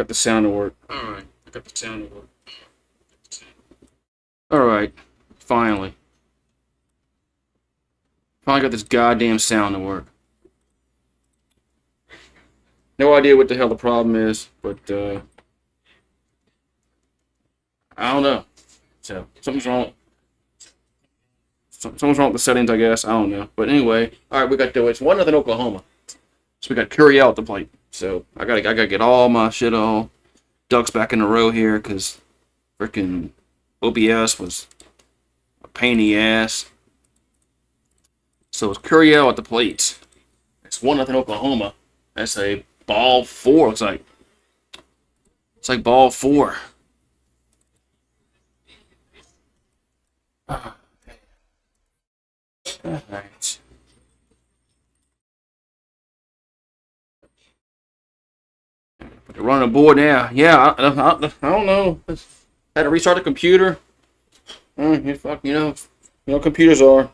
got the sound to work. Alright. Finally. Finally got this goddamn sound to work. No idea what the hell the problem is, but I don't know. So something's wrong. Something's wrong with the settings, I guess. I don't know. But anyway, all right, we got it's 1-0 Oklahoma. So we got Curry out to play. So I gotta get all my shit all ducks back in a row here because freaking OBS was a pain in the ass. So it's Curry out at the plate. It's 1-0 Oklahoma. That's a ball 4. Looks like it's like ball 4. All right. They're running a board now. Yeah, I don't know. Had to restart the computer. Fuck, you know, computers are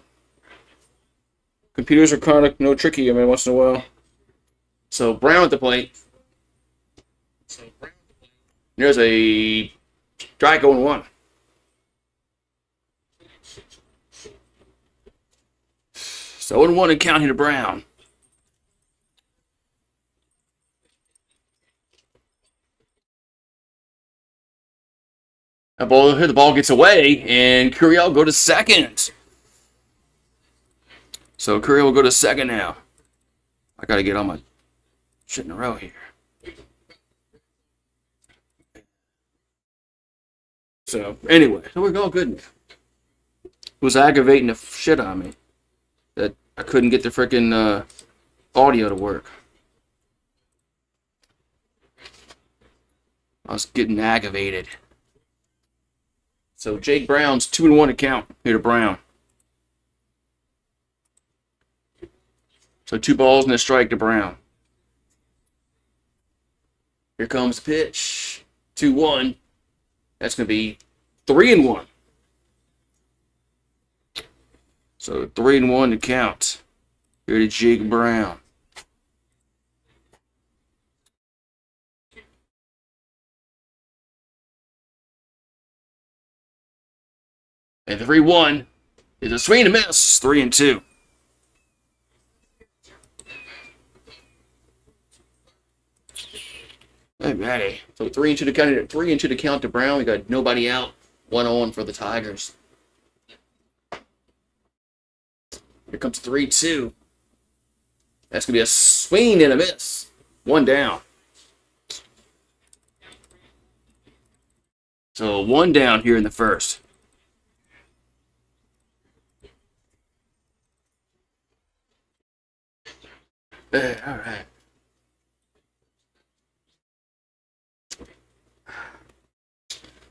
kind of tricky. I mean, once in a while. So Brown at the plate. There's a strike going 1. So 0-1 and count here to Brown. The ball gets away, and Curry will go to second. So Curry will go to second now. I got to get all my shit in a row here. So anyway, so we're all good. It was aggravating the shit on me that I couldn't get the freaking audio to work. I was getting aggravated. So Jake Brown's 2-1 to count here to Brown. So 2 balls and a strike to Brown. Here comes the pitch. 2-1. That's going to be 3-1. So 3-1 to count. Here to Jake Brown. And 3-1 is a swing and a miss. 3-2. Alrighty. So 3-2 to count. 3-2 to count to Brown. We got nobody out. 1-0 for the Tigers. Here comes 3-2. That's gonna be a swing and a miss. 1 down. So 1 down here in the first. All right.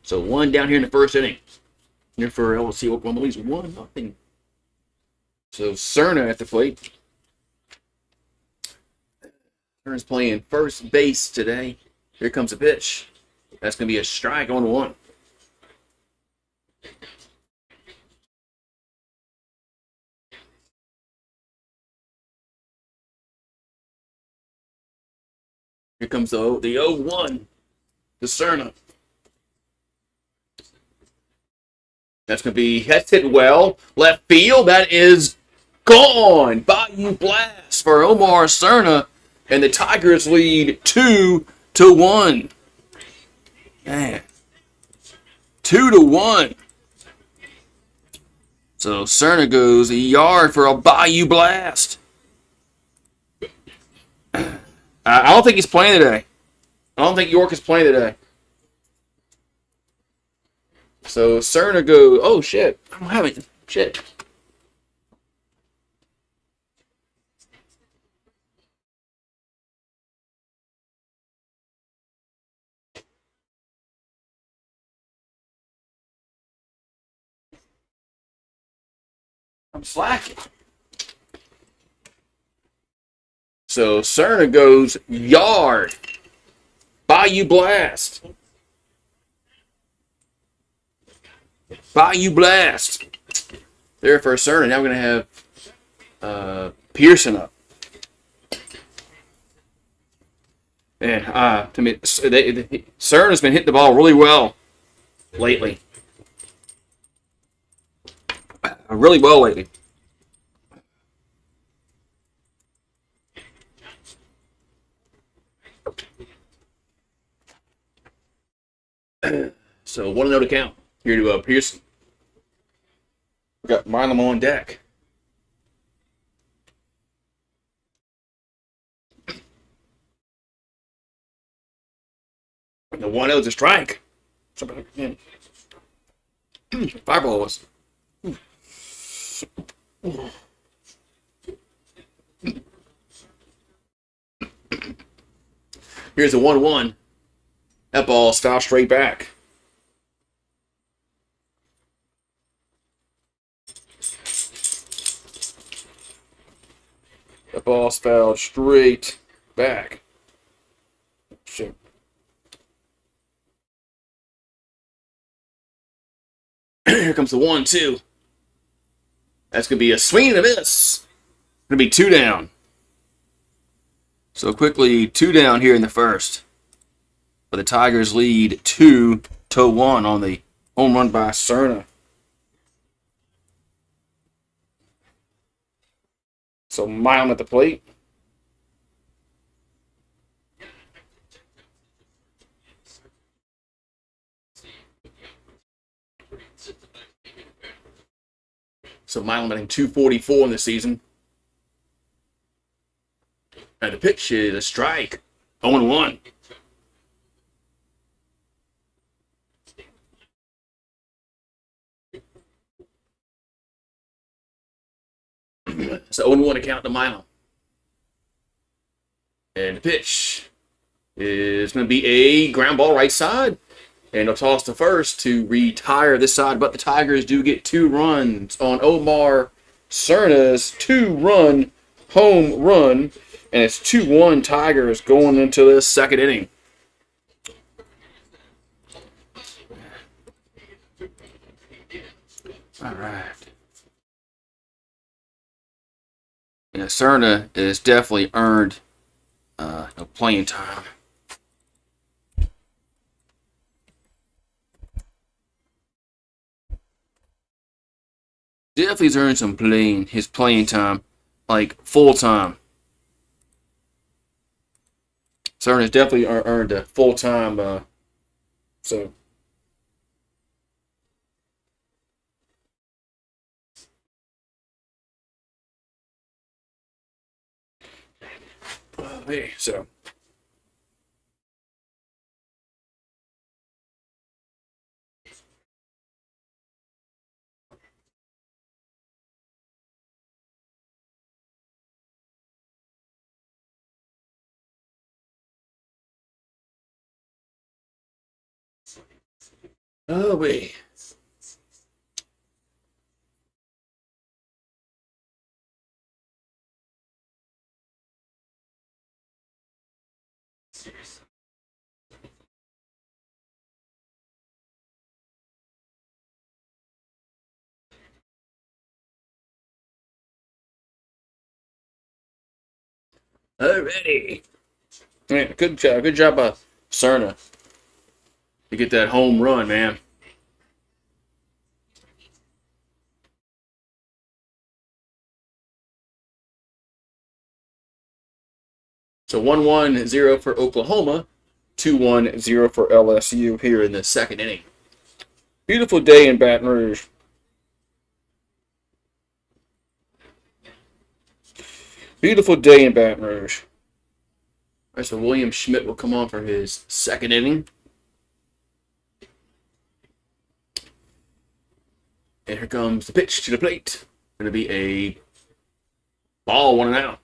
So 1 down here in the first inning. Here for LSU Oklahoma leads 1-0. So Cerna at the plate. Cerna's playing first base today. Here comes a pitch. That's going to be a strike on 1. Here comes the 0-1 to Cerna. That's going to be hit well. Left field. That is gone. Bayou blast for Omar Cerna. And the Tigers lead 2-1. Man. 2-1. So Cerna goes a yard for a Bayou blast. I don't think he's playing today. I don't think York is playing today. So Cerna goes, oh shit, I don't have it. Shit. I'm slacking. So Cerna goes yard. Bayou blast. Bayou blast. There for Cerna. Now we're going to have Pearson up. And to me, CERN has been hitting the ball really well lately. Really well lately. So 1-0 to count. Here to Pearson. We got Milam on deck. The 1-0 is a strike. Fire balls. Here's a 1-1. That ball's fouled straight back. The ball's fouled straight back. Shit. Here comes the 1-2. That's going to be a swing and a miss. Going to be 2 down. So quickly, 2 down here in the first. But the Tigers lead 2-1 on the home run by Cerna. So Milam at the plate. So Milam batting .244 in the season. And the pitch is a strike. 0-1. So 0-1 to count to Milam. And the pitch is going to be a ground ball right side. And they'll toss to first to retire this side. But the Tigers do get 2 runs on Omar Cerna's 2-run home run. And it's 2-1 Tigers going into this second inning. All right. And Cerna has definitely earned playing time. Definitely earned his playing time, like full time. Cerna has definitely earned a full time. So. Hey, so. Oh, wait. Alrighty. Yeah, good job, Cerna, to get that home run, man. So 1-1-0 for Oklahoma, 2-1-0 for LSU here in the second inning. Beautiful day in Baton Rouge. Beautiful day in Baton Rouge. All right, so William Schmidt will come on for his second inning. And here comes the pitch to the plate. Going to be a ball, 1-out.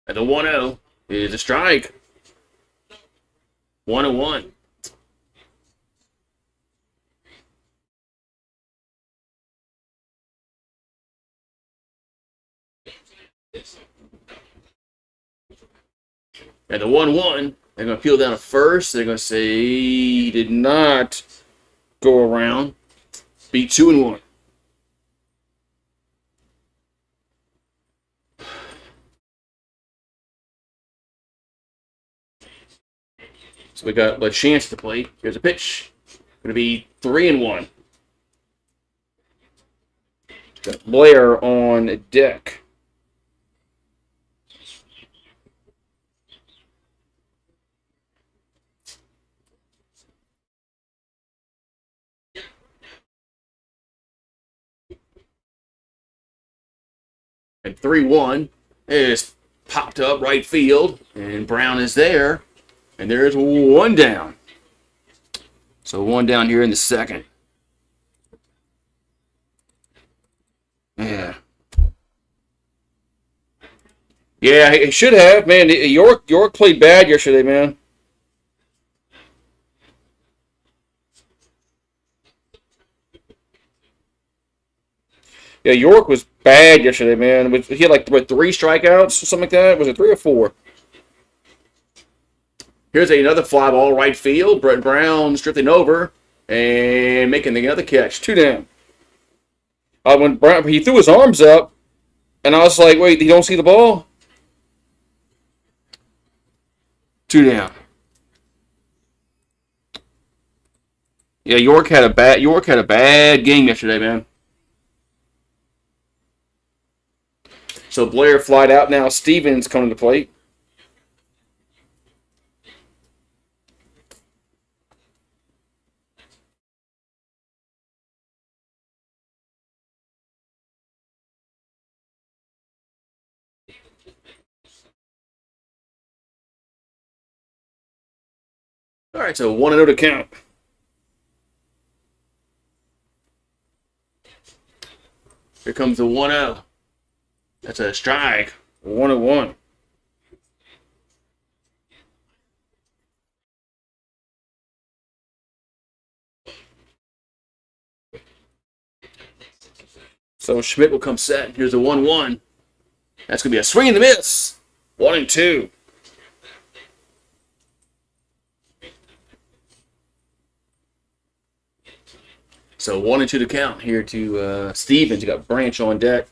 And the 1-0 is a strike. 1-1. And the 1-1, they're going to peel down to first. They're going to say he did not go around. Be 2-1. So we got a chance to play. Here's a pitch. Going to be 3-1. Got Blair on deck. And 3-1 is popped up right field, and Brown is there, and there's one down. So one down here in the second. Yeah. Yeah, he should have, man. York played bad yesterday, man. Yeah, York was bad yesterday, man. He had like what, 3 strikeouts or something like that? Was it 3 or 4? Here's another fly ball right field. Brett Brown drifting over and making another catch. 2 down. When Brown, he threw his arms up, and I was like, wait, you don't see the ball? 2 down. Yeah, York had a bad game yesterday, man. So Blair flied out now. Stevens coming to the plate. All right, so 1-0 to count. Here comes the 1-0. That's a strike. 1-1. So Schmidt will come set. Here's a 1-1. That's going to be a swing and a miss. 1-2. So 1-2 to count here to Stevens. You got Branch on deck.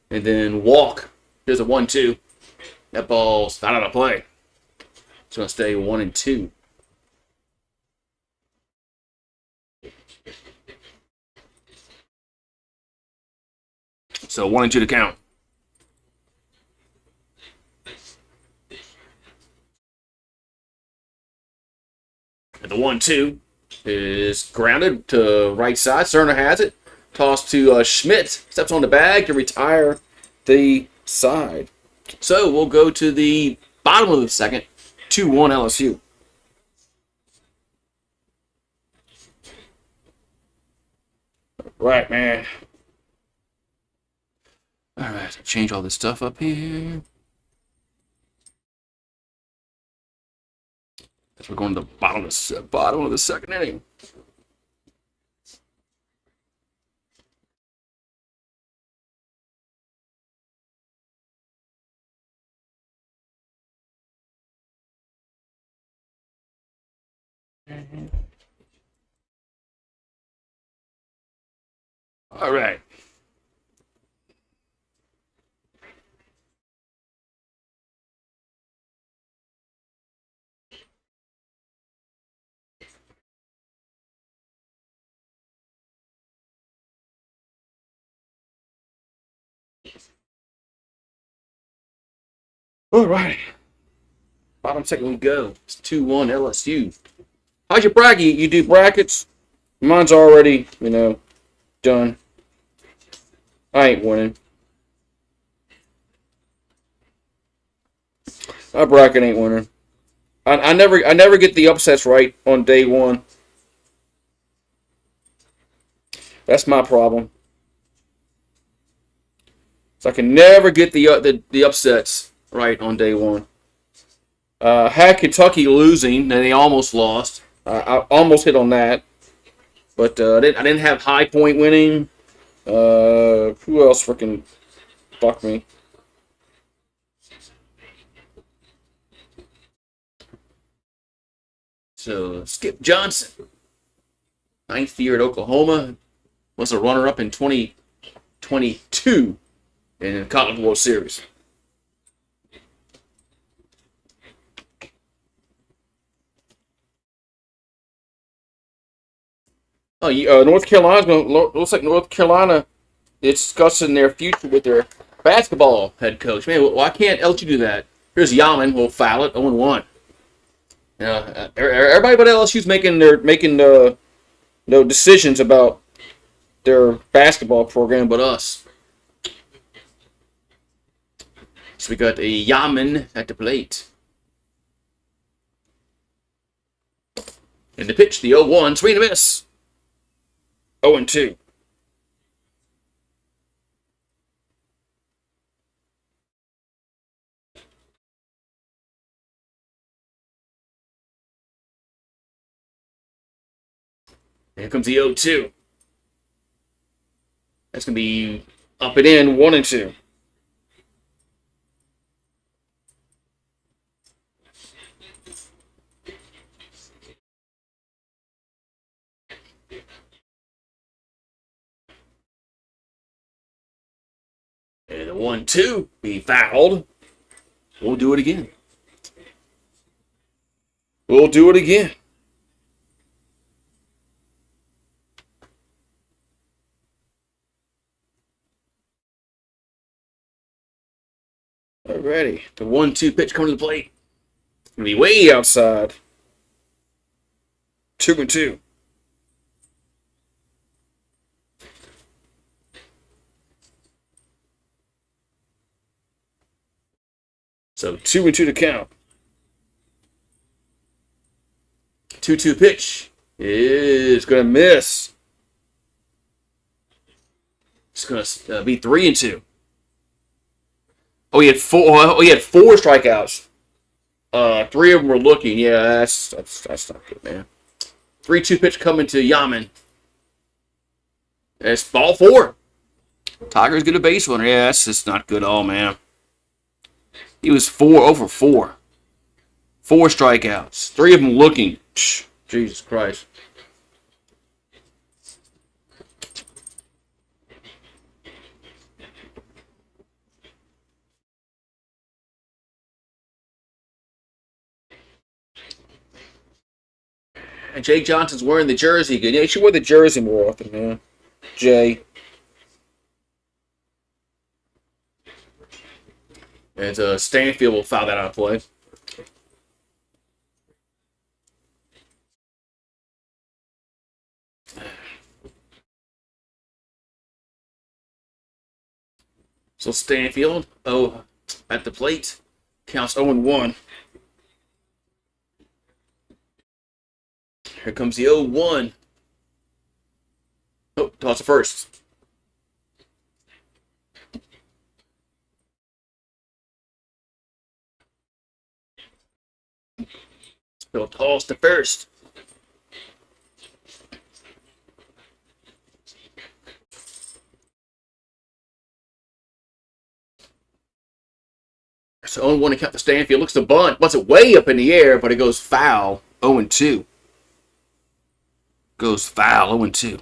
And then Walk. Here's a 1-2. That ball's not out of play. It's going to stay 1-2. So 1-2 to count. And the 1-2 is grounded to right side. Cerner has it. Toss to Schmidt. Steps on the bag to retire the side. So we'll go to the bottom of the second. 2-1 LSU. Right, man. All right, change all this stuff up here. As we're going to the bottom of the second inning. All right. All right. Bottom second we go. It's 2-1 LSU. How's your bracket? You do brackets? Mine's already, done. I ain't winning. My bracket ain't winning. I never get the upsets right on day one. That's my problem. So I can never get the upsets right on day one. Had Kentucky losing, and they almost lost. I almost hit on that, but I didn't have High Point winning. Who else freaking fucked me? So Skip Johnson. Ninth year at Oklahoma. Was a runner-up in 2022 in the College World Series. Oh, North Carolina's going. Looks like North Carolina is discussing their future with their basketball head coach. Man, why can't LSU do that? Here's Yaman. We'll foul it. 0-1. Everybody but LSU's making no decisions about their basketball program, but us. So we got a Yaman at the plate. And the pitch, the 0-1, swing and a miss. 0-2. Here comes the 0-2. That's going to be up and in, 1-2. And the 1-2 be fouled. We'll do it again. We'll do it again. Alrighty. The 1-2 pitch coming to the plate. It's going to be way outside. 2-2. So 2-2 to count. 2-2 pitch is going to miss. It's going to be 3-2. Oh, he had four. Oh, he had 4 strikeouts. 3 of them were looking. Yeah, that's not good, man. 3-2 pitch coming to Yaman. It's ball 4. Tigers get a base runner. Yeah, that's just not good at all, man. He was 4 over 4. 4 strikeouts. 3 of them looking. Jesus Christ. And Jake Johnson's wearing the jersey again. Yeah, he should wear the jersey more often, man. Jay. And Stanfield will foul that out of play. So Stanfield, at the plate, counts 0-1. Here comes the 0-1. Oh, toss it first. Still toss to first. So 0-1 to count the Stanfield. Looks to bunt. Bunts it way up in the air, but it goes foul. 0-2. Goes foul. 0-2.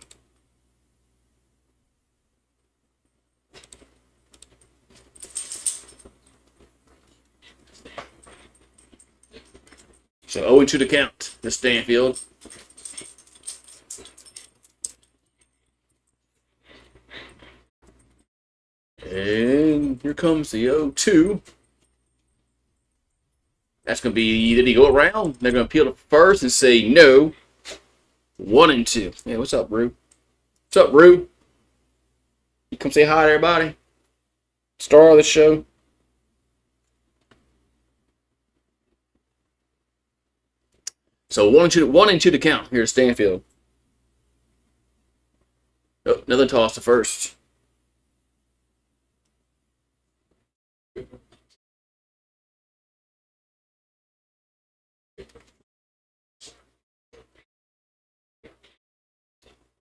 So 0-2 to count the Stanfield. And here comes the 0-2. That's going to be, did he go around? They're going to appeal to first and say no. 1-2. Hey, what's up, Rue? What's up, Rue? You come say hi to everybody. Star of the show. So 1-2 to count here at Stanfield. Oh, another toss to first.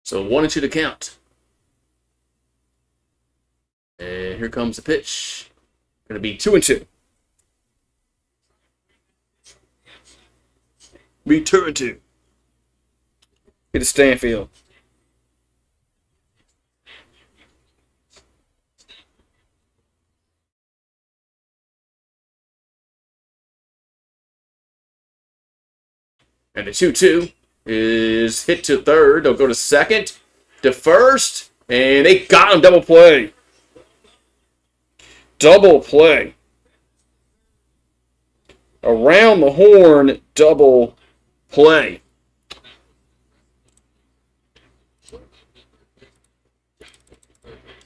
So 1-2 to count. And here comes the pitch. Going to be 2-2. Be 2-2. Get to Stanfield. And the 2-2 is hit to third. They'll go to second, to first, and they got him. Double play. Double play. Around the horn, double play.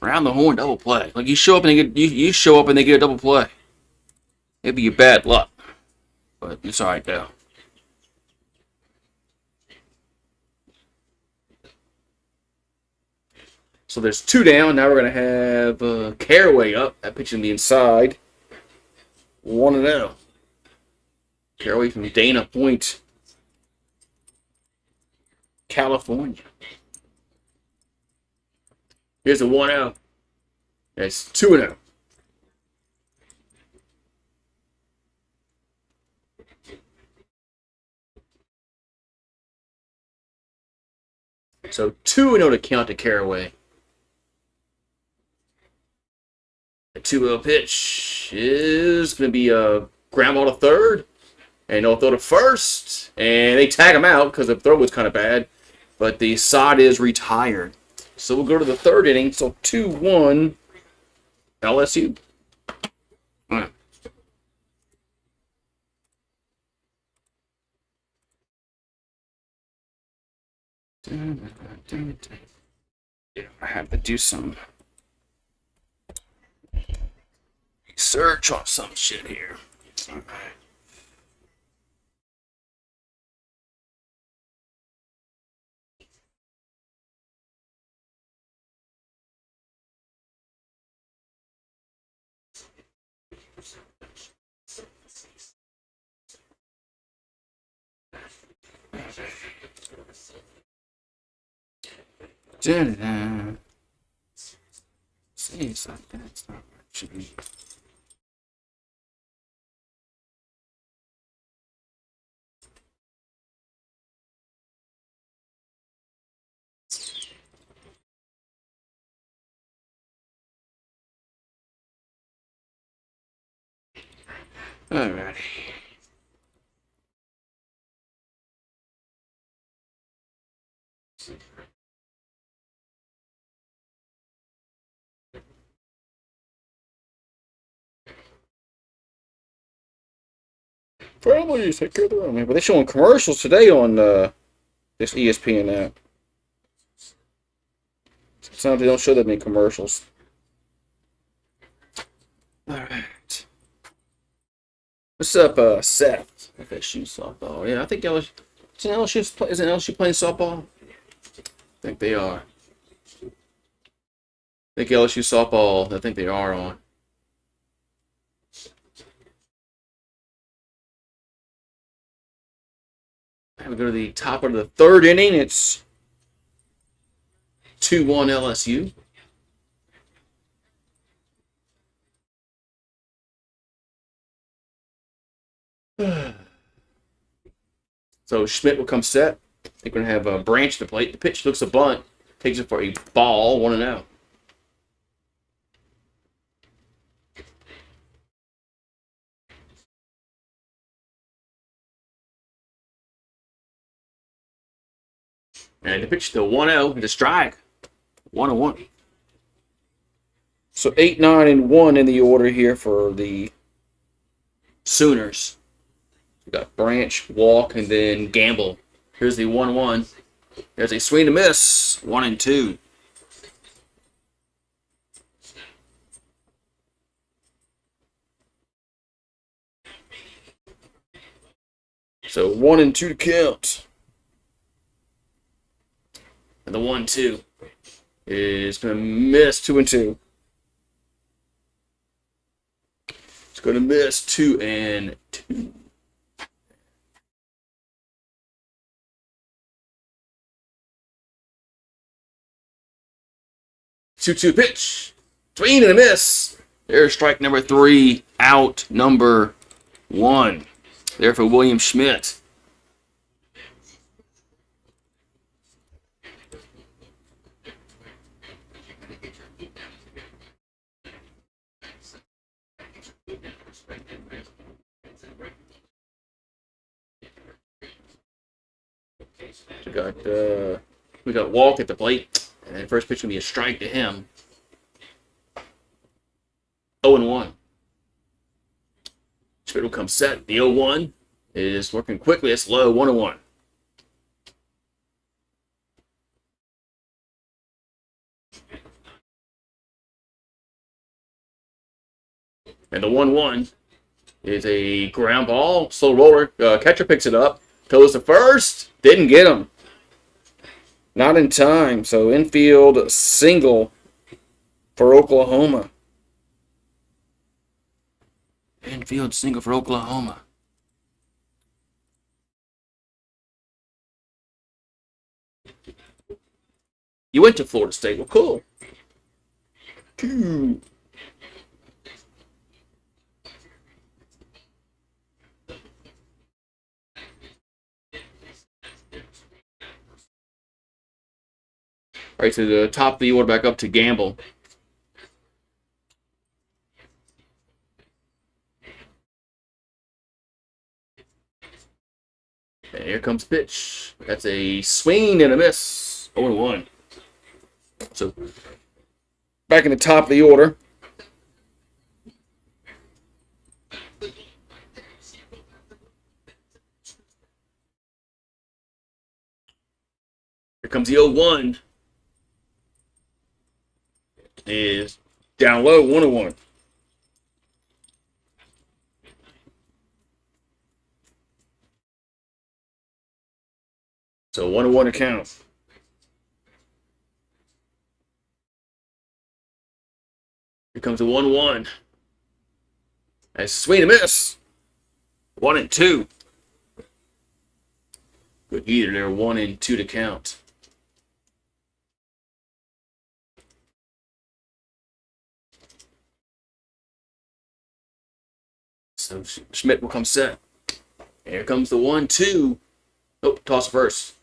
Around the horn, double play. Like you show up and they get you show up and they get a double play. It'd be your bad luck, but it's all right though. So there's 2 down. Now we're going to have Caraway up. That pitching the inside. 1-0. Caraway from Dana Point, California. Here's a 1-0. It's 2-0. So 2-0 to count to Caraway. The 2-0 pitch is going to be a ground ball to third. And they'll throw to first. And they tag him out because the throw was kind of bad. But the side is retired. So we'll go to the third inning. So 2-1 LSU. All right. Yeah, I have to do some research on some shit here. All right. Da-da-da. See something. That's not what it should be. Alrighty. Probably take care of the room, man. But they're showing commercials today on this ESPN app. Sometimes they don't show that many commercials. Alright. What's up, Seth? FSU softball. Yeah, I think LSU. Isn't LSU playing softball? I think they are. I think LSU softball, I think they are on. We go to the top of the third inning. It's 2-1 LSU. So Schmidt will come set. They're going to have a Branch to plate. The pitch looks a bunt. Takes it for a ball, 1-0. And the pitch to 1-0 and a strike. 1-1. So 8, 9, and 1 in the order here for the Sooners. We got Branch, Walk, and then Gamble. Here's the 1-1. There's a swing and a miss. 1-2. So 1-2 to count. And the 1-2 is going to miss. 2-2. It's going to miss 2-2. 2-2 pitch. Swing and a miss. There's strike number 3. Out number 1. There for William Schmidt. We got Walk at the plate, and then first pitch gonna be a strike to him. 0-1. Schmidt will come set. The 0-1 is working quickly. It's low. 1-1. And the 1-1 is a ground ball. Slow roller. Catcher picks it up. Goes to first. Didn't get him. Not in time. So infield single for Oklahoma. Infield single for Oklahoma. You went to Florida State. Well, cool. Cool. All right, so the top of the order back up to Gamble. And here comes pitch. That's a swing and a miss. 0-1. So back in the top of the order. Here comes the 0-1. Is down low, 1-1. So 1-1 to count. Here comes the 1-1. That's swing and miss. 1-2. Good either there, 1-2 to count. So Schmidt will come set. Here comes the 1-2. Nope, toss the first.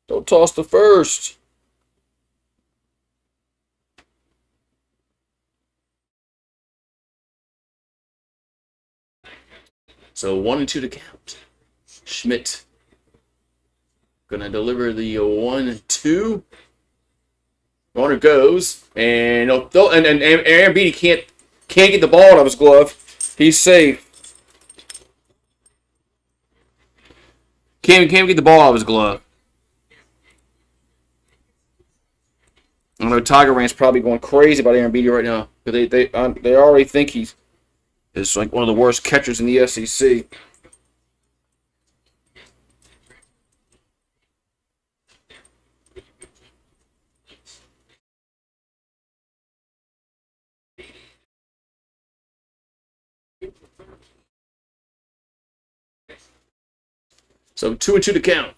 Don't toss the first. So 1-2 to count. Schmidt gonna deliver the 1-2. Runner goes, and Aaron Beatty can't get the ball out of his glove. He's safe. Can't get the ball out of his glove. I know Tiger Rant's probably going crazy about Aaron Beatty right now because they already think he's like one of the worst catchers in the SEC. So 2-2 to count.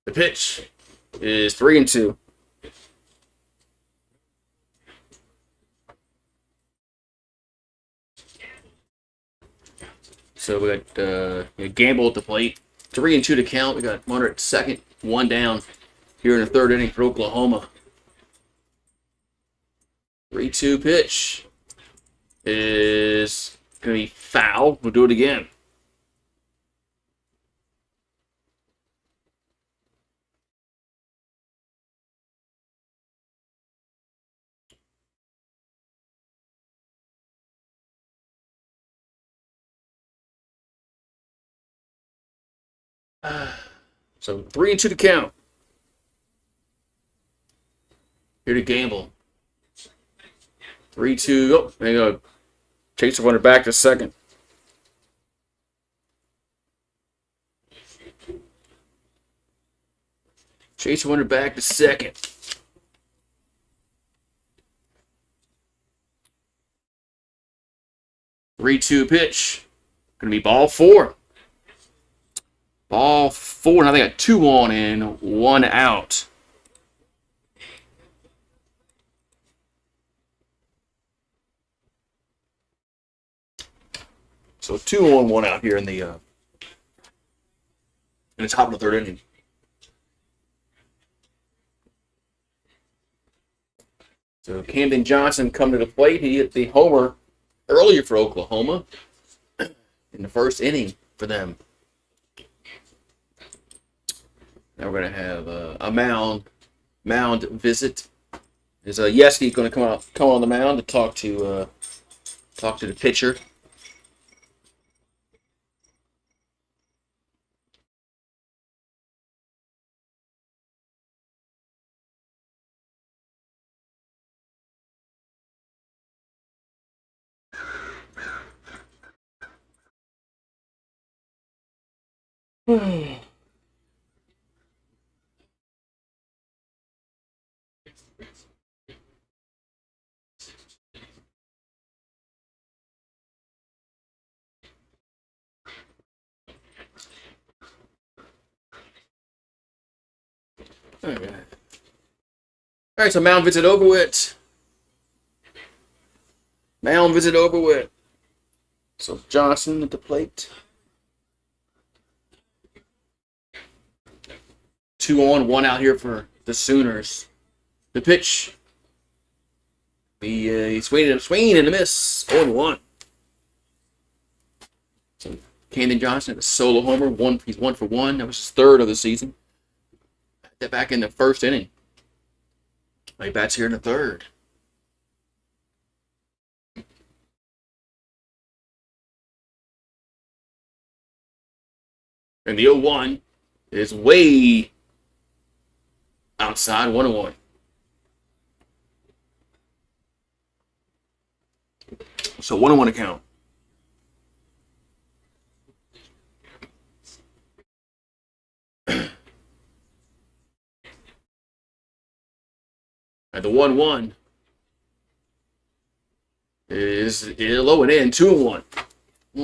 The pitch is 3-2. So we got Gamble at the plate. 3-2 to count. We got runner at second, 1 down here in the third inning for Oklahoma. 3-2 pitch is going to be foul. We'll do it again. So 3-2 to count. Here to Gamble. 3-2. Oh, there you go. Chase the runner back to second. Chase the runner back to second. Three-two pitch. Gonna be ball 4. Ball 4. Now they got 2 on and 1 out. So 2 on, 1 out here in the top of the third inning. So Camden Johnson come to the plate. He hit the homer earlier for Oklahoma in in the first inning for them. Now we're gonna have a mound visit. Is Yeski going to come on the mound to talk to the pitcher? All right, so mound visit over with. Mound visit over with. So Johnson at the plate. 2 on, 1 out here for the Sooners. The pitch. Swing and a miss. 0-1. So Camden Johnson, a solo homer. He's 1 for 1. That was his 3rd of the season. That back in the first inning. He bats here in the 3rd. And the 0-1 is way outside, 1-1. So 1-1 to count. And the 1-1 is low and in, 2-1.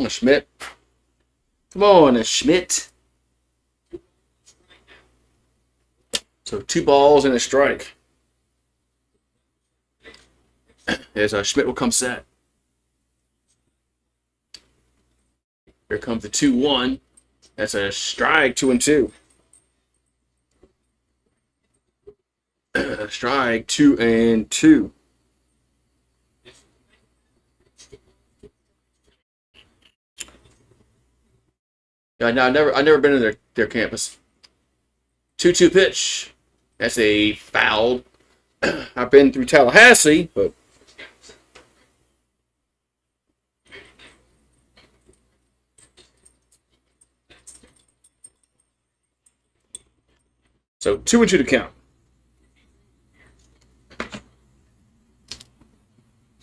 Schmidt. Come on, Schmidt. So 2 balls and a strike. As Schmidt will come set. Here comes the 2-1. That's a strike, 2-2. Strike, 2-2. Yeah, I've never been in their campus. 2-2 pitch. That's a foul. I've been through Tallahassee, but so 2-2 to count.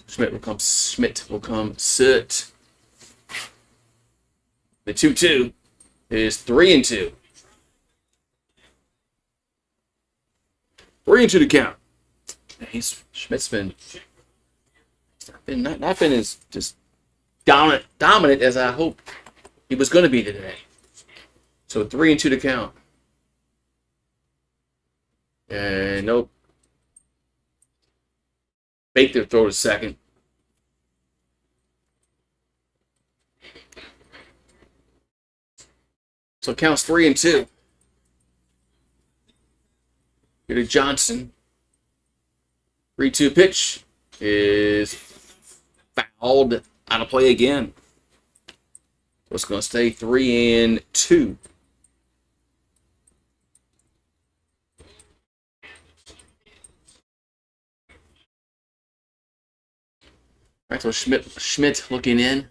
Schmidt will come sit. The 2-2 is 3-2. 3-2 to count. Schmidt's been not been as just dominant as I hoped he was going to be today. So 3-2 to count. And nope. Fake their throw to second. So it counts 3-2. Here to Johnson. 3-2 pitch is fouled out of play again. So it's going to stay 3-2. All right, so Schmidt looking in.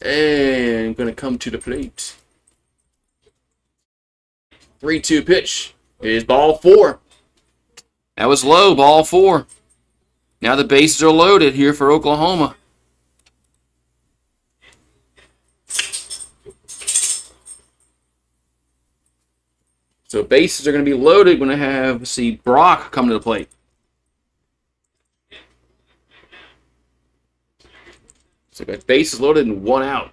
And going to come to the plate. 3-2 pitch is ball 4. That was low, ball 4. Now the bases are loaded here for Oklahoma. So bases are going to be loaded. Going to have, Brock come to the plate. So got bases loaded and 1 out.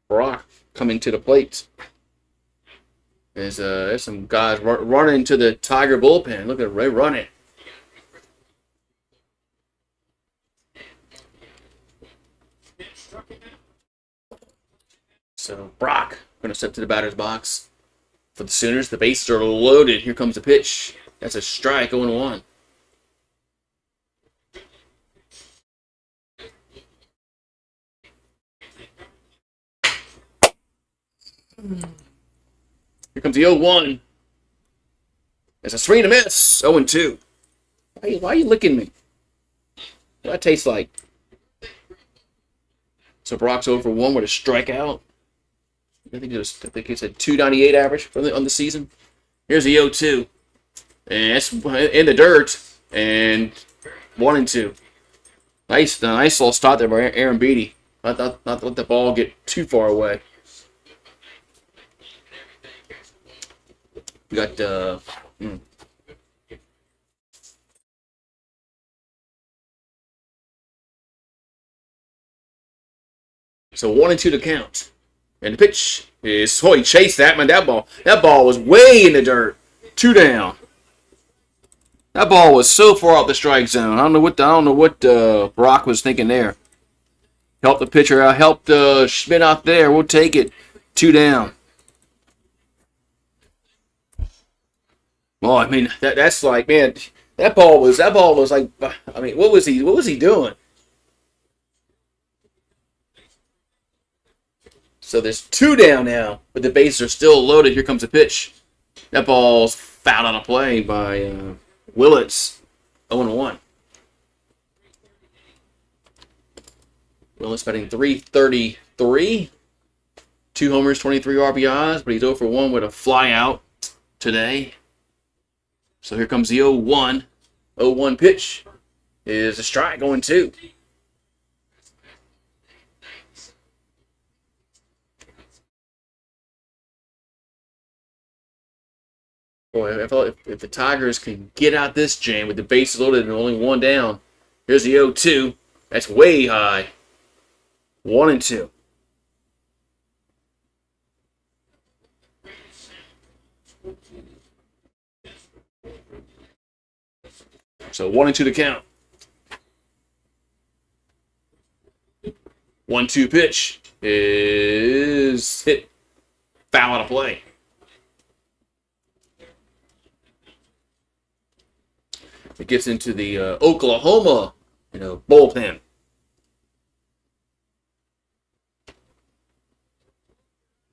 Brock coming to the plate. There's some guys running to the Tiger bullpen. Look at Ray running. So Brock going to step to the batter's box for the Sooners. The bases are loaded. Here comes the pitch. That's a strike, 0-1. Here comes the 0-1. It's a swing and a miss. 0-2. Why are you licking me? What that taste like? So Brock's 0-1 with a strikeout. I think it's a 298 average on the season. Here's the 0-2. And it's in the dirt. And 1-2. Nice little stop there by Aaron Beatty. Not to let the ball get too far away. We got so 1-2 to count. And the pitch is he chased that, man. That ball was way in the dirt. 2 down. That ball was so far out the strike zone. I don't know what Brock was thinking there. Help the pitcher out. Help Schmidt out there. We'll take it. 2 down. Well, I mean that's like, man, that ball was like, I mean, what was he doing? So there's 2 down now, but the bases are still loaded. Here comes the pitch. That ball's fouled out of play by Willits. 0-1. Willits batting .333. 2 homers, 23 RBIs, but he's 0-1 with a flyout today. So here comes the 0-1. 0-1 pitch is a strike, 0-2. Boy, I felt if the Tigers can get out this jam with the bases loaded and only 1 down. Here's the 0-2. That's way high. 1-2. So 1-2 to count. 1-2 pitch is hit. Foul out of play. It gets into the Oklahoma, bullpen.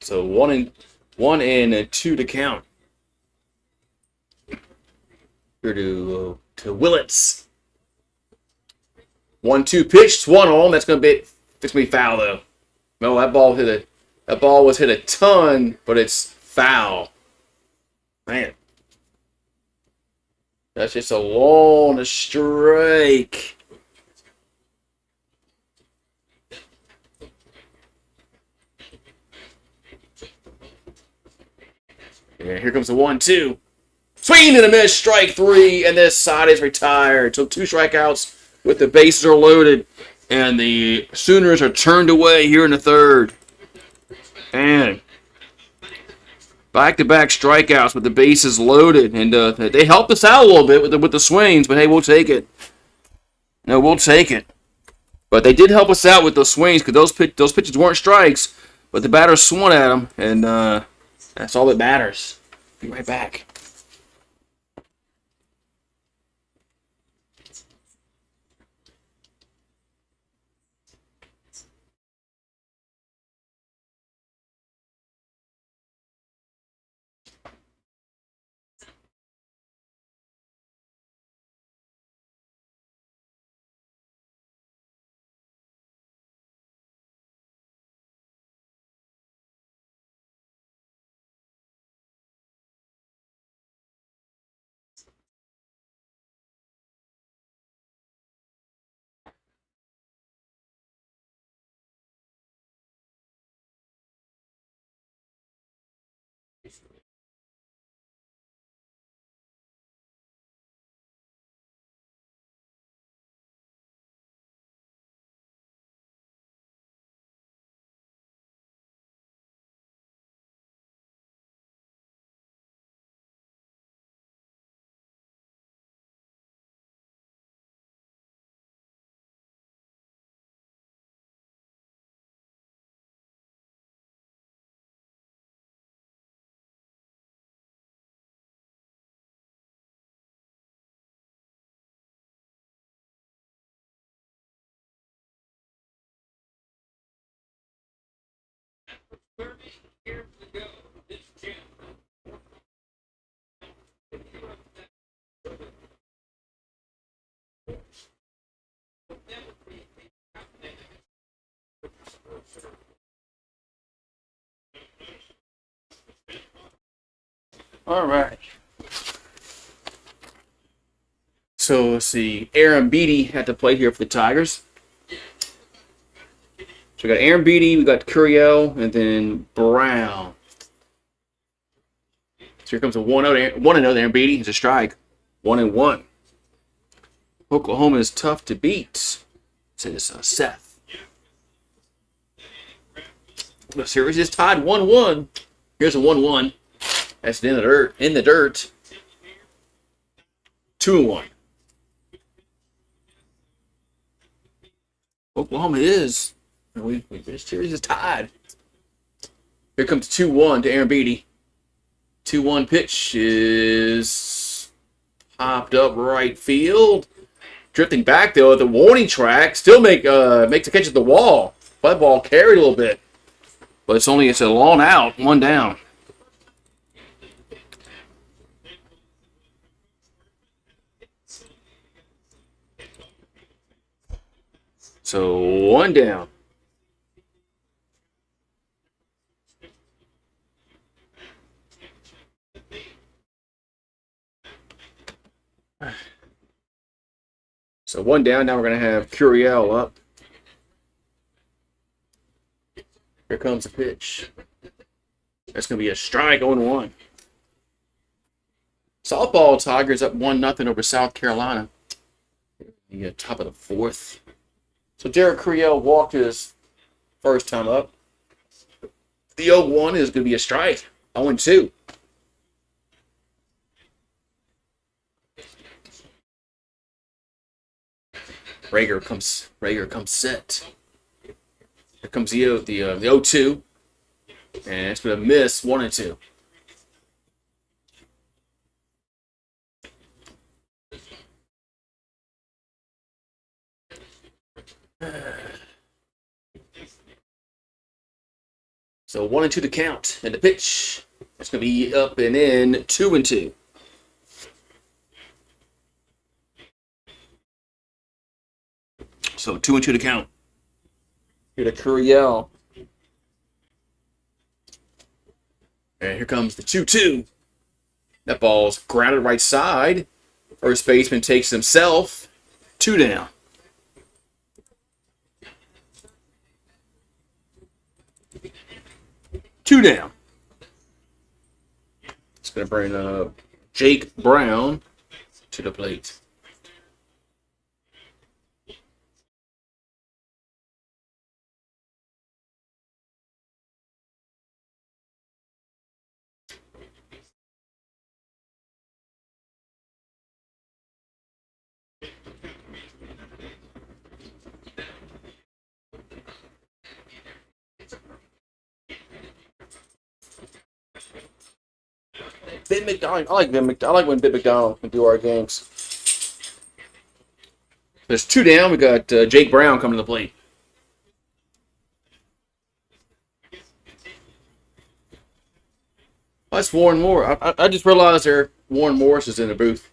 So 1-2 to count. Here to Willits. 1-2 pitch, 1-0. That's gonna be foul though. No, that ball was hit a ton, but it's foul. Man. That's just a long strike. Yeah, here comes the 1-2. Swing and a miss, strike 3, and this side is retired. So 2 strikeouts with the bases are loaded, and the Sooners are turned away here in the 3rd. And back-to-back strikeouts with the bases loaded, and they helped us out a little bit with the swings, but hey, we'll take it. No, we'll take it. But they did help us out with those swings because those pitches weren't strikes, but the batter swung at them, and that's all that matters. Be right back. All right. So let's see. Aaron Beatty had to play here for the Tigers. So we got Aaron Beatty, we got Curiel, and then Brown. So here comes a 1-0 Aaron Beatty. It's a strike. 1-1. Oklahoma is tough to beat, says Seth. The series is tied 1-1. Here's a 1-1. That's in the dirt. In the dirt. 2-1. Oklahoma is. This series is tied. Here comes 2-1 to Aaron Beatty. 2-1 pitch is popped up right field. Drifting back though at the warning track. Still makes a catch at the wall. Fly ball carried a little bit. But it's a long out, 1 down. So 1 down. So 1 down. Now we're going to have Curiel up. Here comes the pitch. That's going to be a strike, 0-1. Softball Tigers up 1-0 over South Carolina. The top of the 4th. So Jared Curiel walked his first time up. The 0-1 is going to be a strike, 0-2. Rager comes set. Here comes the 0-2. And it's going to miss 1-2. So 1-2 to count. And the pitch. It's going to be up and in 2-2. So 2-2 to count. Here to Curiel. And here comes the 2-2. That ball's grounded right side. First baseman takes himself. 2 down. Two down. It's going to bring Jake Brown to the plate. Ben McDonald. I like Ben McDonald. I like when Ben McDonald can do our games. There's 2 down. We got Jake Brown coming to the plate. That's Warren Moore. I just realized Warren Morris is in the booth.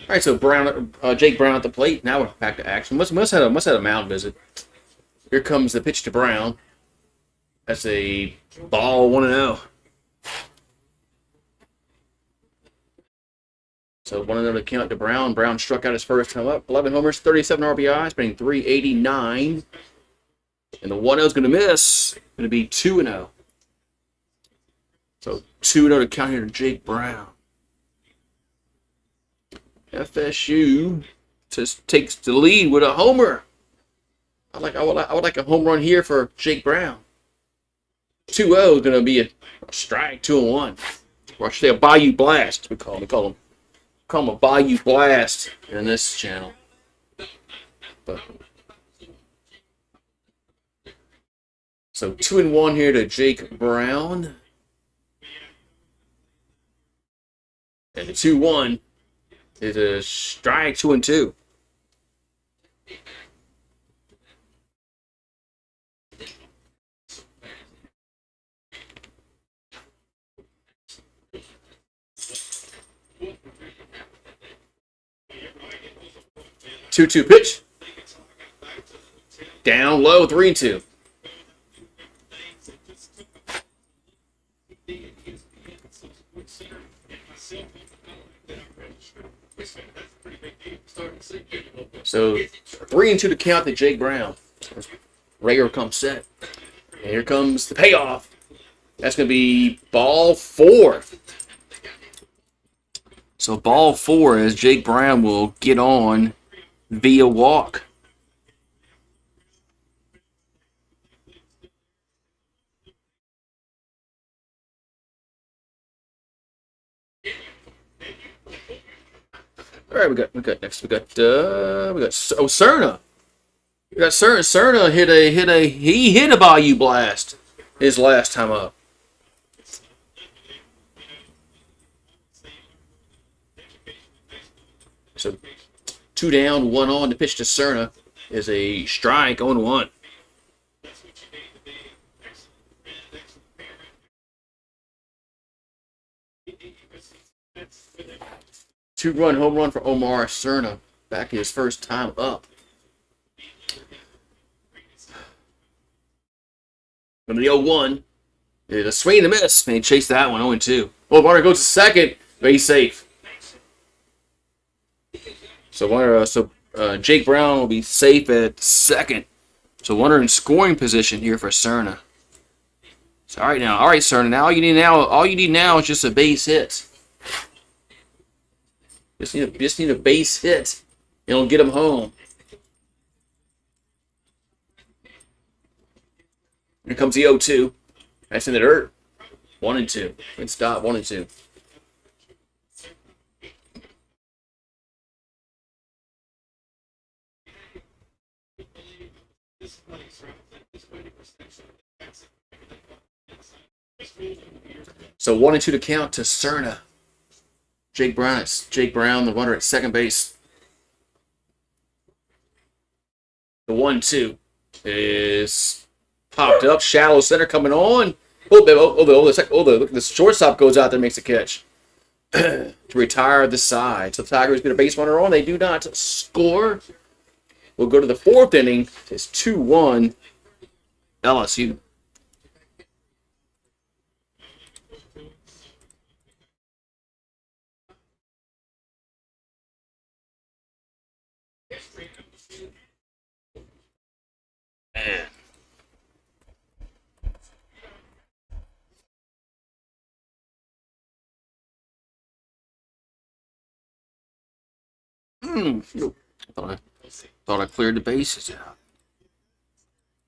All right, so Jake Brown at the plate. Now we're back to action. Must have a mound visit. Here comes the pitch to Brown. That's a ball, 1-0. So 1-0 to count to Brown. Brown struck out his first time up. 11 homers, 37 RBIs, batting .389. And the 1-0 is going to miss. Going to be 2-0. So 2-0 to count here to Jake Brown. FSU just takes the lead with a homer. I would like a home run here for Jake Brown. 2-0 is going to be a strike, 2-1. Or I should say a Bayou Blast, we call them a Bayou Blast in this channel. But so 2-1 here to Jake Brown. And the 2-1 is a strike, 2-2. 2-2 pitch. Down low, 3-2. So 3-2 to count to Jake Brown. Rager comes set. And here comes the payoff. That's going to be ball 4. So ball 4 as Jake Brown will get on via walk. All right, we got Cerna. We got Cerna hit a Bayou blast his last time up. So 2 down, 1 on. The pitch to Cerna is a strike, 0-1. Two-run home run for Omar Cerna back his first time up. Number the 0-1 is a swing and a miss. And he chased that one 0-2. Oh, runner goes to second, but he's safe. So Jake Brown will be safe at second. So runner in scoring position here for Cerna. So all right, Cerna. Now all you need now is just a base hit. Just need a base hit. It'll get him home. Here comes the 0-2. That's in the dirt. 1-2. Good stop. 1-2. So 1-2 to count to Cerna. Jake Brown, the runner at second base. The 1-2 is popped up. Shallow center coming on. The shortstop goes out there and makes a catch to retire the side. So the Tigers get a base runner on. They do not score. We'll go to the 4th inning. It's 2-1 LSU. Man. Thought I cleared the bases out.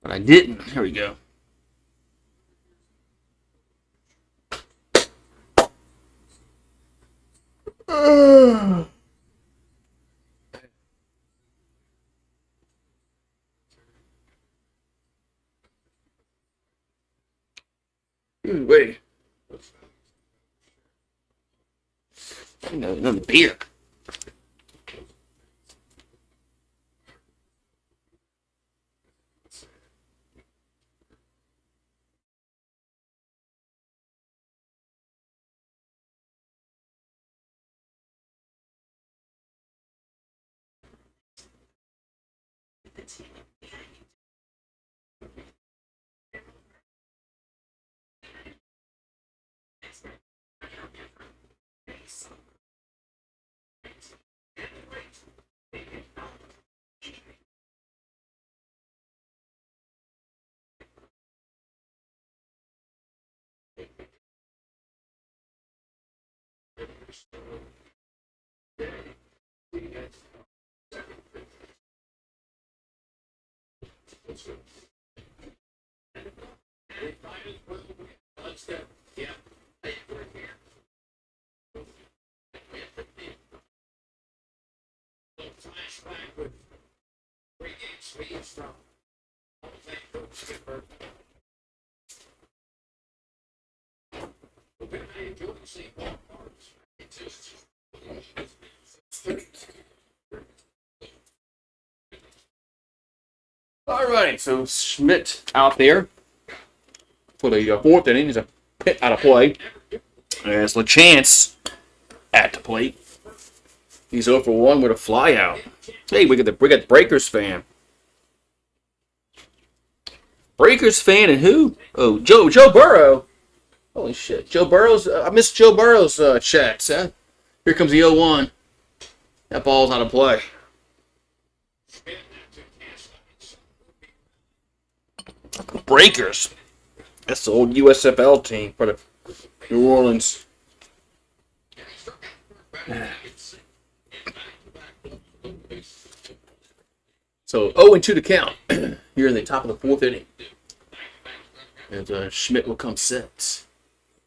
But I didn't. Here we go. Wait. Another beer. All right, so Schmidt out there for the 4th inning. He's a pit out of play. There's LaChance at the plate. He's 0 for 1 with a fly out. Hey, we got the Breakers fan. Breakers fan and who? Oh, Joe Burrow. Holy shit, Joe Burrow's. I missed Joe Burrow's chats. Huh? Here comes the 0-1. That ball's out of play. Breakers. That's the old USFL team for the New Orleans. So 0-2 to count here in the top of the 4th inning. And Schmidt will come set.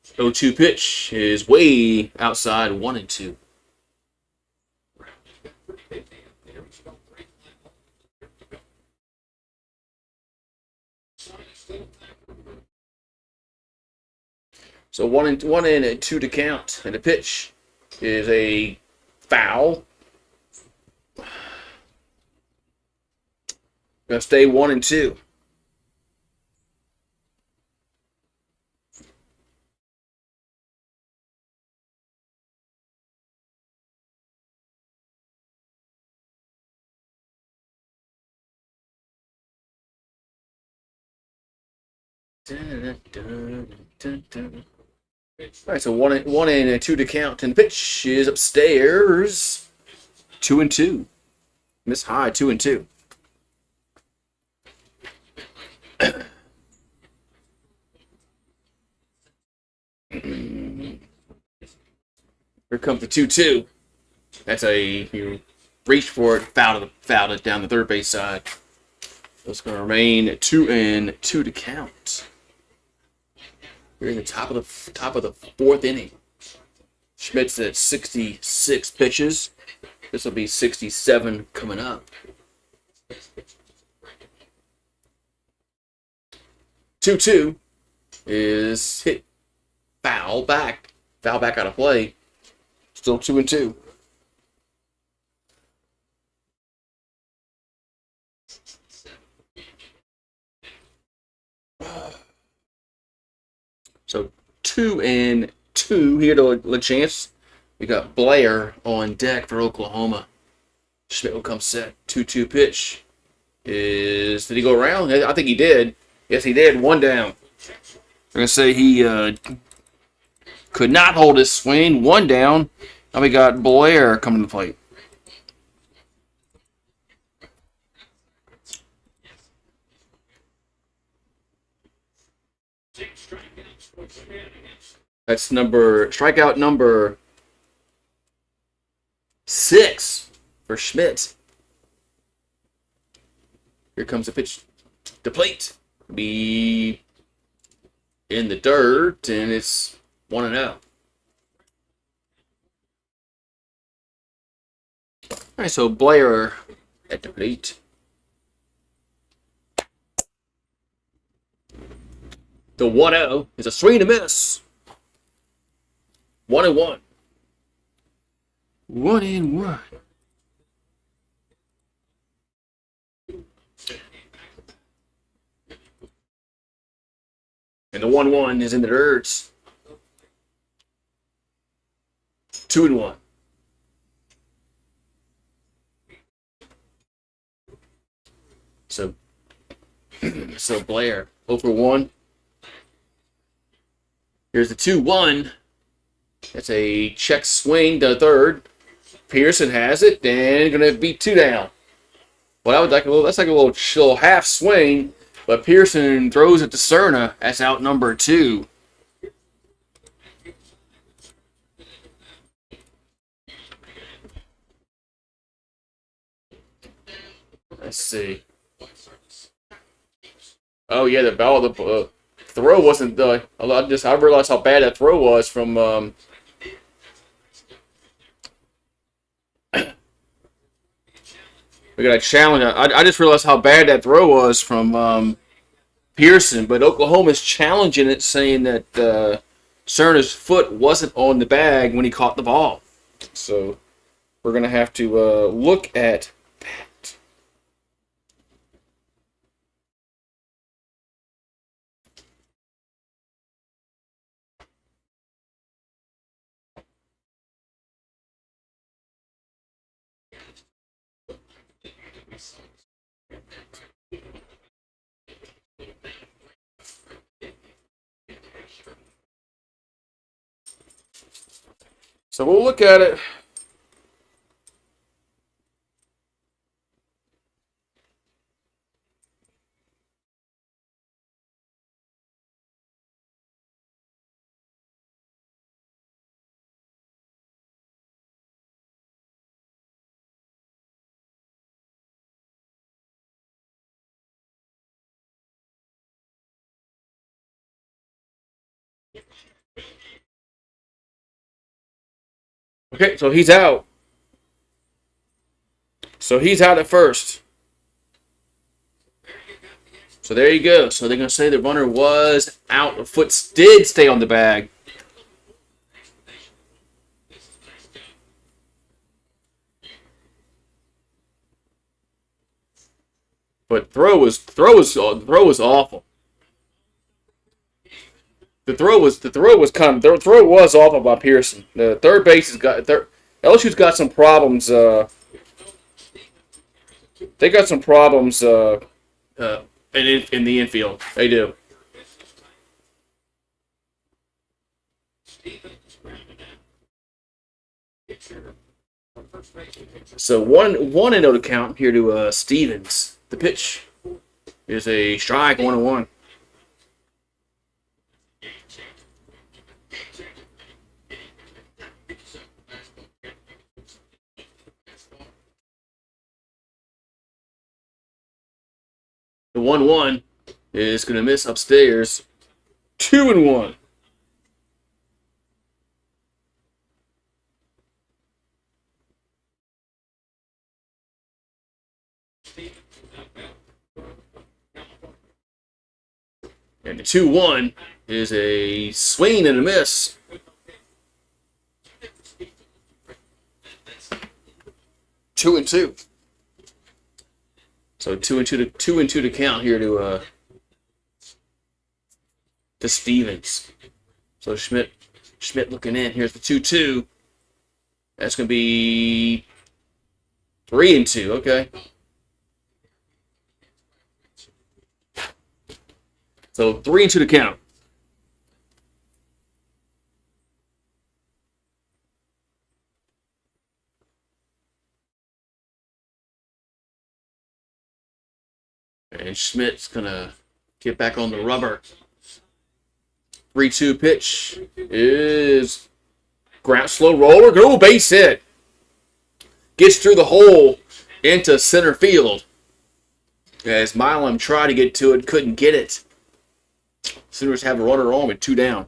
0-2 pitch is way outside 1-2. So 1-2 to count, and the pitch is a foul. Gonna stay 1-2. All right, so 1-2 to count, and the pitch is upstairs. 2-2. Miss high, 2-2. Here comes the 2-2. That's you reached for it, fouled it down the third base side. So it's going to remain 2-2 to count. We're in the top of the 4th inning. Schmidt's at 66 pitches. This will be 67 coming up. 2-2 is hit foul back out of play. Still 2-2. So 2-2 here to LaChance. We got Blair on deck for Oklahoma. Schmidt will come set. 2-2 pitch did he go around? I think he did. Yes, he did. 1 down. I'm gonna say he could not hold his swing. 1 down. Now we got Blair coming to the plate. That's strikeout number 6 for Schmidt. Here comes the pitch to plate. Be in the dirt, and it's 1-0. All right, so Blair at the plate. The 1-0 is a swing and a miss. 1-1. 1-1. And the 1-1 is in the dirt. 2-1. So Blair 0 for 1. Here's the 2-1. That's a check swing to third. Pearson has it, and going to be 2 down. Well, that's like a little half swing, but Pearson throws it to Cerna. That's out number 2. Let's see. Oh yeah, the throw wasn't I realized how bad that throw was from we got a challenge. I just realized how bad that throw was from Pearson, but Oklahoma's challenging it, saying that Cerna's foot wasn't on the bag when he caught the ball. So we're gonna have to look at So we'll look at it. Okay, so he's out. So he's out at first. So there you go. So they're going to say the runner was out. The foot did stay on the bag. But throw was awful. The throw was awful by Pearson. The third base has got LSU's got some problems. They got some problems in the infield. They do. So 1-0 to count here to Stevens. The pitch is a strike, 1-1. The 1-1 is going to miss upstairs. 2-1. And the 2-1 is a swing and a miss. Two and two. So 2-2 to count here to Stevens. So Schmidt looking in. Here's the 2-2. That's going to be 3-2. Okay. So 3-2 to count. And Schmidt's going to get back on the rubber. 3-2 pitch is ground slow roller. Go base hit. Gets through the hole into center field. As Milam tried to get to it, couldn't get it. Sooners have a runner on with 2 down.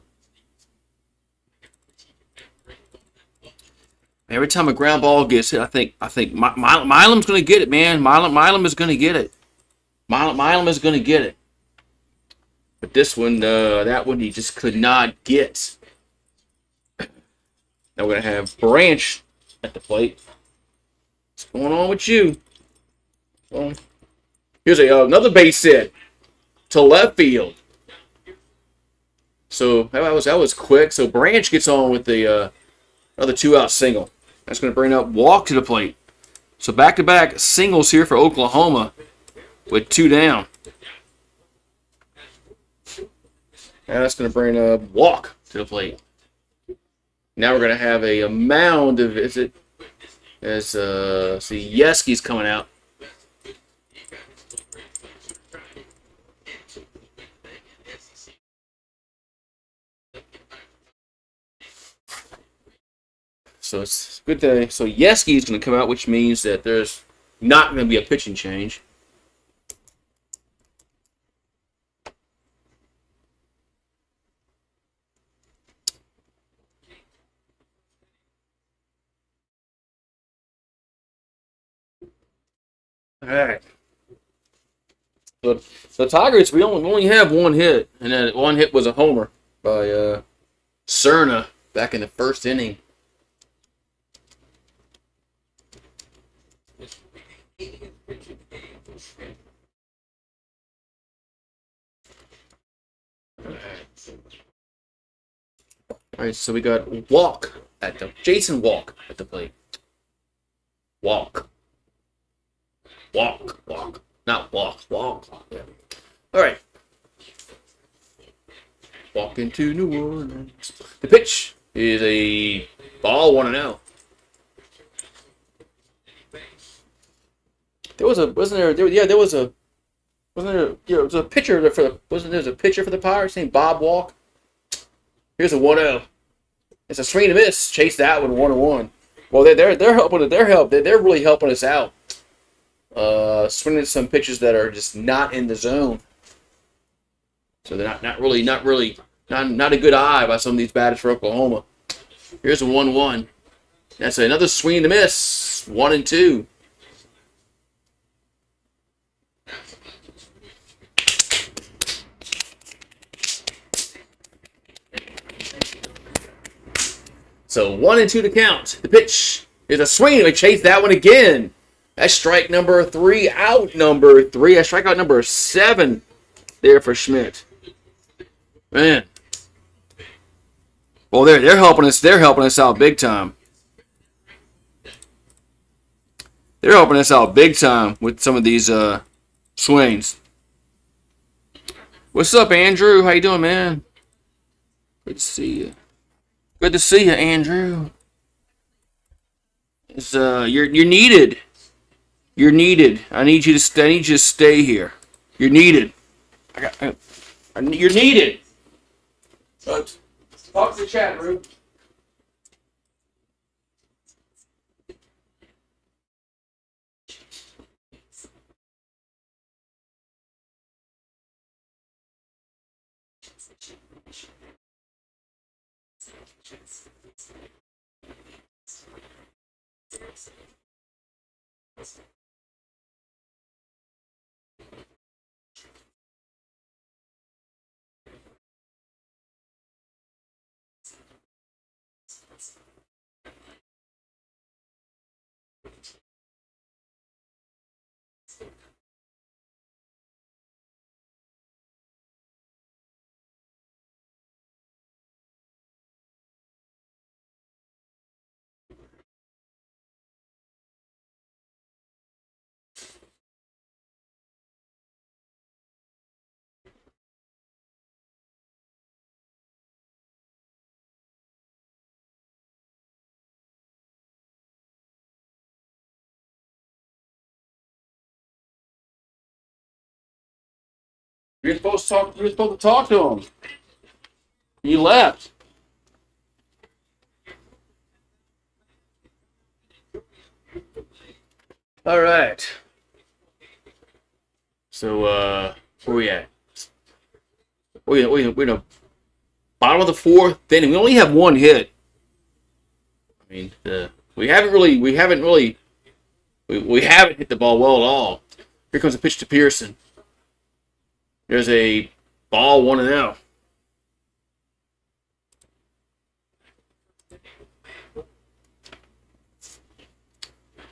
Every time a ground ball gets hit, I think Milam's going to get it, man. Milam is going to get it. Milam is going to get it. But this one, that one, he just could not get. Now we're going to have Branch at the plate. What's going on with you? Well, here's another base hit to left field. So that was quick. So Branch gets on with the another 2-out single. That's going to bring up Walk to the plate. So back-to-back singles here for Oklahoma with 2 down. And that's going to bring up Walk to the plate. Now we're going to have a mound of visit as see Yeski's coming out. So it's good day. So Yeski is going to come out, which means that there's not going to be a pitching change. All right. So the Tigers, we only have 1 hit, and that 1 hit was a homer by Cerna back in the first inning. All right, so we got Jason Walk at the plate. Walk. Walk. Not walk. Yeah. All right. Walk into New Orleans. The pitch is a ball 1-0. There was a pitcher for the Pirates named Bob Walk. Here's a 1-0. It's a swing and a miss. Chase that one 1-1. Well, they're helping. They're really helping us out. Swinging some pitches that are just not in the zone. So they're not a good eye by some of these batters for Oklahoma. Here's a 1-1. That's another swing and a miss. 1-2. So 1-2 to count. The pitch is a swing. We chase that one again. That's strike number 3. Out number 3. That's strikeout number 7 there for Schmidt. Man. Well, they're helping us. They're helping us out big time. They're helping us out big time with some of these swings. What's up, Andrew? How you doing, man? Good to see you. Good to see you, Andrew. It's you're needed. You're needed. I need you to stay here. You're needed. You're needed. Talk to the chat room. You're supposed to talk to him. You left. All right. So where we at? We're in the bottom of the 4th inning. We only have 1 hit. I mean, we haven't hit the ball well at all. Here comes a pitch to Pearson. There's a ball 1-0.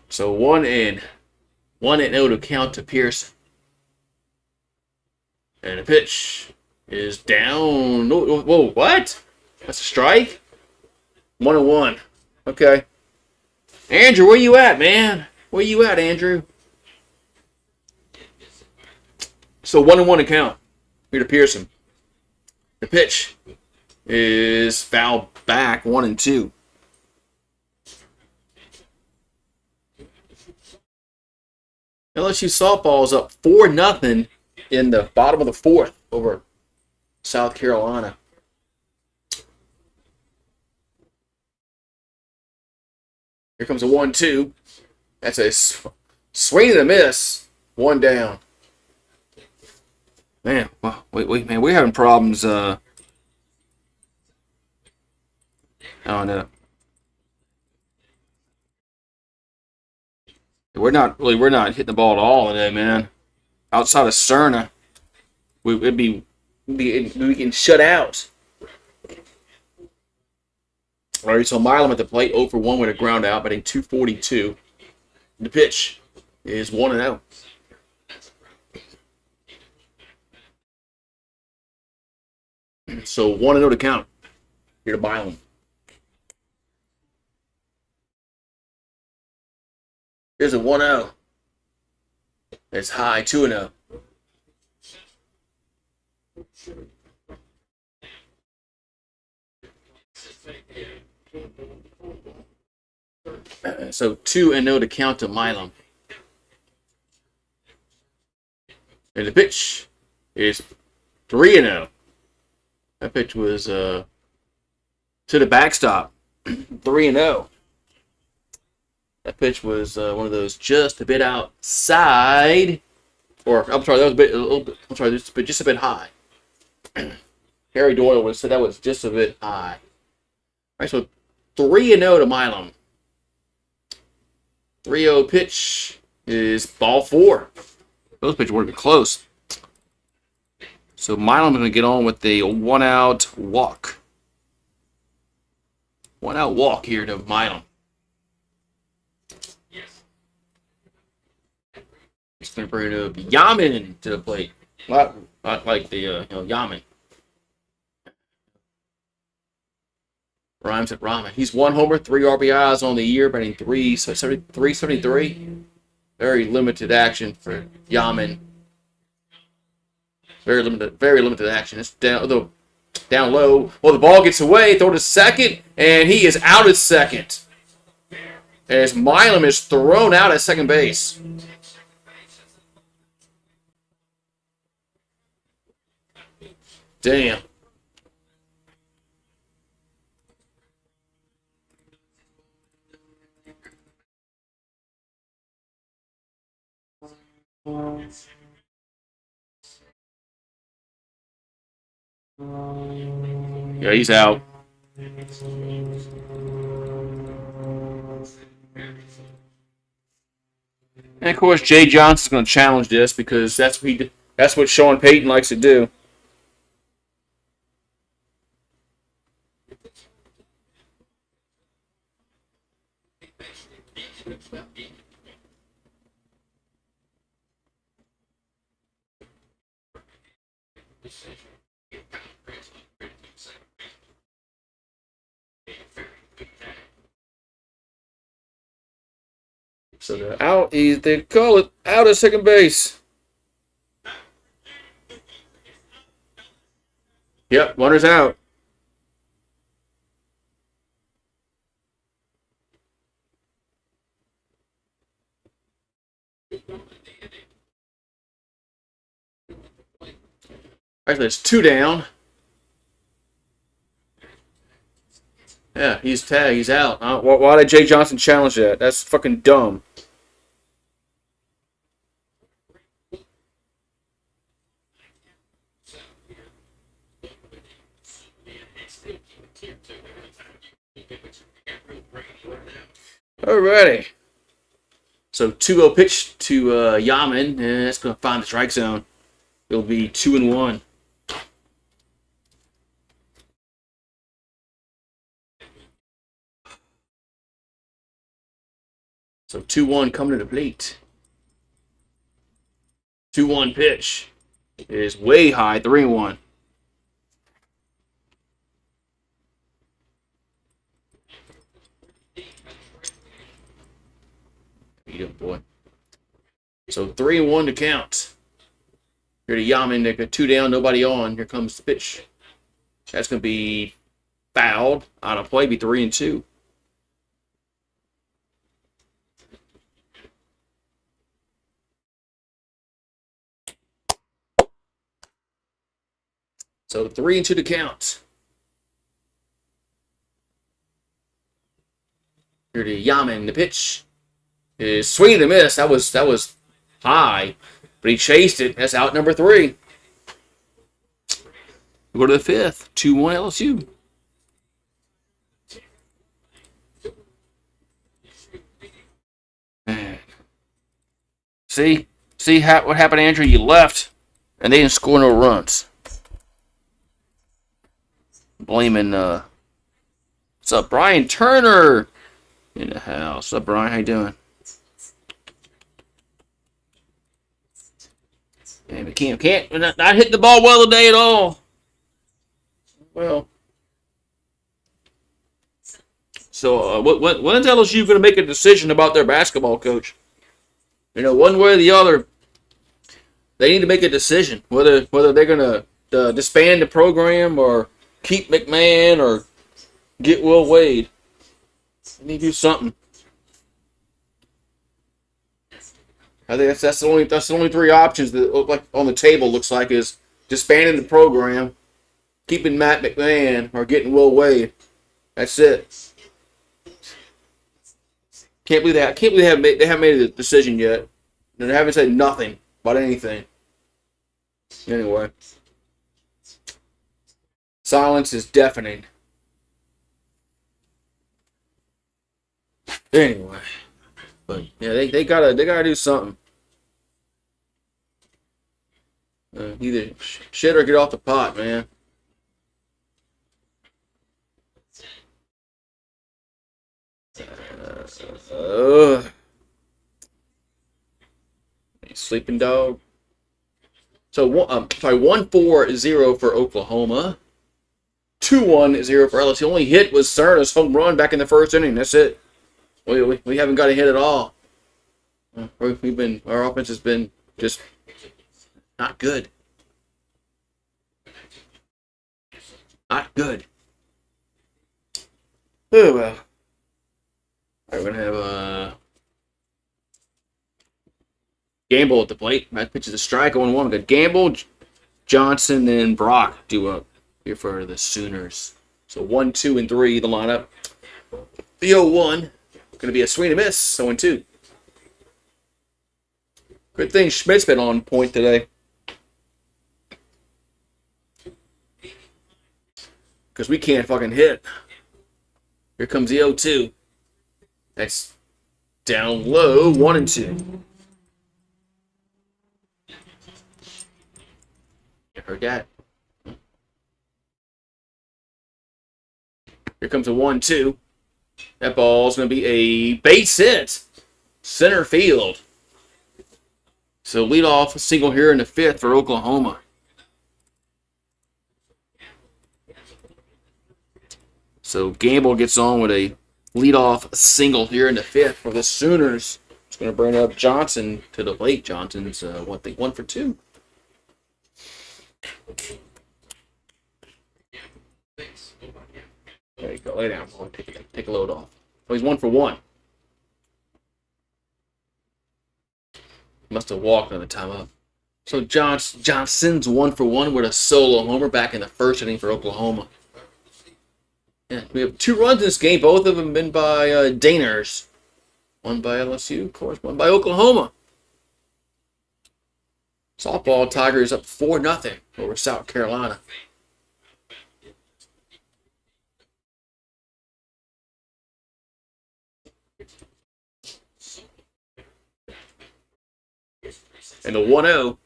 So 1-0 to count to Pearson. And the pitch is down. Whoa, what? That's a strike? 1-1. Okay. Andrew, where you at, man? Where you at, Andrew? So 1-1 to count. Here to Pearson. The pitch is fouled back. 1-2. LSU softball is up 4-0 in the bottom of the 4th over South Carolina. Here comes a 1-2. That's a swing and a miss. 1 down. Man, man, we're having problems. I don't know. We're not hitting the ball at all today, man. Outside of Cerna, we can shut out. All right, so Milam at the plate, 0 for 1 with a ground out, batting .242. The pitch is 1-0. So 1-0 to count. Here to Milam. Here's a 1-0. It's high, 2-0. So 2-0 to count to Milam. And the pitch is 3-0. That pitch was to the backstop. 3-0. That pitch was one of those just a bit outside. Or, I'm sorry, that was a little bit, I'm sorry, just a bit high. Harry Doyle would have said that was just a bit high. All right, so 3-0 to Milam. 3-0 pitch is ball 4. Those pitches weren't even close. So Milam is going to get on with a 1-out walk. 1-out walk here to Milam. He's going to bring Yaman to the plate. Not like the Yaman. Rhymes at Ramen. He's 1 homer, 3 RBIs on the year, batting 373. Very limited action for Yaman. Very limited action. It's down low. Well, the ball gets away. Throw to second, and he is out at second. As Milam is thrown out at second base. Damn. Yeah, he's out. And of course, Jay Johnson's going to challenge this because that's what Sean Payton likes to do. So they're out. They call it out at second base. Yep, runner's out. Actually, it's 2 down. Yeah, he's tagged. He's out. Why did Jay Johnson challenge that? That's fucking dumb. Alrighty. So 2-0 pitch to Yaman, and that's going to find the strike zone. It'll be 2-1. So 2-1 coming to the plate. 2-1 pitch is way high, 3-1. You doing, boy? So 3-1 to count. Here to Yaman, they got 2 down, nobody on. Here comes the pitch. That's going to be fouled out of play, be 3-2. So 3-2 to count. Here to Yaman, the pitch is swing and a miss. That was high, but he chased it. That's out number 3. We go to the 5th. 2-1 LSU. Man. See what happened, Andrew? You left, and they didn't score no runs. Blaming what's up, Brian Turner in the house. What's up, Brian? How you doing? Man, we can't not hit the ball well today at all. Well, so when's LSU going to make a decision about their basketball coach? You know, one way or the other, They need to make a decision whether they're gonna disband the program or keep McMahon or get Will Wade. They need to do something. I think that's the only three options that look like on the table. Looks like is disbanding the program, keeping Matt McMahon, or getting Will Wade. That's it. Can't believe that. Can't believe they haven't made a decision yet. They haven't said nothing about anything. Anyway, silence is deafening. Anyway, but yeah, they gotta do something. Either shit or get off the pot, man. Sleeping dog. So 1-4-0 for Oklahoma. 2-1-0 for LSU. Only hit was Cerna's home run back in the first inning. That's it. We haven't got a hit at all. Our offense has been just not good. Not good. Oh well. All right, we're gonna have Gamble at the plate. Matt pitches a strike, 0-1. We got Gamble, Johnson, and Brock due up here for the Sooners. So 1, 2, and 3 the lineup. The 0-1 going to be a swing and miss. 0-2. Good thing Schmidt's been on point today. Because we can't fucking hit. Here comes the 0-2. That's down low, 1 and 2. You heard that? Here comes a 1-2. That ball's going to be a base hit. Center field. So lead off a single here in the 5th for Oklahoma. So Gamble gets on with a leadoff single here in the 5th for the Sooners. It's going to bring up Johnson to the plate. Johnson's 1 for 2. There you go. Lay down. Take a load off. Oh, he's 1 for 1. Must have walked on the time up. So Johnson's 1 for 1 with a solo homer back in the first inning for Oklahoma. Yeah, we have 2 runs in this game. Both of them been by Daners. One by LSU, of course. One by Oklahoma. Softball Tigers up 4-0 over South Carolina. And the 1-0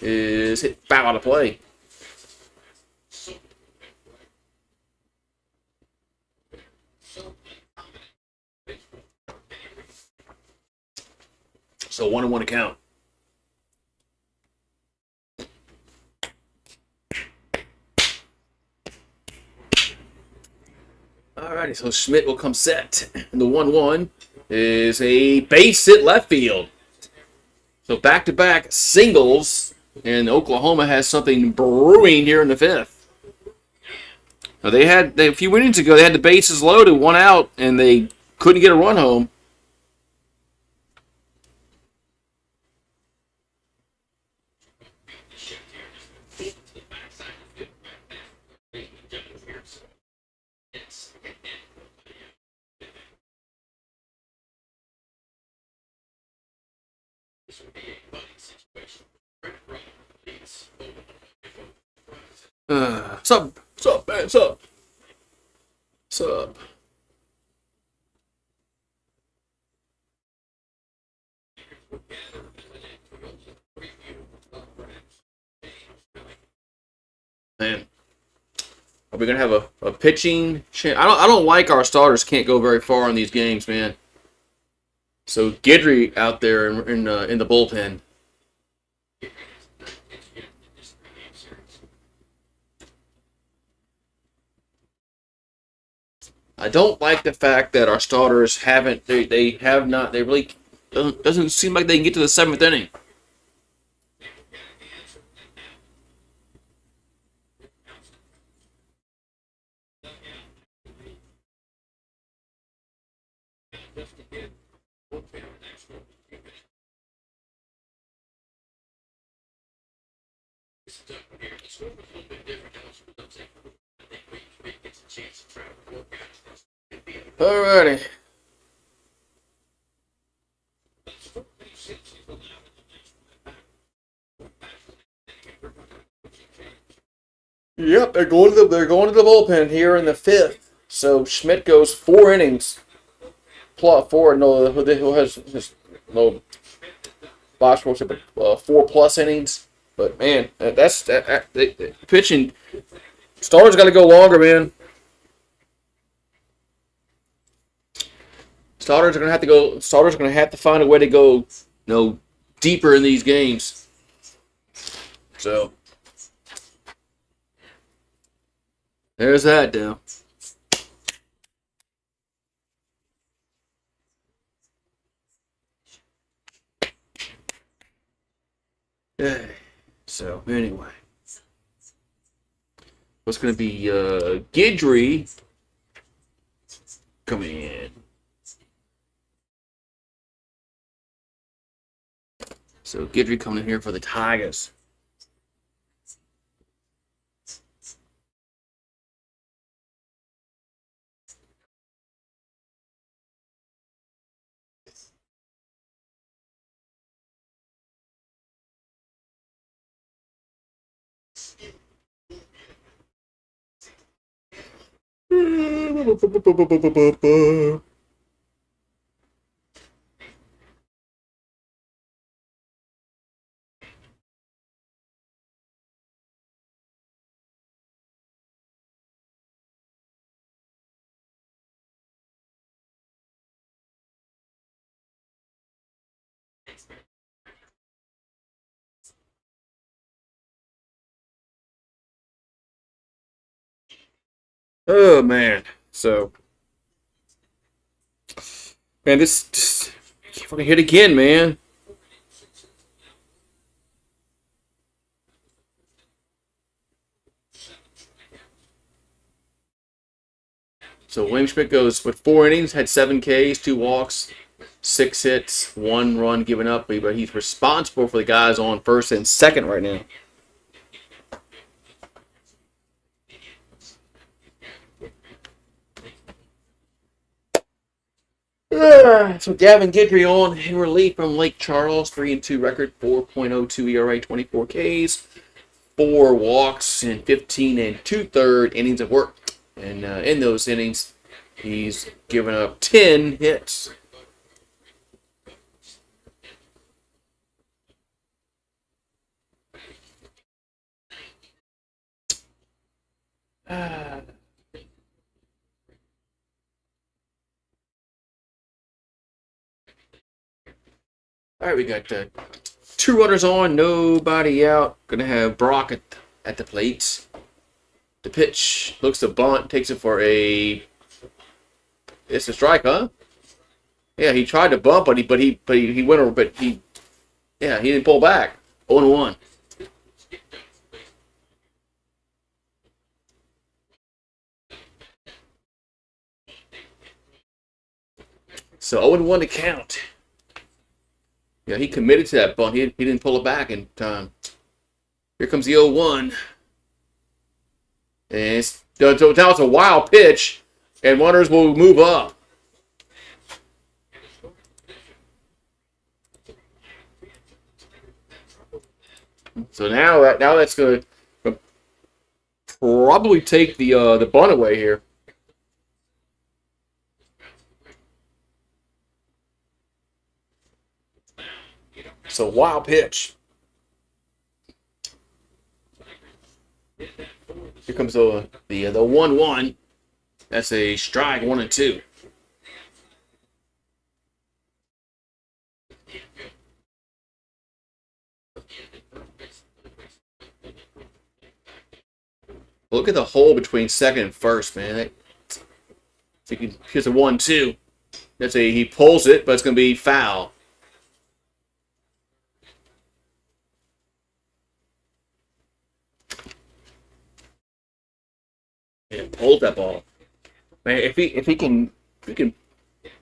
is hit foul out of play. So 1-1 to count. Alrighty, so Schmidt will come set. And the 1-1 is a base hit left field. So back-to-back singles, and Oklahoma has something brewing here in the 5th. Now a few innings ago, they had the bases loaded, 1 out, and they couldn't get a run home. Sup, man, sup. Man, are we gonna have a pitching chance? I don't like our starters can't go very far in these games, man. So Guidry out there in the bullpen. I don't like the fact that our starters haven't. They have not. They really doesn't seem like they can get to the 7th inning. Alrighty. Yep, they're going to the bullpen here in the fifth. So Schmidt goes 4 innings. Plot four. No, who has no box score, but 4+ innings. But man, pitching. Starters got to go longer, man. Starters are gonna have to go. Starters are gonna have to find a way to go, deeper in these games. So there's that, now. Yeah. So anyway, what's gonna be Guidry coming in? So Guidry coming in here for the Tigers. Oh man, so man, this just can't fucking hit again, man. So William Schmidt goes with 4 innings, had 7 Ks, 2 walks, 6 hits, 1 run given up, but he's responsible for the guys on first and second right now. So Gavin Guidry on in relief from Lake Charles, 3-2 record, 4.02 ERA, 24 Ks, 4 walks, and 15 2/3 innings of work. And in those innings, he's given up 10 hits. All right, we got 2 runners on, nobody out. Gonna have Brock at the plate. The pitch looks to bunt, takes it for a. It's a strike, huh? Yeah, he tried to bump, but he went over, but he didn't pull back. 0-1. So 0-1 to count. Yeah, he committed to that bunt. He didn't pull it back in time. Here comes the 0-1. And now it's a wild pitch, and runners will move up. So now that's going to probably take the bunt away here. So wild pitch. Here comes the 1-1. That's a strike, 1-2. Look at the hole between second and first, man. Here's a 1-2. He pulls it, but it's going to be foul. Yeah, pulled that ball. Man, if he can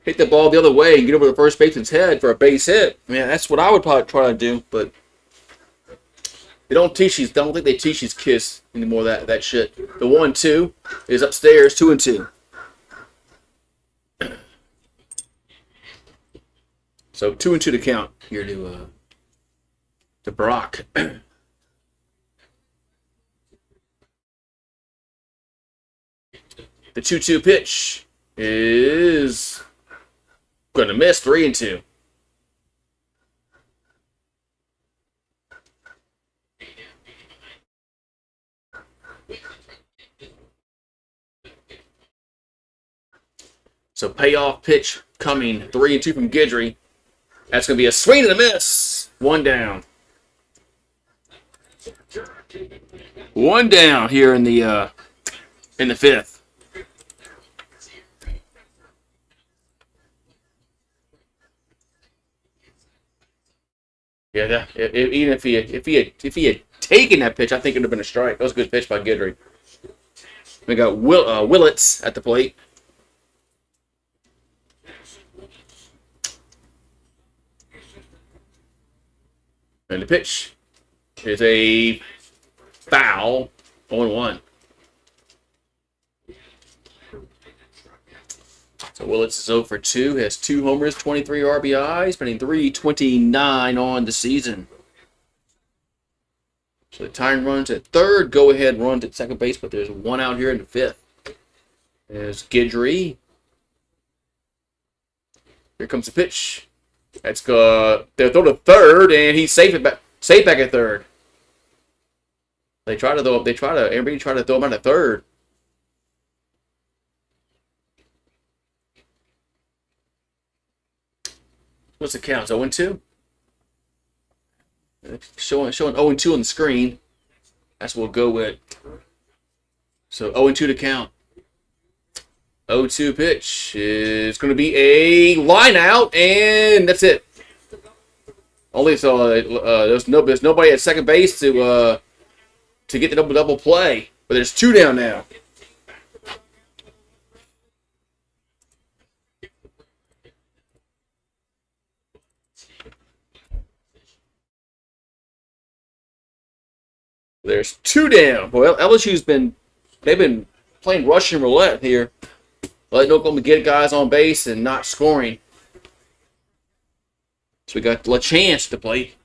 hit the ball the other way and get over the first baseman's head for a base hit. I mean, that's what I would probably try to do, but they don't teach these. I don't think they teach these kids anymore that shit. The 1-2 is upstairs, 2-2. So 2-2 to count here to Brock. The 2-2 pitch is gonna miss, 3-2. So payoff pitch coming, 3-2 from Guidry. That's going to be a swing and a miss. 1 down. 1 down here in the 5th. Yeah, even if he had taken that pitch, I think it would have been a strike. That was a good pitch by Guidry. We got Willits at the plate. And the pitch is a foul, 0-1. So Willits is 0 for 2, has 2 homers, 23 RBIs, batting .329 on the season. So the tying runs at third, go ahead runs at second base, but there's 1 out here in the 5th. There's Guidry. Here comes the pitch. That's they'll throw to third, and he's safe back at third. Everybody try to throw him out at third. What's the count? 0-2? Showing 0-2 on the screen. That's what we'll go with. So 0-2 to count. 0-2 pitch is going to be a line out, and that's it. Only so there's nobody at second base to get the double play, but there's 2 down now. There's 2 down. Well, they've been playing Russian roulette here. Letting Oklahoma get guys on base and not scoring. So we got LaChance to play.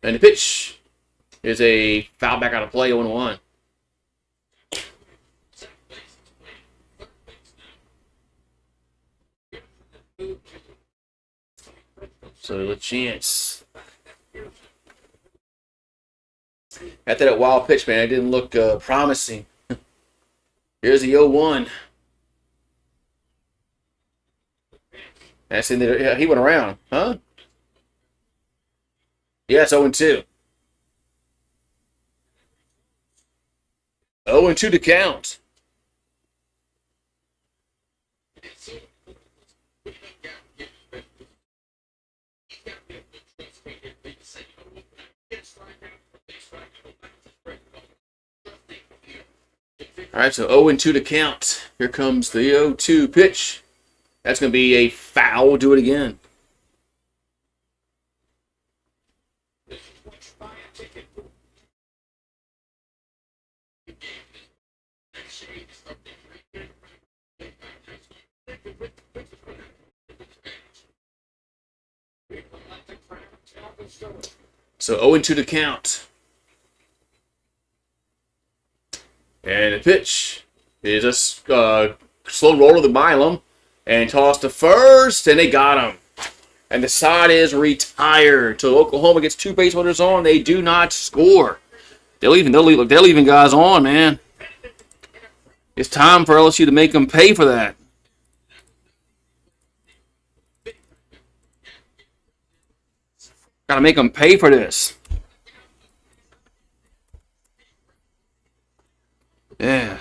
And the pitch is a foul back out of play, 0-1. So LaChance. After that wild pitch, man, it didn't look promising. Here's the 0-1. That's in there. He went around, huh? Yeah, it's 0-2. 0-2 to count. All right, so 0-2 to count. Here comes the 0-2 pitch. That's going to be a foul. Do it again. So 0-2 to count. And the pitch is a slow roll to the Milam and toss to first, and they got him. And the side is retired. So Oklahoma gets 2 base runners on. They do not score. They're leaving guys on, man. It's time for LSU to make them pay for that. Got to make them pay for this. Yeah.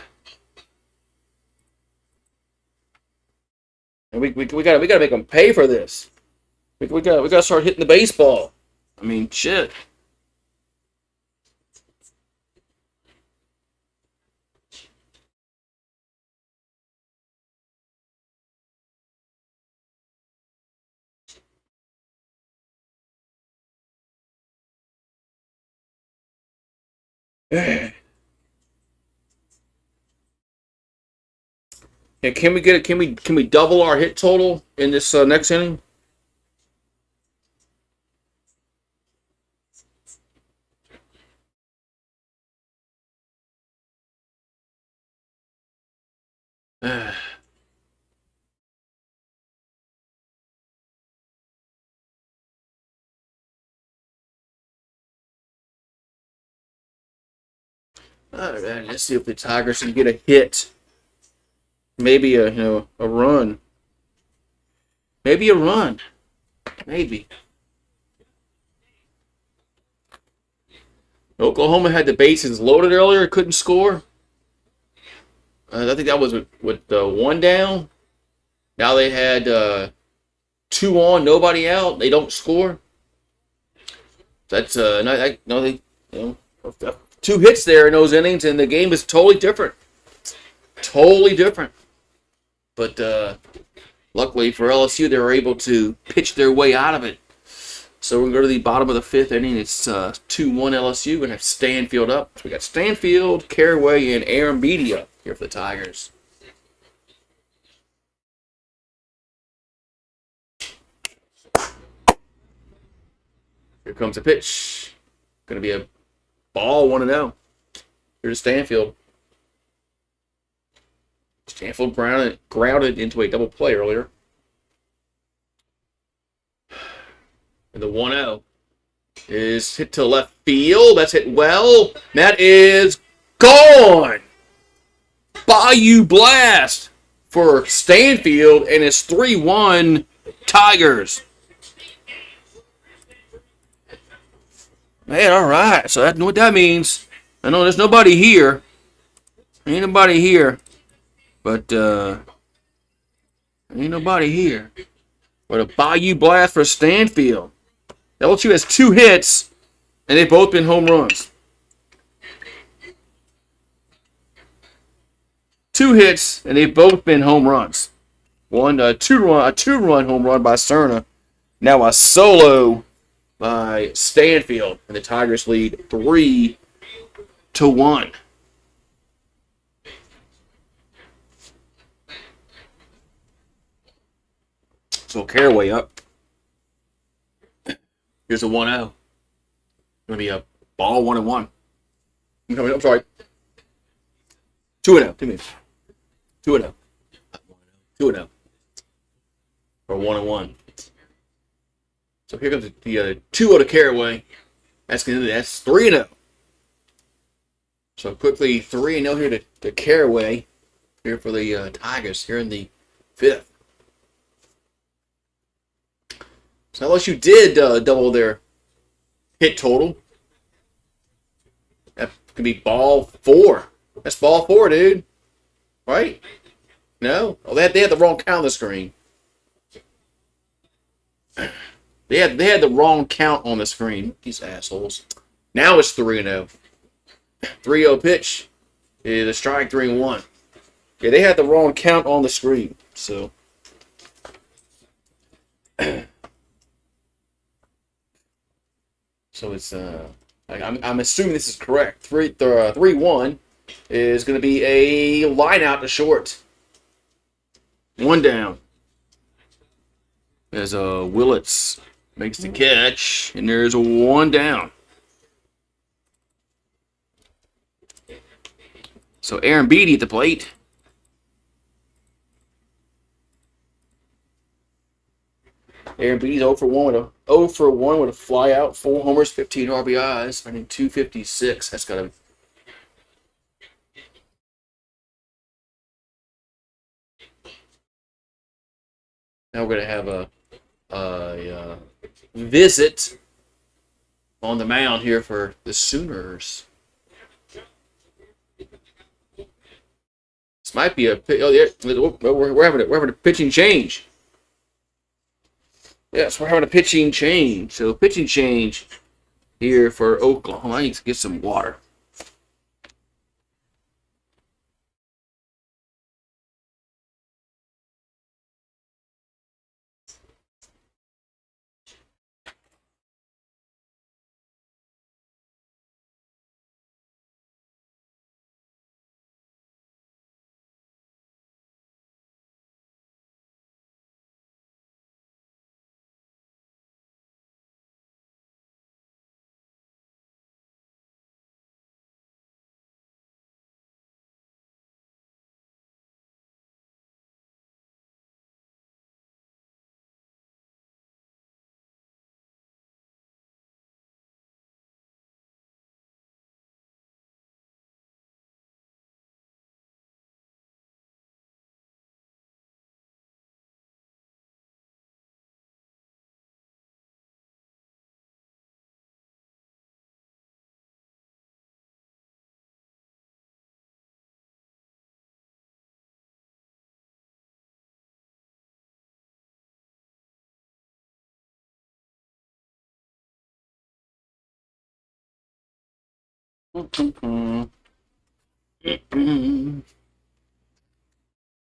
And we gotta make them pay for this. We gotta start hitting the baseball. I mean, shit. And can we get it? Can we double our hit total in this next inning? All right, let's see if the Tigers can get a hit. Maybe a run. Maybe a run. Maybe. Oklahoma had the bases loaded earlier, couldn't score. I think that was with one down. Now they had two on, nobody out. They don't score. That's no, they two hits there in those innings, and the game is totally different. Totally different. But luckily for LSU, they were able to pitch their way out of it. So we're going to go to the bottom of the fifth inning. It's 2-1 LSU. We're going to have Stanfield up. So we got Stanfield, Caraway, and Aaron Beatty up here for the Tigers. Here comes a pitch. Going to be a ball 1-0. Here's Stanfield. Stanfield grounded into a double play earlier. And the 1-0 is hit to left field. That's hit well. That is gone. Bayou blast for Stanfield, and it's 3-1 Tigers. Man, all right. So that's what that means. I know there's nobody here. Ain't nobody here. But ain't nobody here. But a Bayou blast for Stanfield. LSU has 2 hits, and they've both been home runs. 2 hits, and they've both been home runs. A two-run home run by Cerna. Now a solo by Stanfield, and the Tigers lead 3-1. So Caraway up. Here's a 1-0. Going to be a ball 1-1. I'm sorry. 2-0. 2 minutes. 2-0. 2-0. Or 1-1. So here comes the 2-0 to Caraway. That's 3-0. So quickly 3-0 here to Caraway. Here for the Tigers here in the 5th. So LSU did double their hit total. That could be ball 4. That's ball 4, dude. Right? No? Oh, they had the wrong count on the screen. They had the wrong count on the screen. These assholes. Now it's 3-0. 3-0 pitch is a strike 3-1. Yeah, they had the wrong count on the screen. So So it's I'm assuming this is correct. 3-1 is going to be a line out to short. 1 down. As Willits makes the catch, and there's a 1 down. So Aaron Beatty at the plate. Aaron Beatty's 0 for 1 with a fly out, 4 homers, 15 RBIs, running 256. That's got to. Now we're going to have a visit on the mound here for the Sooners. This might be a. Oh, yeah, we're having a pitching change. Yes, we're having a pitching change. So pitching change here for Oklahoma. I need to get some water.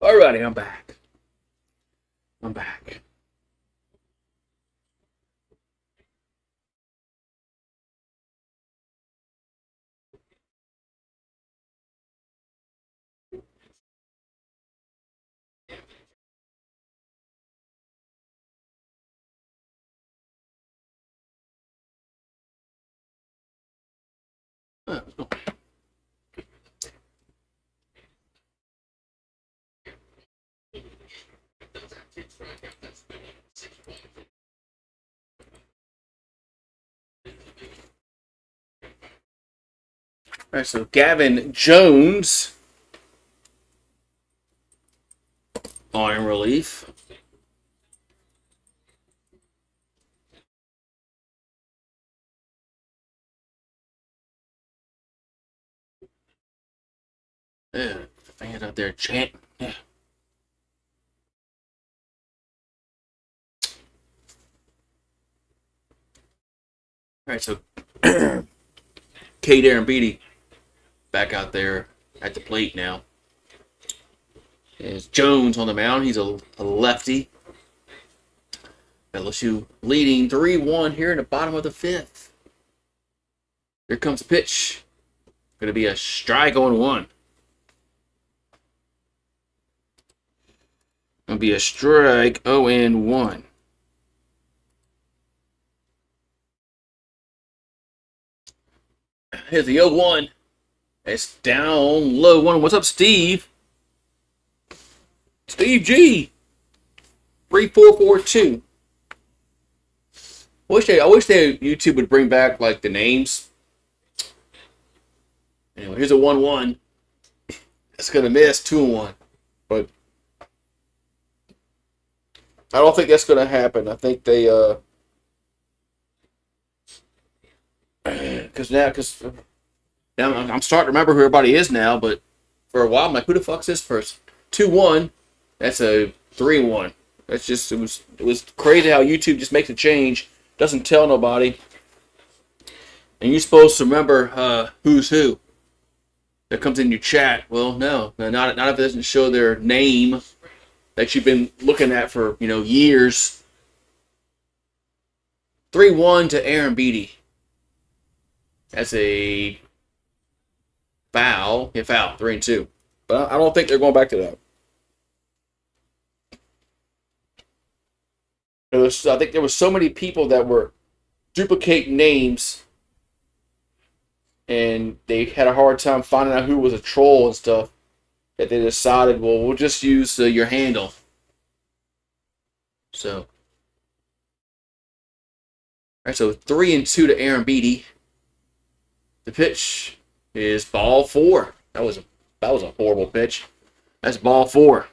Alrighty, I'm back. I'm back. All right, so Gavin Jones on relief. Yeah, the fans out there chanting. Yeah. All right, so K. Darren Beatty back out there at the plate now. There's Jones on the mound. He's a lefty. LSU leading 3-1 here in the bottom of the fifth. Here comes the pitch. Going to be a strike on one. Going to be a strike 0-1. Here's the 0-1. It's down low one. What's up, Steve? Steve G. 3442. I wish YouTube would bring back like the names. Anyway, here's a 1-1. It's gonna miss 2-1, but I don't think that's gonna happen. I think they because now I'm starting to remember who everybody is now, but for a while I'm like, who the fuck's this person? 2-1. That's a 3-1. That's just it was crazy how YouTube just makes a change, doesn't tell nobody, and you're supposed to remember who's who that comes in your chat. Well, no, not if it doesn't show their name that you've been looking at for years. 3-1 to Aaron Beatty. That's a foul. Yeah, foul. 3-2. But I don't think they're going back to that. I think there were so many people that were duplicating names, and they had a hard time finding out who was a troll and stuff, that they decided, well, we'll just use your handle. So, all right, so 3-2 to Aaron Beatty. The pitch is ball 4. That was a horrible pitch. That's ball 4.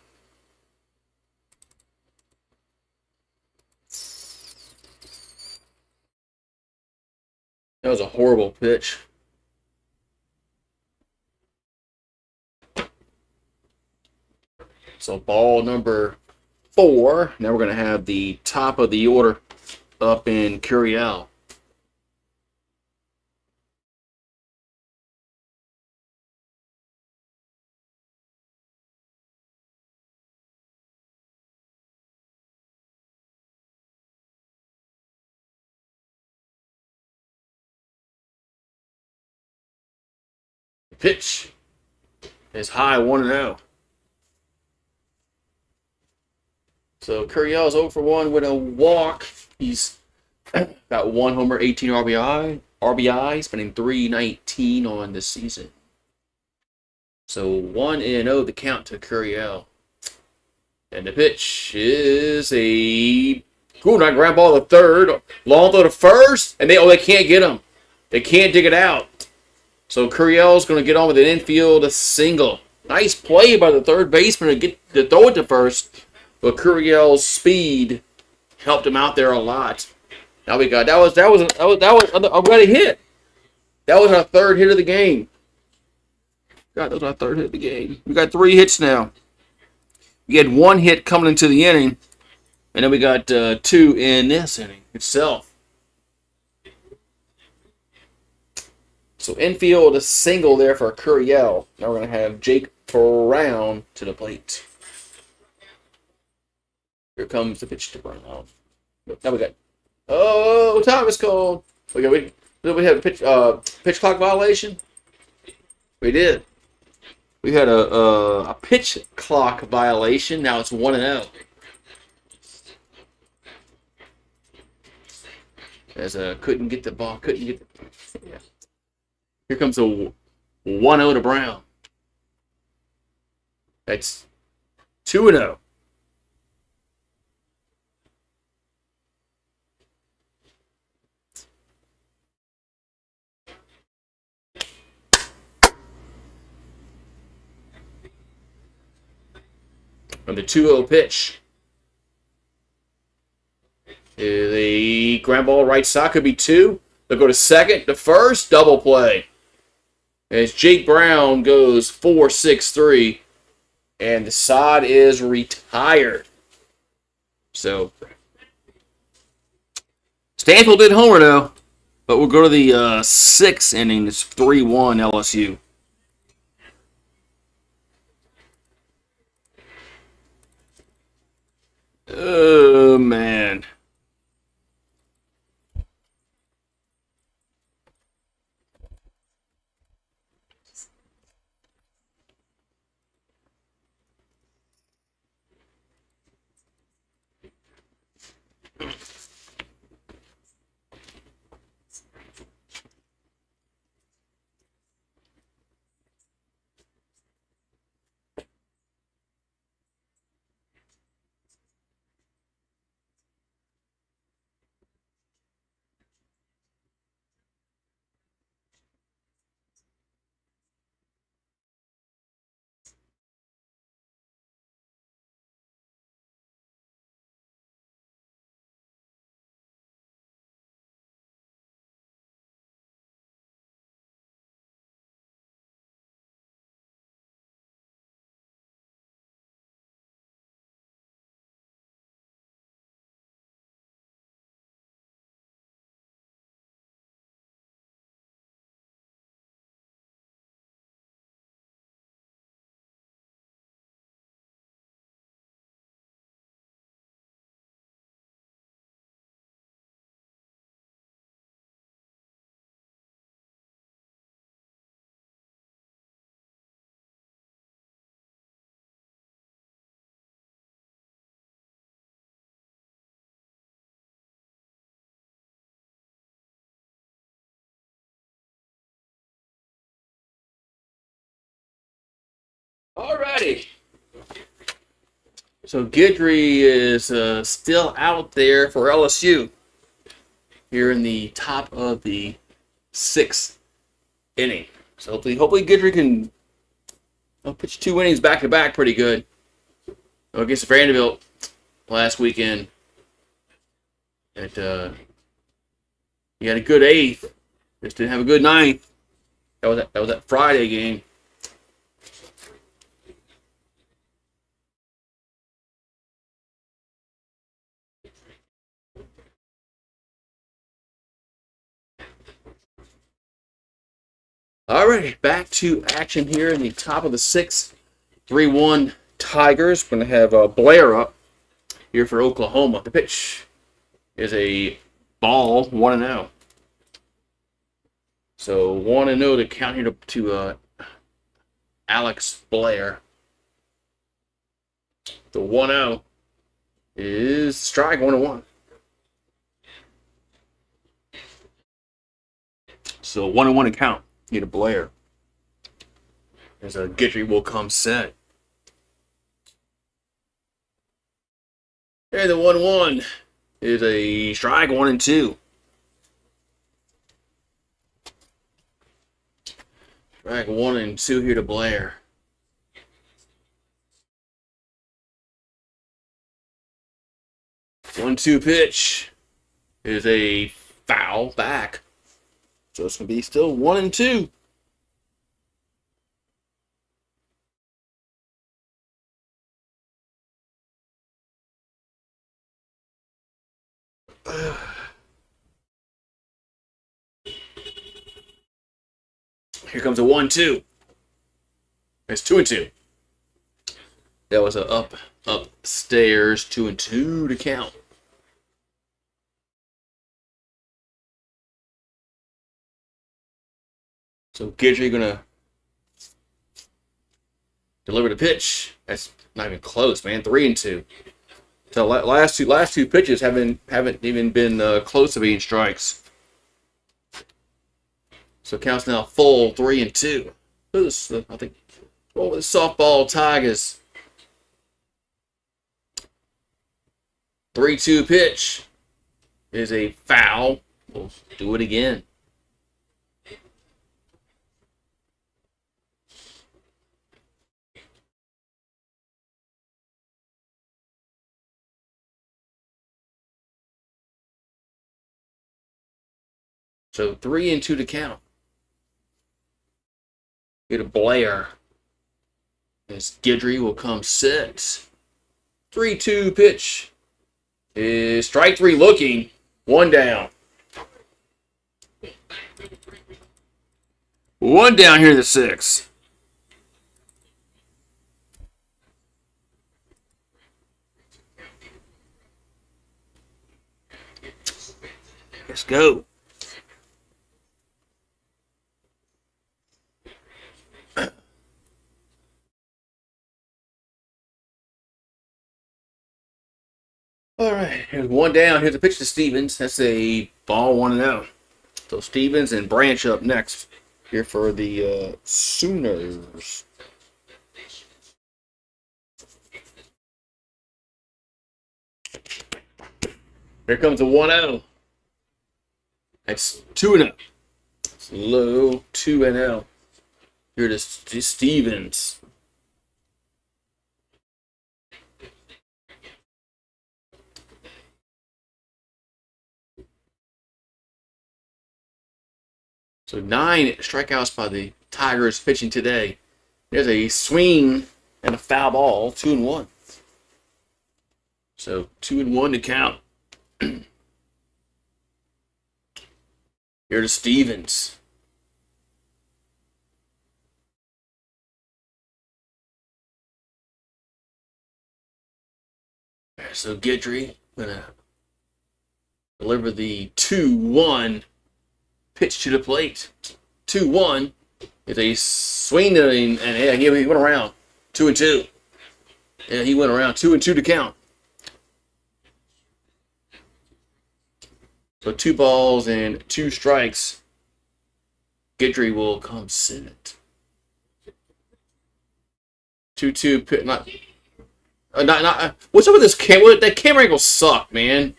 That was a horrible pitch. So ball number 4. Now we're going to have the top of the order up in Curiel. Pitch is high, 1-0. So Curiel is 0 for 1 with a walk. He's got 1 homer, 18 RBI, spending .319 on this season. So 1-0 the count to Curiel. And the pitch is a nice ground ball to third, long throw to first, and they can't get him. They can't dig it out. So Curiel's going to get on with an infield single. Nice play by the third baseman to throw it to first, but Curiel's speed helped him out there a lot. Now we got that was a hit. That was our third hit of the game. God, that was our third hit of the game. We got 3 hits now. We had 1 hit coming into the inning, and then we got 2 in this inning itself. So infield a single there for Curiel. Now we're going to have Jake Brown to the plate. Here comes the pitch to Brown. Now we got. Oh, time is called. We had a pitch clock violation. We did. We had a pitch clock violation. Now it's 1-0. As couldn't get the ball. Yeah. Here comes a 1-0 to Brown. That's 2-0. From the 2-0 pitch. The ground ball right side could be 2. They'll go to second. The first double play. As Jake Brown goes 4-6-3. And the side is retired. So Stanfield did homer though. But we'll go to the 6th inning. It's 3-1 LSU. Oh, man. Alrighty. So Guidry is still out there for LSU here in the top of the 6th inning. So hopefully Guidry can pitch 2 innings back to back pretty good against Vanderbilt last weekend. He had a good 8th, just didn't have a good 9th. That was that Friday game. Alright, back to action here in the top of the 6th. 3-1 Tigers. We're going to have Blair up here for Oklahoma. The pitch is a ball, 1-0. So 1-0 to count here to Alex Blair. The 1-0 is strike, 1-1. So 1-1 to count here to Blair. As a Guidry will come set. And the 1-1 is a strike, 1-2. Strike 1-2 here to Blair. 1-2 pitch is a foul back. So it's going to be still 1-2. Here comes a 1-2. It's 2-2. That was a upstairs 2-2 to count. So Gidry gonna deliver the pitch. That's not even close, man. 3-2. So last two pitches haven't even been close to being strikes. So it counts now full 3-2. I think the softball Tigers. 3-2 pitch is a foul. We'll do it again. So 3-2 to count. Get a Blair. As Gidry will come sit. 3-2 pitch is strike 3 looking. 1 down. 1 down here to the 6. Let's go. All right, here's 1 down. Here's a pitch to Stevens. That's a ball 1-0. So Stevens and Branch up next here for the Sooners. Here comes a 1-0. That's 2-0. It's low 2-0. Here to Stevens. So 9 strikeouts by the Tigers pitching today. There's a swing and a foul ball, 2-1. So 2-1 to count. Here to Stevens. So Gidry gonna deliver the 2-1 pitch to the plate. 2-1. It's a swing and yeah, he went around. 2-2. Yeah, he went around. 2-2 to count. So 2 balls and 2 strikes. Gidry will come sit. 2-2 pitch. What's up with this camera? That camera angle sucked, man.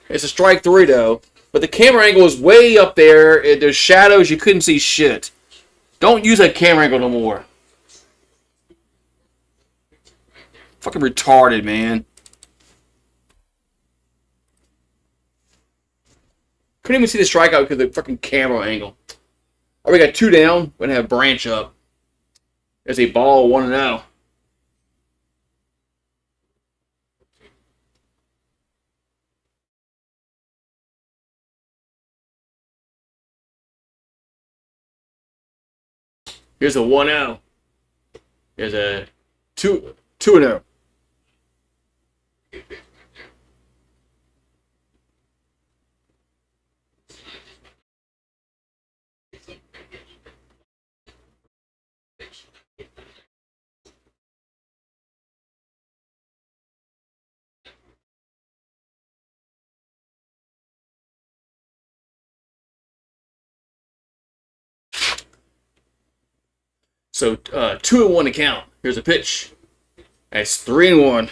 It's a strike 3 though. But the camera angle is way up there. There's shadows. You couldn't see shit. Don't use that camera angle no more. Fucking retarded, man. Couldn't even see the strikeout because of the fucking camera angle. All right, we got 2 down. We're going to have Branch up. There's a ball 1-0. Here's a 1-0. Here's a 2-0. So 2-1 to count. Here's a pitch. That's 3-1.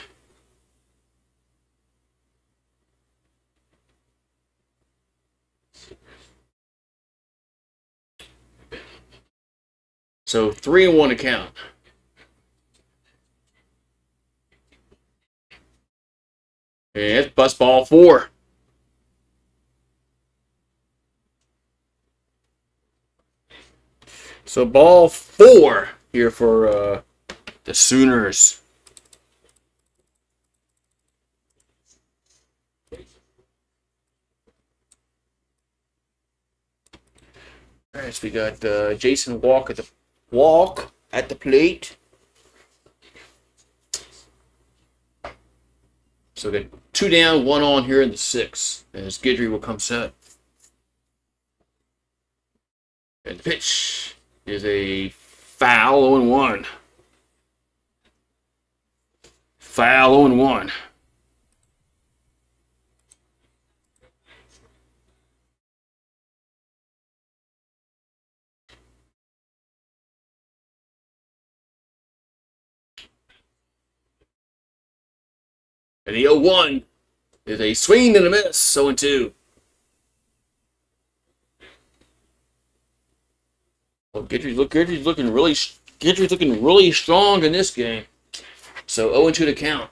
So 3-1 to count. And it's bust ball 4. So ball 4 here for the Sooners. All right, so we got Jason Walk at the plate. So we got 2 down, 1 on here in the 6th, as Guidry will come set. And the pitch is a foul 0-1. Foul 0-1. And the 0-1 is a swing and a miss, 0-2. Well, Guidry's looking really strong in this game. So 0-2 to count.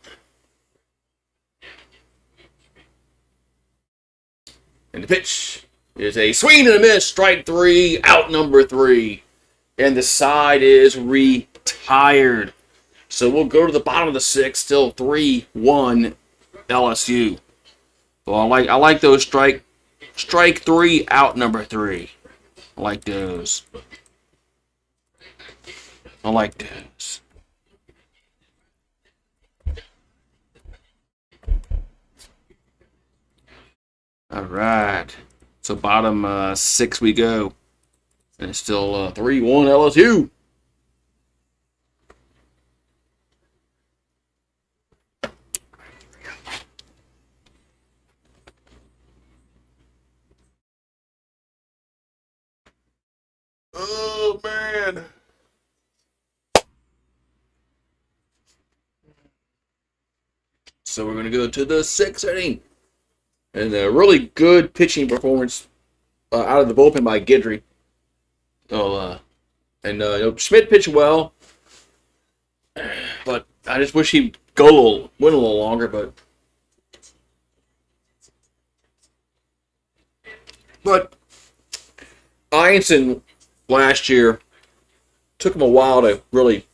And the pitch is a swing and a miss, strike 3, out number 3. And the side is retired. So we'll go to the bottom of the 6th, still 3-1 LSU. Well, I like those strike 3, out number 3. I like those. All right. So bottom 6 we go. And it's still 3-1 LSU. Oh, man. So we're going to go to the 6th inning. And a really good pitching performance out of the bullpen by Guidry. Schmidt pitched well. But I just wish he'd win a little longer. But Einstein last year took him a while to really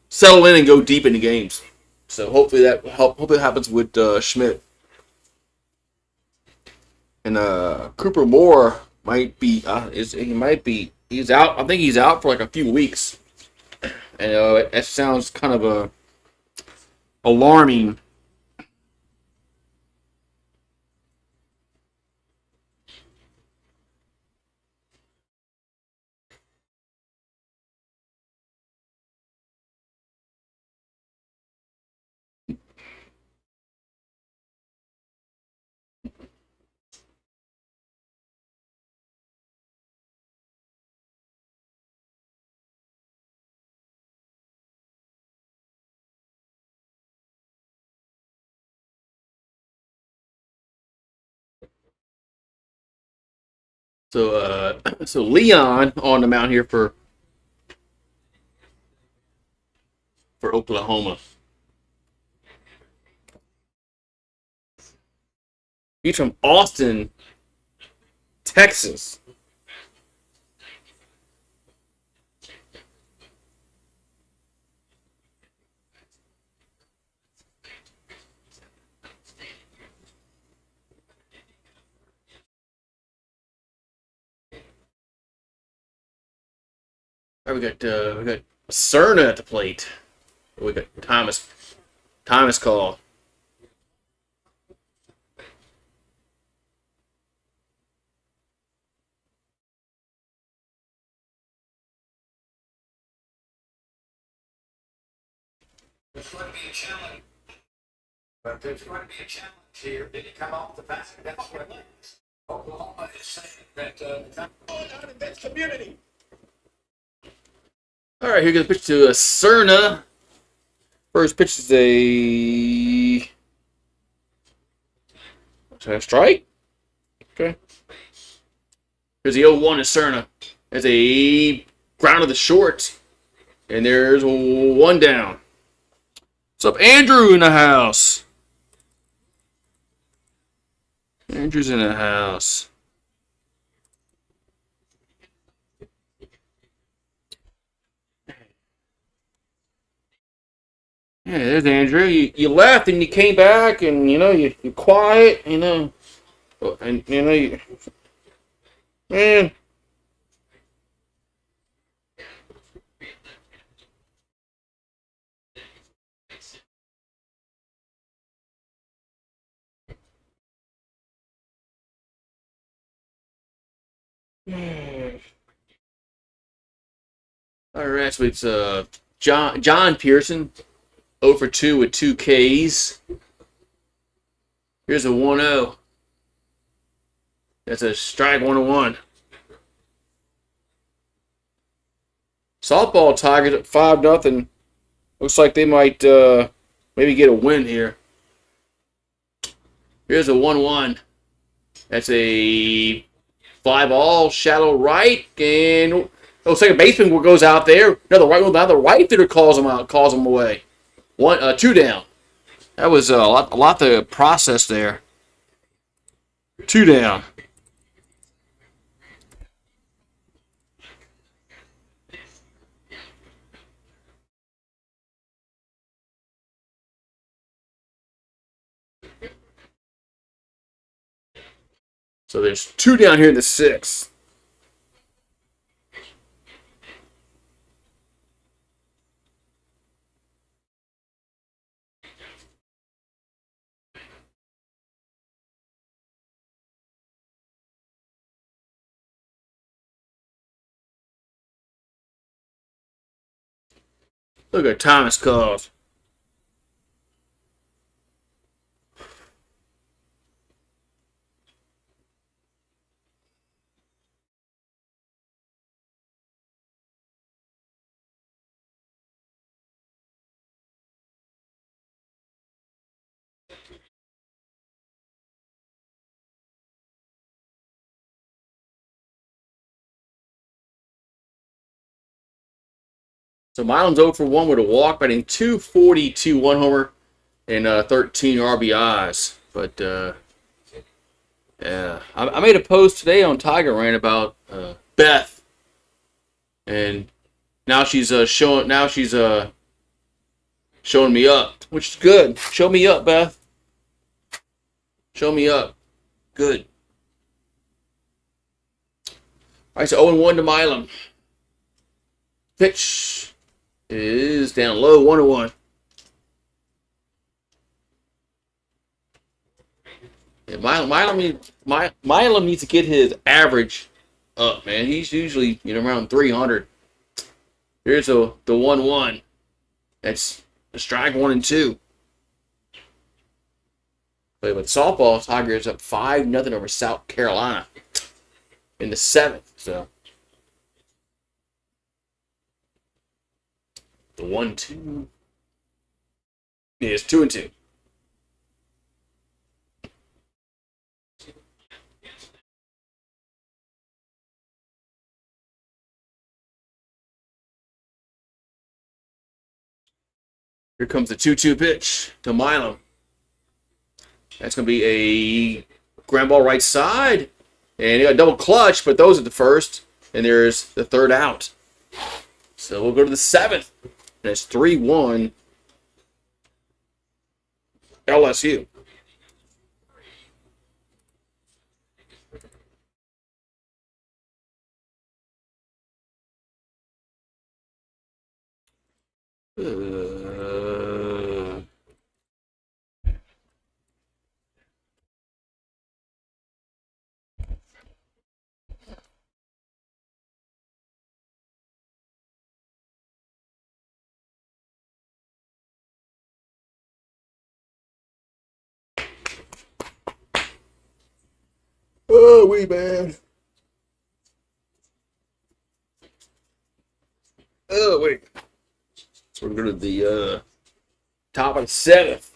settle in and go deep into games. So hopefully that happens with Schmidt. And Cooper Moore might be he's out. I think he's out for like a few weeks. And it sounds kind of alarming. So Leon on the mound here for Oklahoma. He's from Austin, Texas. All right, we got Cerna at the plate. We got Thomas call. There's going to be a challenge. But there's going to be a challenge here. Did it come off the basket? That's what it is. Oklahoma is saying that going on in this community. All right, here goes the pitch to Cerna. First pitch is a strike. Okay. Here's the 0-1 to Cerna. There's a ground to the short. And there's 1 down. What's up, Andrew in the house? Andrew's in the house. Yeah, there's Andrew. You left and you came back, and you're quiet, and man. All right, so it's John Pearson, 0 for 2 with 2 Ks. Here's a 1-0. That's a strike 1-1. Softball Tigers at 5-0. Looks like they might maybe get a win here. Here's a 1-1. That's a fly ball, shallow right, and second baseman goes out there. Another right fielder calls him away. 2 down. That was a lot to process there. 2 down. So there's 2 down here in the 6th. Look at Thomas calls. So Milan's 0 for 1 with a walk, batting .242, 1 homer, and 13 RBIs. But yeah, I made a post today on Tiger Rant about Beth, and now she's showing me up, which is good. Show me up, Beth. Show me up. Good. All right, so 0-1 to Milan. Pitch is down low, 1-1. Yeah, Milan needs to get his average up, man. He's usually around 300. Here's the 1-1. That's a strike 1 and 2. But with softball, Tigers up 5-0 over South Carolina in the 7th. So the 1-2 is 2 and 2. Here comes the 2-2 pitch to Milam. That's going to be a ground ball right side. And he got a double clutch, but those are the first. And there's the 3rd out. So we'll go to the 7th. And it's 3-1 LSU. Oh, we bad. Oh, wait. So we're going to the top of the 7th.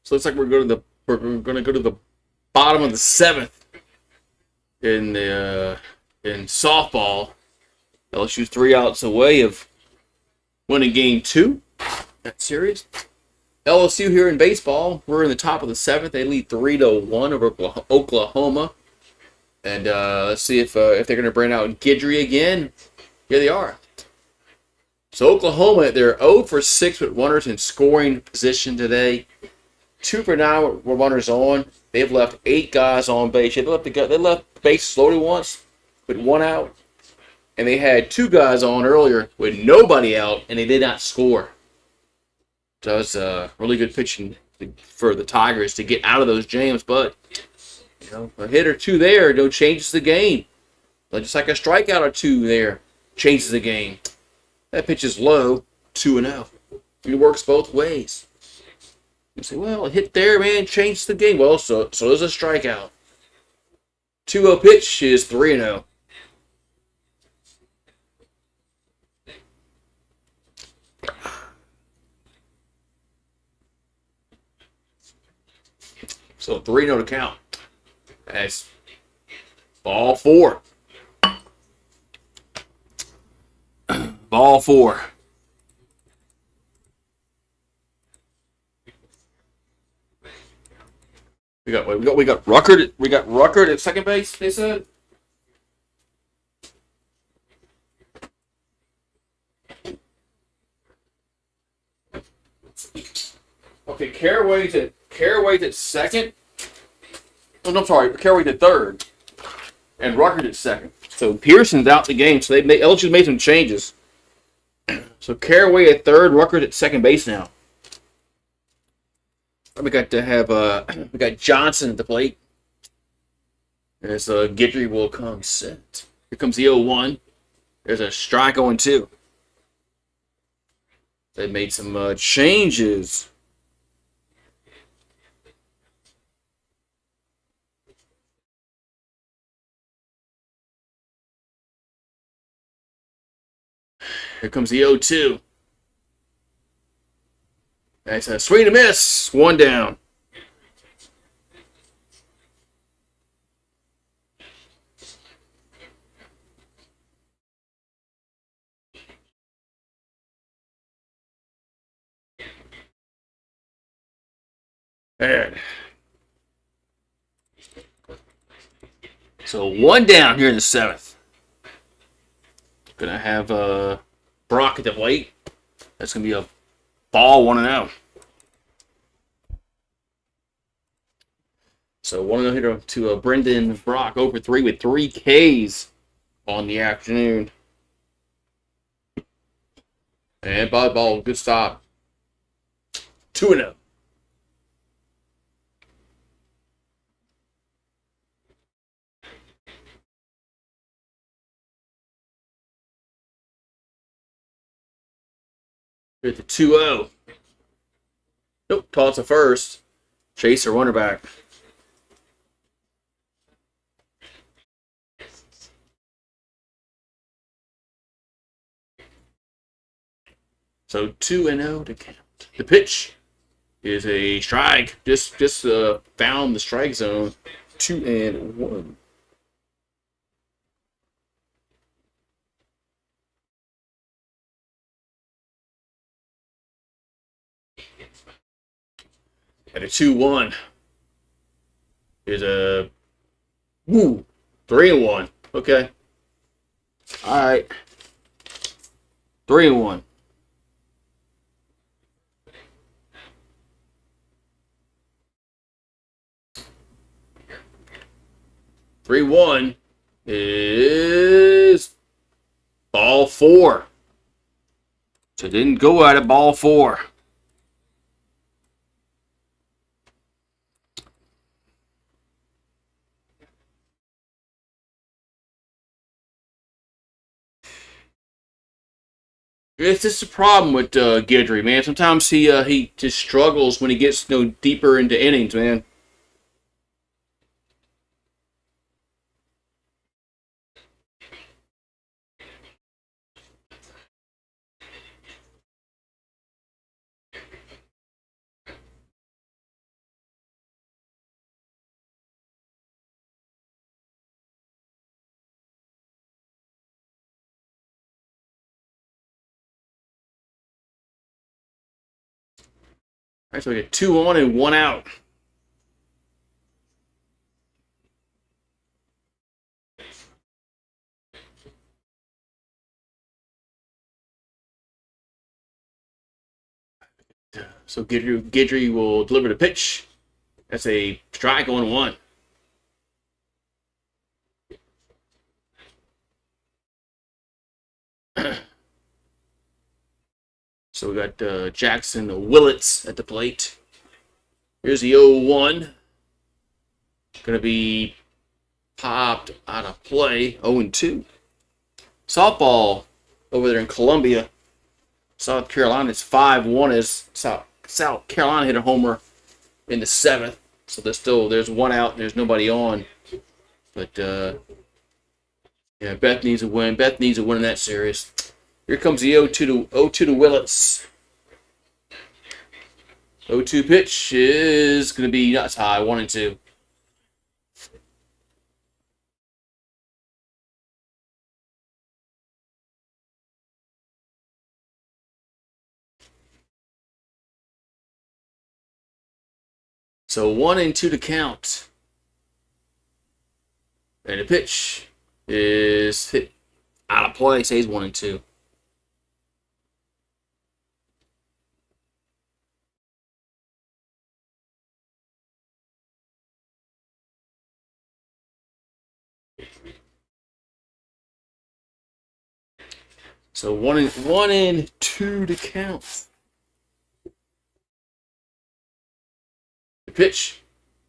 So So looks like we're going to go to the bottom of the seventh in the in softball. LSU's 3 outs away of winning game 2. That series. LSU here in baseball, we're in the top of the seventh. They lead 3-1 over Oklahoma. And let's see if they're going to bring out Guidry again. Here they are. So Oklahoma, they're 0 for 6 with runners in scoring position today. 2 for 9 with runners on. They've left 8 guys on base. They left base loaded once with 1 out. And they had 2 guys on earlier with nobody out, and they did not score. So it's really good pitching for the Tigers to get out of those jams. But, you know, a hit or 2 there changes the game. Just like a strikeout or 2 there changes the game. That pitch is low, 2-0. It works both ways. You say, well, a hit there, man, changed the game. Well, so there's a strikeout. 2-0 pitch is 3-0. So 3-0 to count. That's ball 4. Ball 4. We got Ruckert at second base, they said. Okay, Caraway's at second. Oh, no, I'm sorry. Caraway's at third. And Ruckert at second. So Pearson's out the game. So LSU made some changes. So Caraway at third, Ruckert at second base now. We got Johnson at the plate. As Guidry will come set. Here comes the 0-1. There's a strike 0-2. They made some changes. Here comes the 0-2. That's a swing and a miss. 1 down. And so 1 down here in the 7th. Gonna have Brock at the plate. That's gonna be a ball 1-0. So 1-0 hitter to Brendan Brock, over 3 with 3 Ks on the afternoon. And ball, good stop. 2-0. Here's the 2-0. Nope, toss to first. Chase a runner back. So 2-0 to count. The pitch is a strike. Just found the strike zone. 2-1. And a 2-1 is a 3-1. Okay. All right. 3-1. Is ball 4. So it didn't go out at ball 4. It's just a problem with Guidry, man. Sometimes he just struggles when he gets deeper into innings, man. right, so we get 2 on and 1 out. So Guidry will deliver the pitch. That's a strike on 1. So we got Jackson Willits at the plate. Here's the 0-1. Going to be popped out of play. 0-2. Softball over there in Columbia, South Carolina. It's 5-1 as South Carolina hit a homer in the 7th. So there's 1 out. There's nobody on. But yeah, Beth needs a win. Beth needs a win in that series. Here comes the 0-2 to Willits. 0-2 pitch is going to be nuts high, 1-2. So 1-2 to count. And the pitch is hit out of play. Stays 1-2. So 1-2 to count. The pitch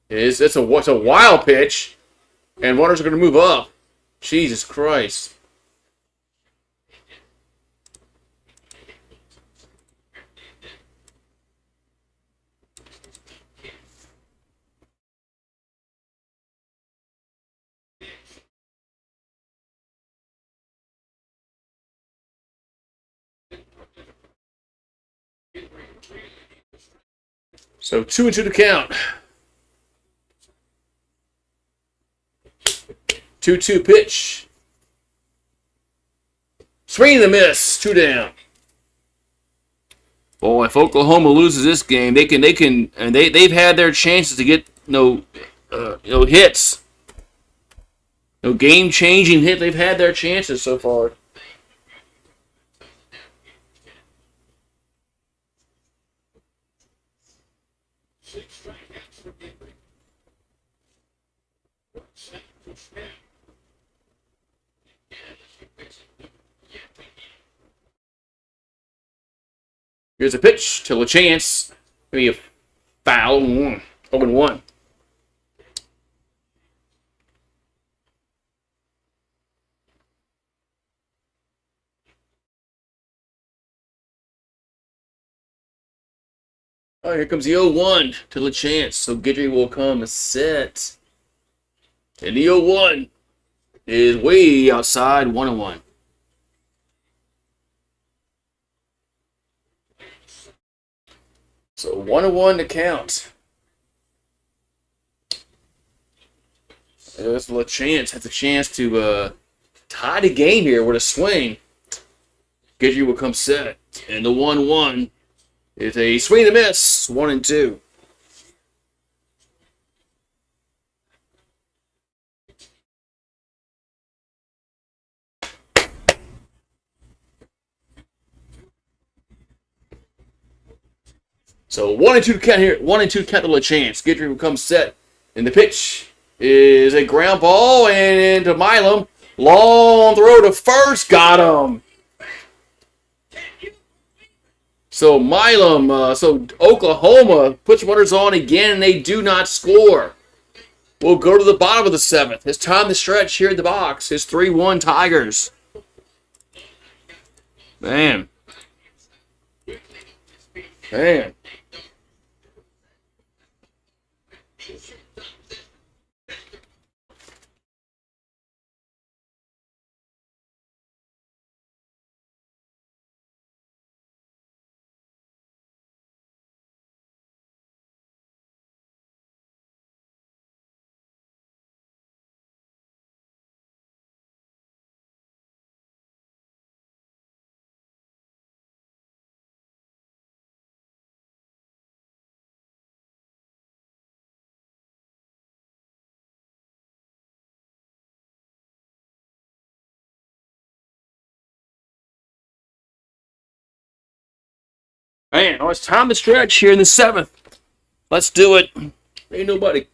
is it's a wild pitch, and runners are going to move up. Jesus Christ! So 2-2 to count. 2-2 pitch. Swing and a miss. 2 down. Boy, if Oklahoma loses this game, they've had their chances to get no hits, no game-changing hit. They've had their chances so far. Here's a pitch to LaChance. Maybe a foul. 0-1. Oh, here comes the 0-1 to LaChance. So Guidry will come and set. And the 0-1 is way outside. 1-1. So 1-1 to count. There's LaChance has a chance to tie the game here with a swing. Guidry will come set. And the 1-1 is a swing and a miss. 1-2. So 1-2 to count here. 1-2 to count the LaChance. Guidry will come set. And the pitch is a ground ball and into Milam. Long throw to first. Got him. So Milam, so Oklahoma puts runners on again and they do not score. We'll go to the bottom of the 7th. It's time to stretch here at the box. It's 3-1 Tigers. Man. Man, oh, it's time to stretch here in the 7th. Let's do it. Ain't nobody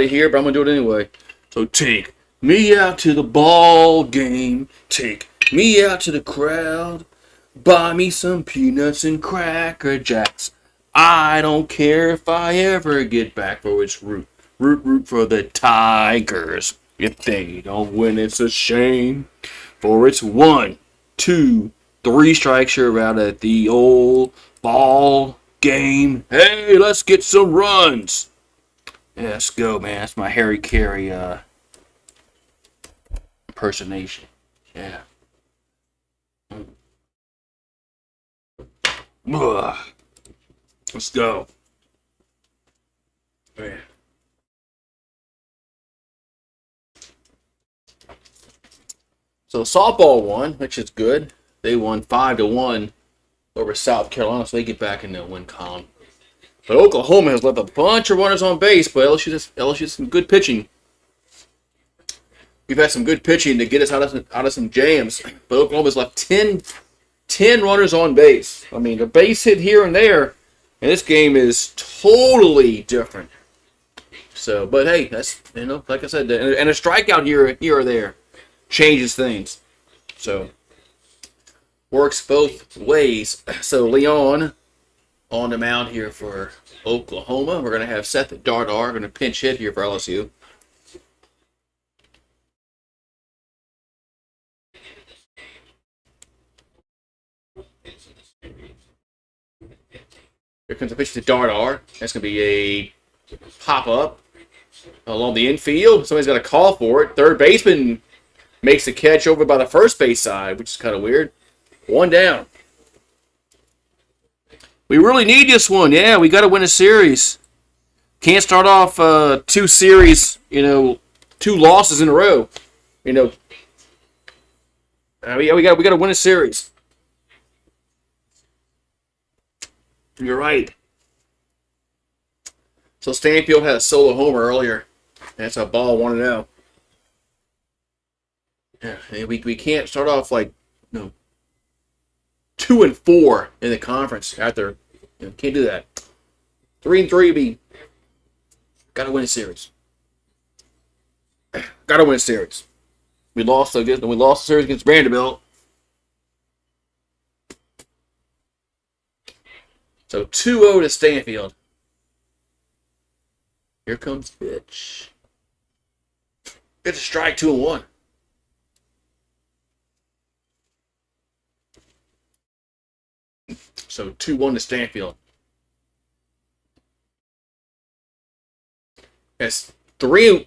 here, but I'm gonna do it anyway. So take me out to the ball game. Take me out to the crowd. Buy me some peanuts and Cracker Jacks. I don't care if I ever get back, for it's root for the Tigers. If they don't win, it's a shame. For it's 1, 2, 3 strikes, you're out at the old ball game. Hey, let's get some runs. Yeah, let's go, man. That's my Harry Carey impersonation. Yeah. Ugh. Let's go. Yeah. So softball won, which is good. They won 5-1 over South Carolina, so they get back in the win column. But Oklahoma has left a bunch of runners on base, but LSU has some good pitching. We've had some good pitching to get us out of some jams, but Oklahoma's left 10 runners on base. I mean, a base hit here and there, and this game is totally different. So, but hey, that's, like I said, and a strikeout here or there changes things. So, works both ways. So, Leon on the mound here for Oklahoma. We're going to have Seth Dardar going to pinch hit here for LSU. Here comes the pitch to Dardar. That's going to be a pop-up along the infield. Somebody's got to call for it. Third baseman makes the catch over by the first base side, which is kind of weird. 1 down. We really need this one. Yeah, we got to win a series. Can't start off 2 series, 2 losses in a row. We got to win a series. You're right. So Stanfield had a solo homer earlier. That's a ball 1-0. Yeah, we can't start off 2-4 in the conference after. Can't do that. 3-3 gotta win a series. Gotta win a series. We lost the series against Vanderbilt. So 2-0 to Stanfield. Here comes the pitch. It's a strike, 2-1. So 2-1 to Stanfield. That's 3-1.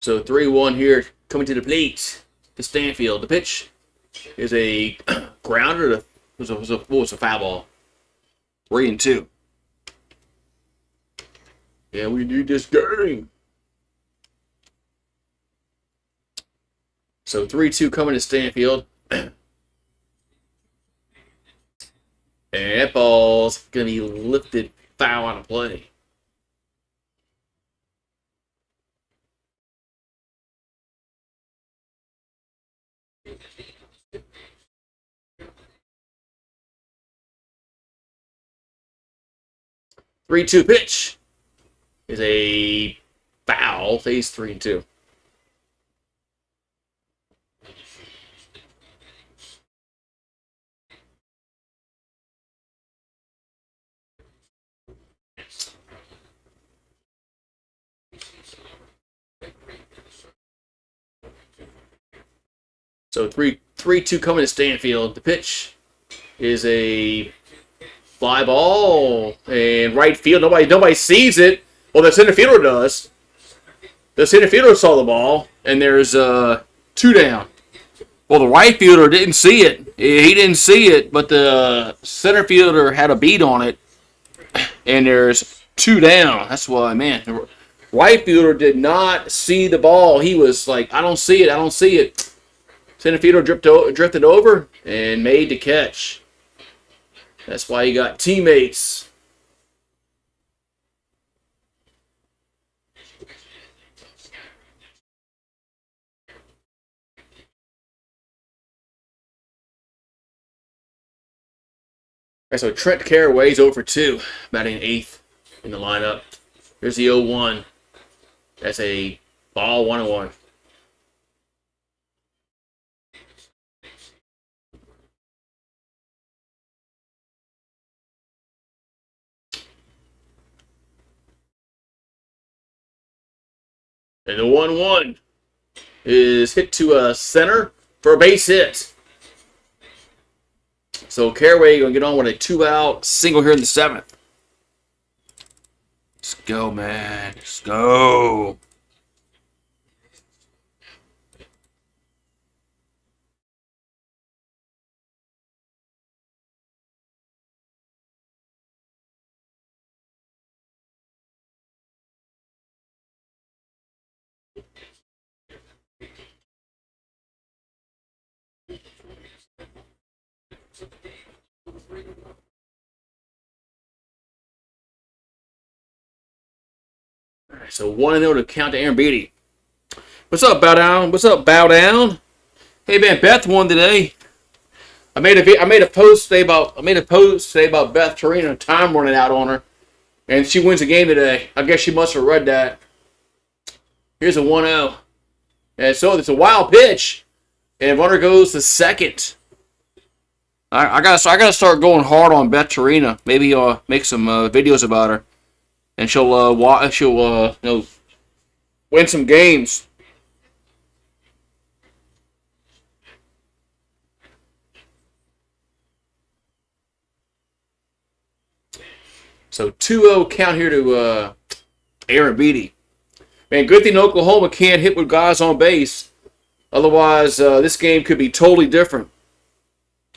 So 3-1 here, coming to the plate to Stanfield. The pitch is a grounder. It was a foul ball. 3-2. Yeah, we need this game. So 3-2 coming to Stanfield. And that ball's going to be lifted foul out of play. Three-two pitch is a foul. Stays 3-2. So 3-2 coming to Stanfield. The pitch is a fly ball and right field. Nobody sees it. Well, the center fielder does. The center fielder saw the ball, and there's 2 down. Well, the right fielder didn't see it. He didn't see it, but the center fielder had a beat on it, and there's 2 down. That's why, man, the right fielder did not see the ball. He was like, I don't see it. I don't see it. Center fielder drifted over and made the catch. That's why you got teammates. right, so Trent Caraway's over 2, batting 8th in the lineup. Here's the 0-1. That's a ball 1-1. And the 1-1 is hit to a center for a base hit. So Caraway going to get on with a 2-out single here in the 7th. Let's go, man. Let's go. All right, so 1-0 to count to Aaron Beatty. What's up, Bow Down? What's up, Bow Down? Hey, man, Beth won today. I made a post today about Beth Torino. Time running out on her, and she wins the game today. I guess she must have read that. Here's a 1-0, and so it's a wild pitch, and runner goes to second. I gotta start going hard on Beth Torino. Maybe make some videos about her, and she'll win some games. So 2-0 count here to Aaron Beatty. Man, good thing Oklahoma can't hit with guys on base. Otherwise, this game could be totally different.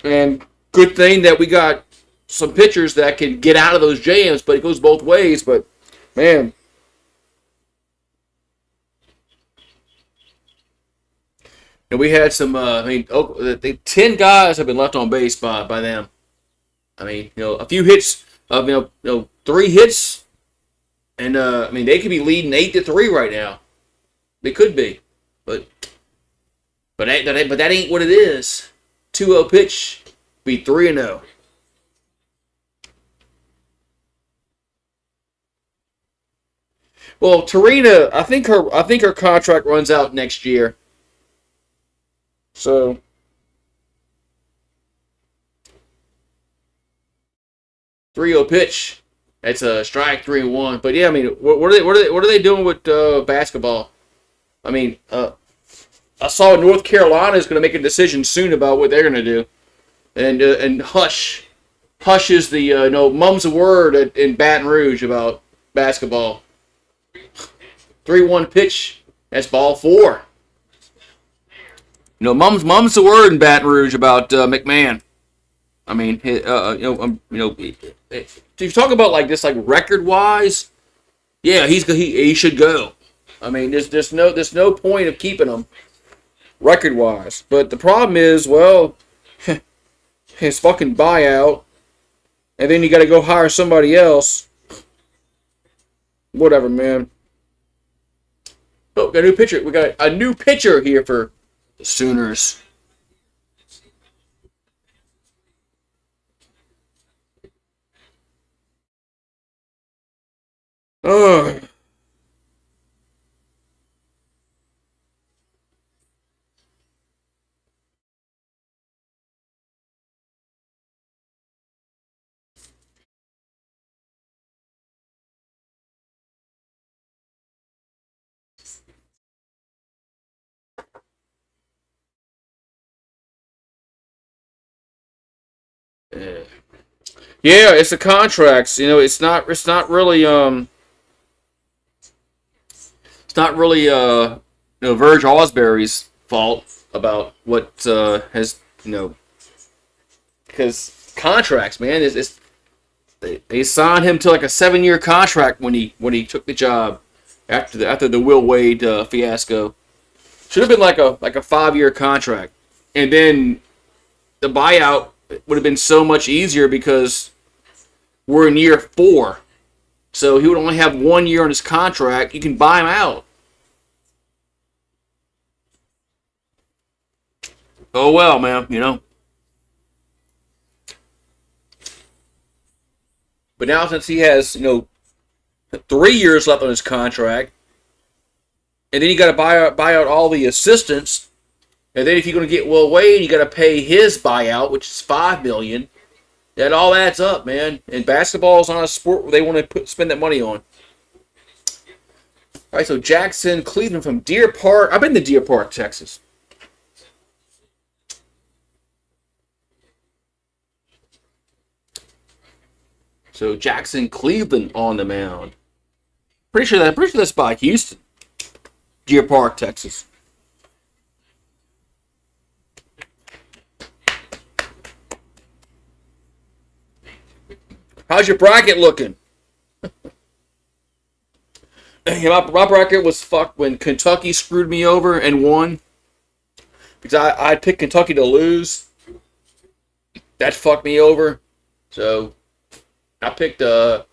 And good thing that we got some pitchers that can get out of those jams, but it goes both ways. But, man. And we had some, 10 guys have been left on base by them. I mean, a few hits. 3 hits, and they could be leading 8-3 right now. They could be, but that ain't what it is. 2-0 pitch, be 3-0. Well, Tarina, I think her contract runs out next year, so. 3-0 pitch. That's a strike, 3-1. But yeah, I mean, what are they doing with basketball? I mean, I saw North Carolina is going to make a decision soon about what they're going to do, and Hush is the mum's the word in Baton Rouge about basketball. 3-1 pitch. That's ball 4. Mum's the word in Baton Rouge about McMahon. I mean, if you talk about like this, like record wise, yeah, he should go. I mean, there's no point of keeping him record wise. But the problem is, well, his fucking buyout, and then you got to go hire somebody else. Whatever, man. Oh, got a new pitcher. We got a new pitcher here for the Sooners. Oh. Yeah, it's the contracts. It's not really Verge Osbury's fault about what has because contracts, man, is they signed him to like a 7-year contract when he took the job after the Will Wade fiasco. Should have been like a 5-year contract, and then the buyout would have been so much easier because we're in year 4. So he would only have 1 year on his contract. You can buy him out. Oh well, man, But now since he has 3 years left on his contract, and then you got to buy out all the assistants, and then if you're going to get Will Wade, you got to pay his buyout, which is $5 million. That all adds up, man. And basketball is not a sport where they want to spend that money on. All right, so Jackson Cleveland from Deer Park. I've been to Deer Park, Texas. So Jackson Cleveland on the mound. Pretty sure that's by Houston. Deer Park, Texas. How's your bracket looking? My bracket was fucked when Kentucky screwed me over and won. Because I picked Kentucky to lose. That fucked me over. So I picked I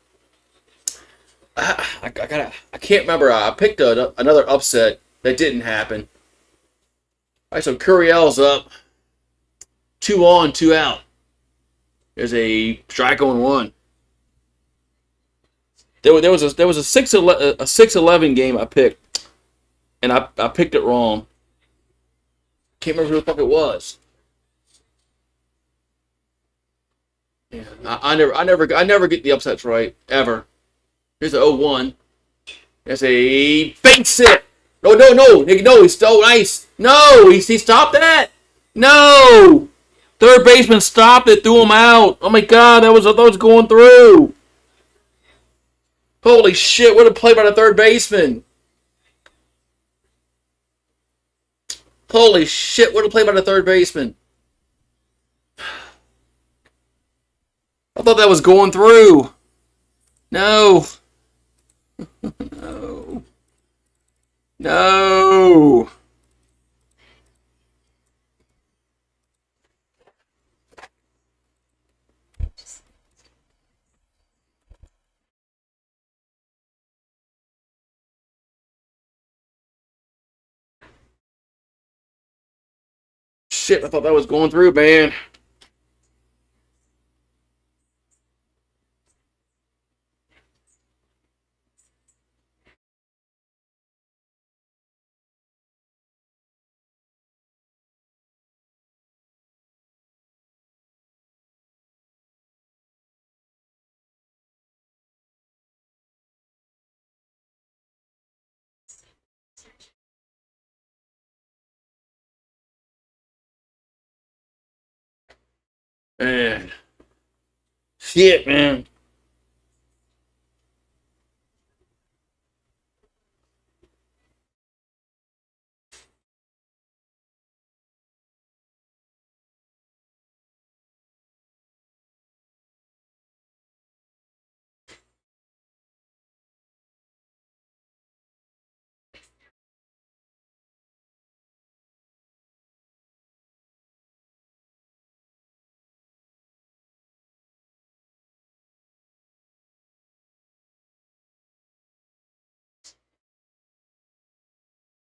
can't remember. I picked another upset that didn't happen. All right, so Curiel's up. 2 on, 2 out. There's a strike on 1. There was a 6-11 game I picked, and I picked it wrong. Can't remember who the fuck it was. Yeah, I never get the upsets right ever. Here's a 0-1. There's a base hit. No, he's so nice. No, he stopped that. No, third baseman stopped it, threw him out. Oh my god, I thought it was going through. Holy shit, what a play by the third baseman. Holy shit, what a play by the third baseman. I thought that was going through. No. No. No. Shit, I thought that was going through, man. Man. Shit, man.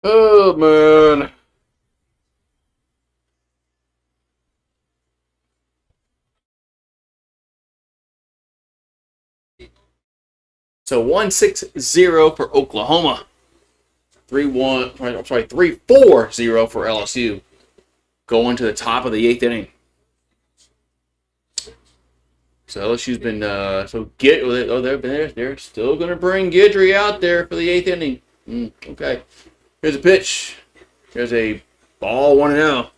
Oh, man. So 1-6-0 for Oklahoma. 3-1. I'm sorry, 3-4-0 for LSU. Going to the top of the 8th inning. So LSU's been they're still gonna bring Guidry out there for the 8th inning. Okay. Here's a pitch. Here's a ball 1-0.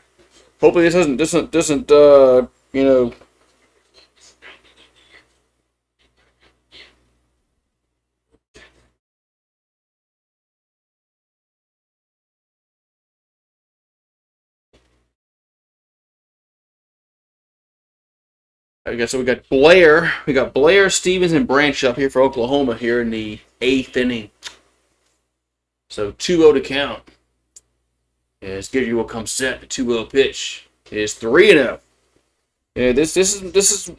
Hopefully this doesn't I guess so. We got Blair, Stevens, and Branch up here for Oklahoma here in the 8th inning. So 2-0 to count. As Guidry will come set. The 2-0 pitch is 3-0. Yeah, this is. This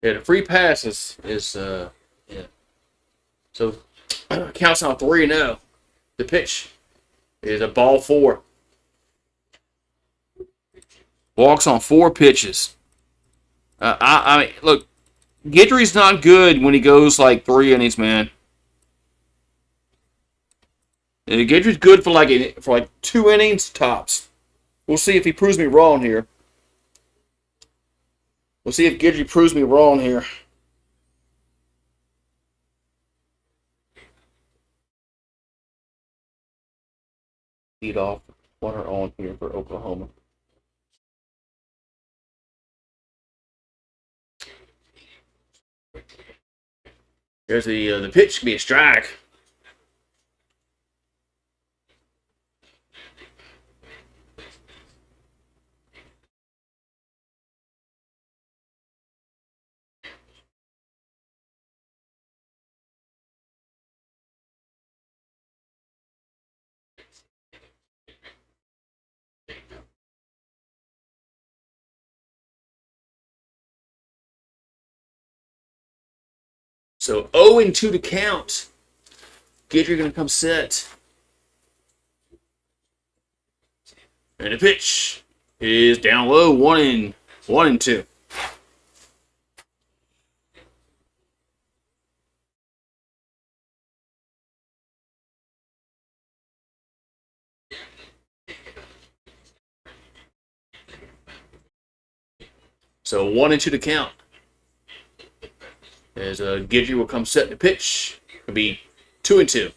Yeah, the free pass is yeah. So counts now 3-0. The pitch is a ball 4. Walks on 4 pitches. I mean, look, Guidry's not good when he goes like 3 innings, man. Guidry's good for like 2 innings tops. We'll see if he proves me wrong here. We'll see if Guidry proves me wrong here. Lead off, runner on here for Oklahoma. There's the pitch, could be a strike. So 0-2 to count. Guidry gonna come set. And the pitch is down low, 1-2. So 1-2 to count. As Guidry will come set the pitch. It'll be 2-2.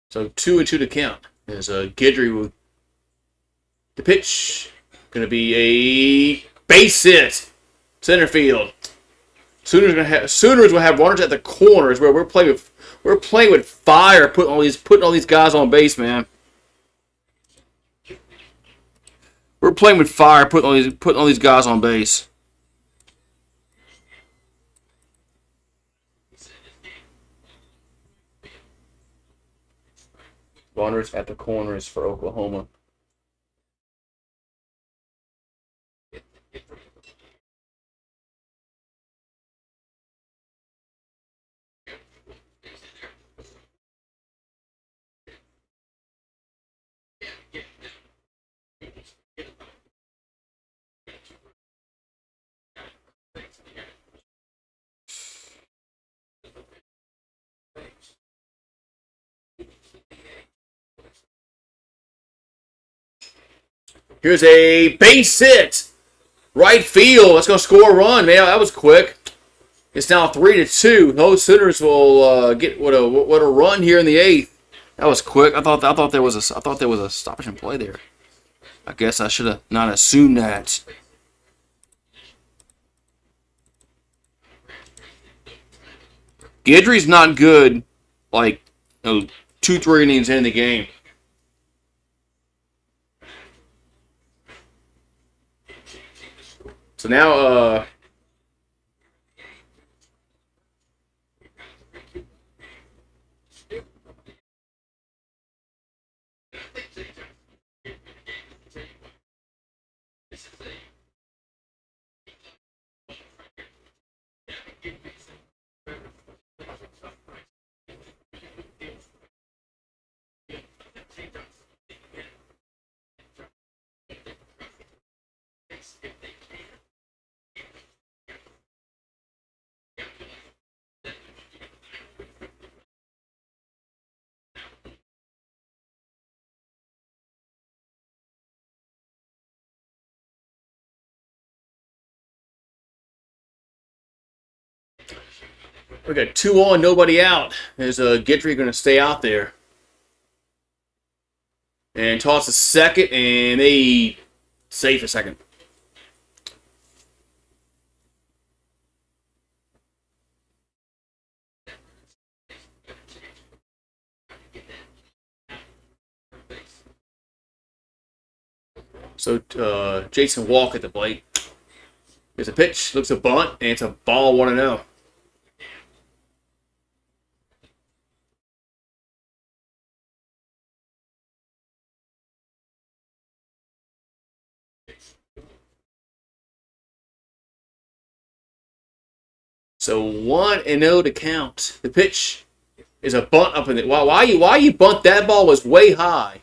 So 2-2 to count. As Guidry will the pitch. Gonna be a base hit. Center field. Sooners will have runners at the corners where we're playing with fire, putting all these guys on base, man. We're playing with fire, putting all these guys on base. Runners at the corners for Oklahoma. Here's a base hit. Right field. That's going to score a run. Man, that was quick. It's now 3-2. Those Sooners will get what a run here in the 8th. That was quick. I thought there was a stoppage and play there. I guess I should have not assumed that. Guidry's not good like 2-3 innings in the game. So now, we got 2 on, nobody out. Is Guidry going to stay out there? And toss a second, and they safe a second. So Jason Walk at the plate. There's a pitch, looks a bunt, and it's a ball 1-0. So 1-0 to count. The pitch is a bunt up in the. Why you bunt? That ball was way high.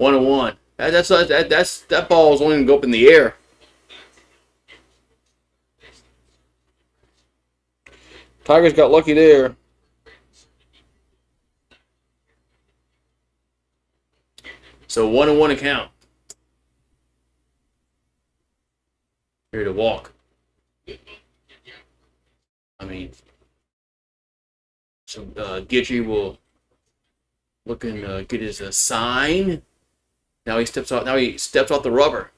1-1. That ball is only going to go up in the air. Tigers got lucky there. So 1-1 to count. Here to walk. I mean, so Gidry will look and get his sign. Now he steps off. Now he steps off the rubber.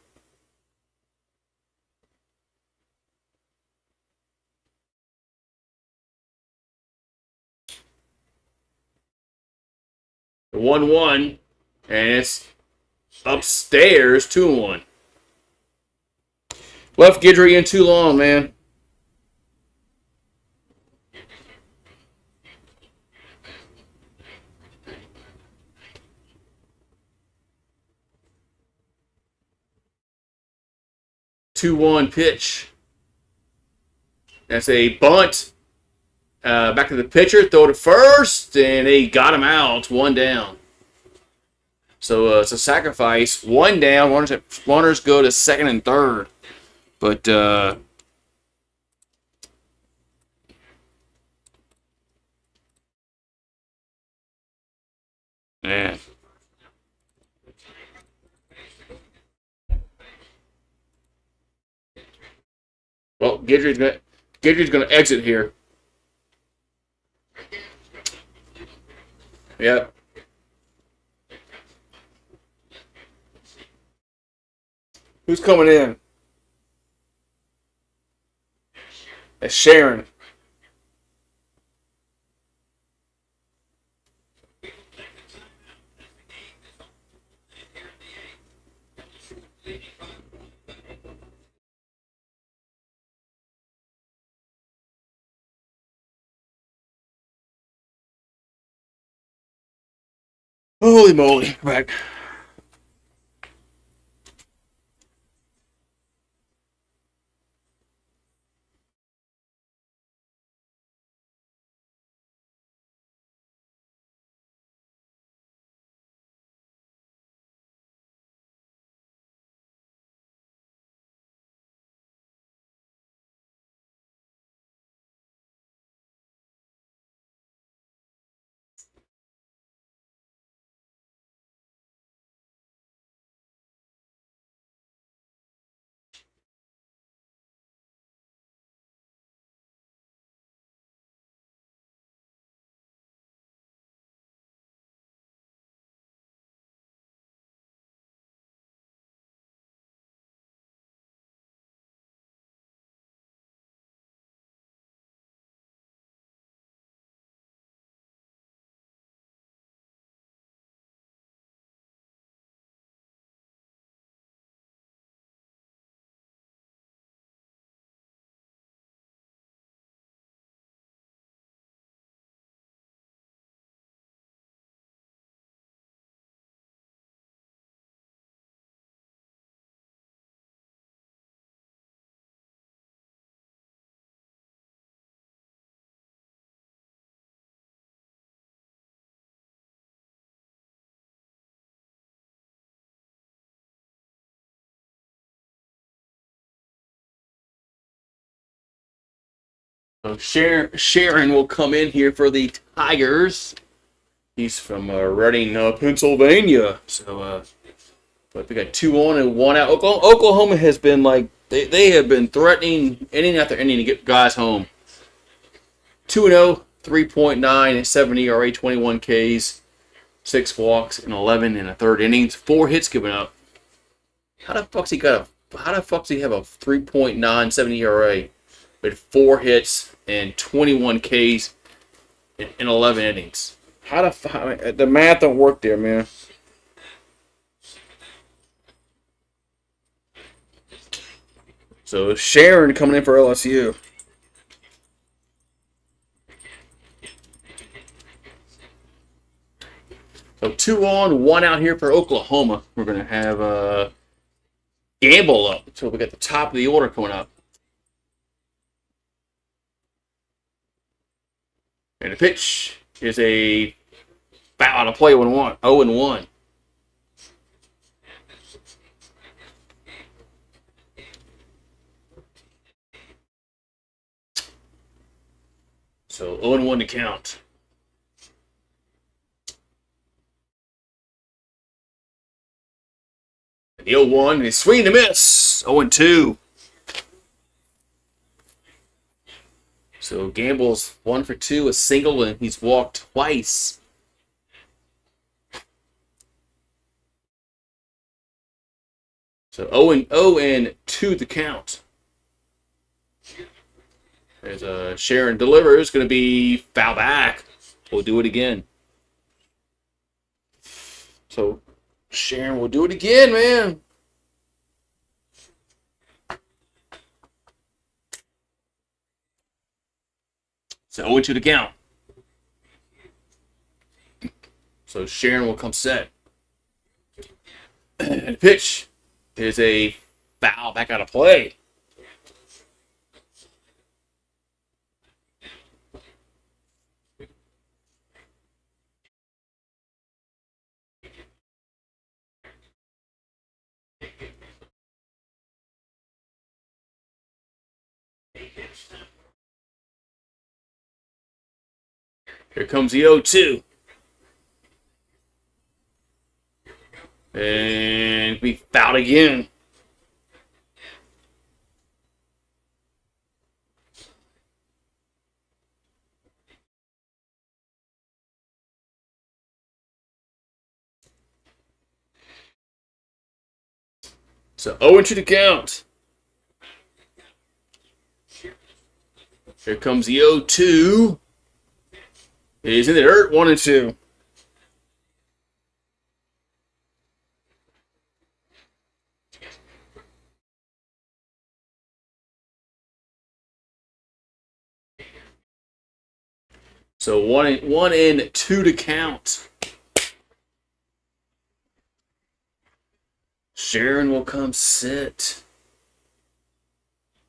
The 1-1, and it's upstairs 2-1. Left Gidry in too long, man. Two-one pitch. That's a bunt. Back to the pitcher, throw to first, and they got him out. 1 down. So it's a sacrifice. 1 down. Runners go to second and third. But yeah. Well, Gidry's gonna exit here. Yep. Who's coming in? It's Sharon. Holy moly. Back. So Sharon will come in here for the Tigers. He's from Reading, Pennsylvania. So, but we got 2 on and 1 out. Oklahoma has been like they have been threatening inning after inning to get guys home. 2-0, 3.9, 7 ERA, 21 Ks, 6 walks, and 11 in the third innings. 4 hits given up. How the fuck's he have a 3.97 ERA with 4 hits and 21 Ks in 11 innings? The math don't work there, man. So Sharon coming in for LSU. So 2 on, 1 out here for Oklahoma. We're gonna have Gamble up. So we got the top of the order coming up. And the pitch is a foul to play 0-1. 0-1. So 0-1 to count. And the 0-1 is swing and a miss. 0-2. So Gamble's 1 for 2, a single, and he's walked twice. So 0-2 the count. There's a Sharon delivers, going to be foul back. We'll do it again. So Sharon will do it again, man. So 0-2 to count. So Sharon will come set. And the pitch is a foul back out of play. Here comes the 0-2. And we fouled again. So 0-2 to count. Here comes the 0-2. He's in the dirt, 1-2. So 1-2 to count. Sharon will come sit.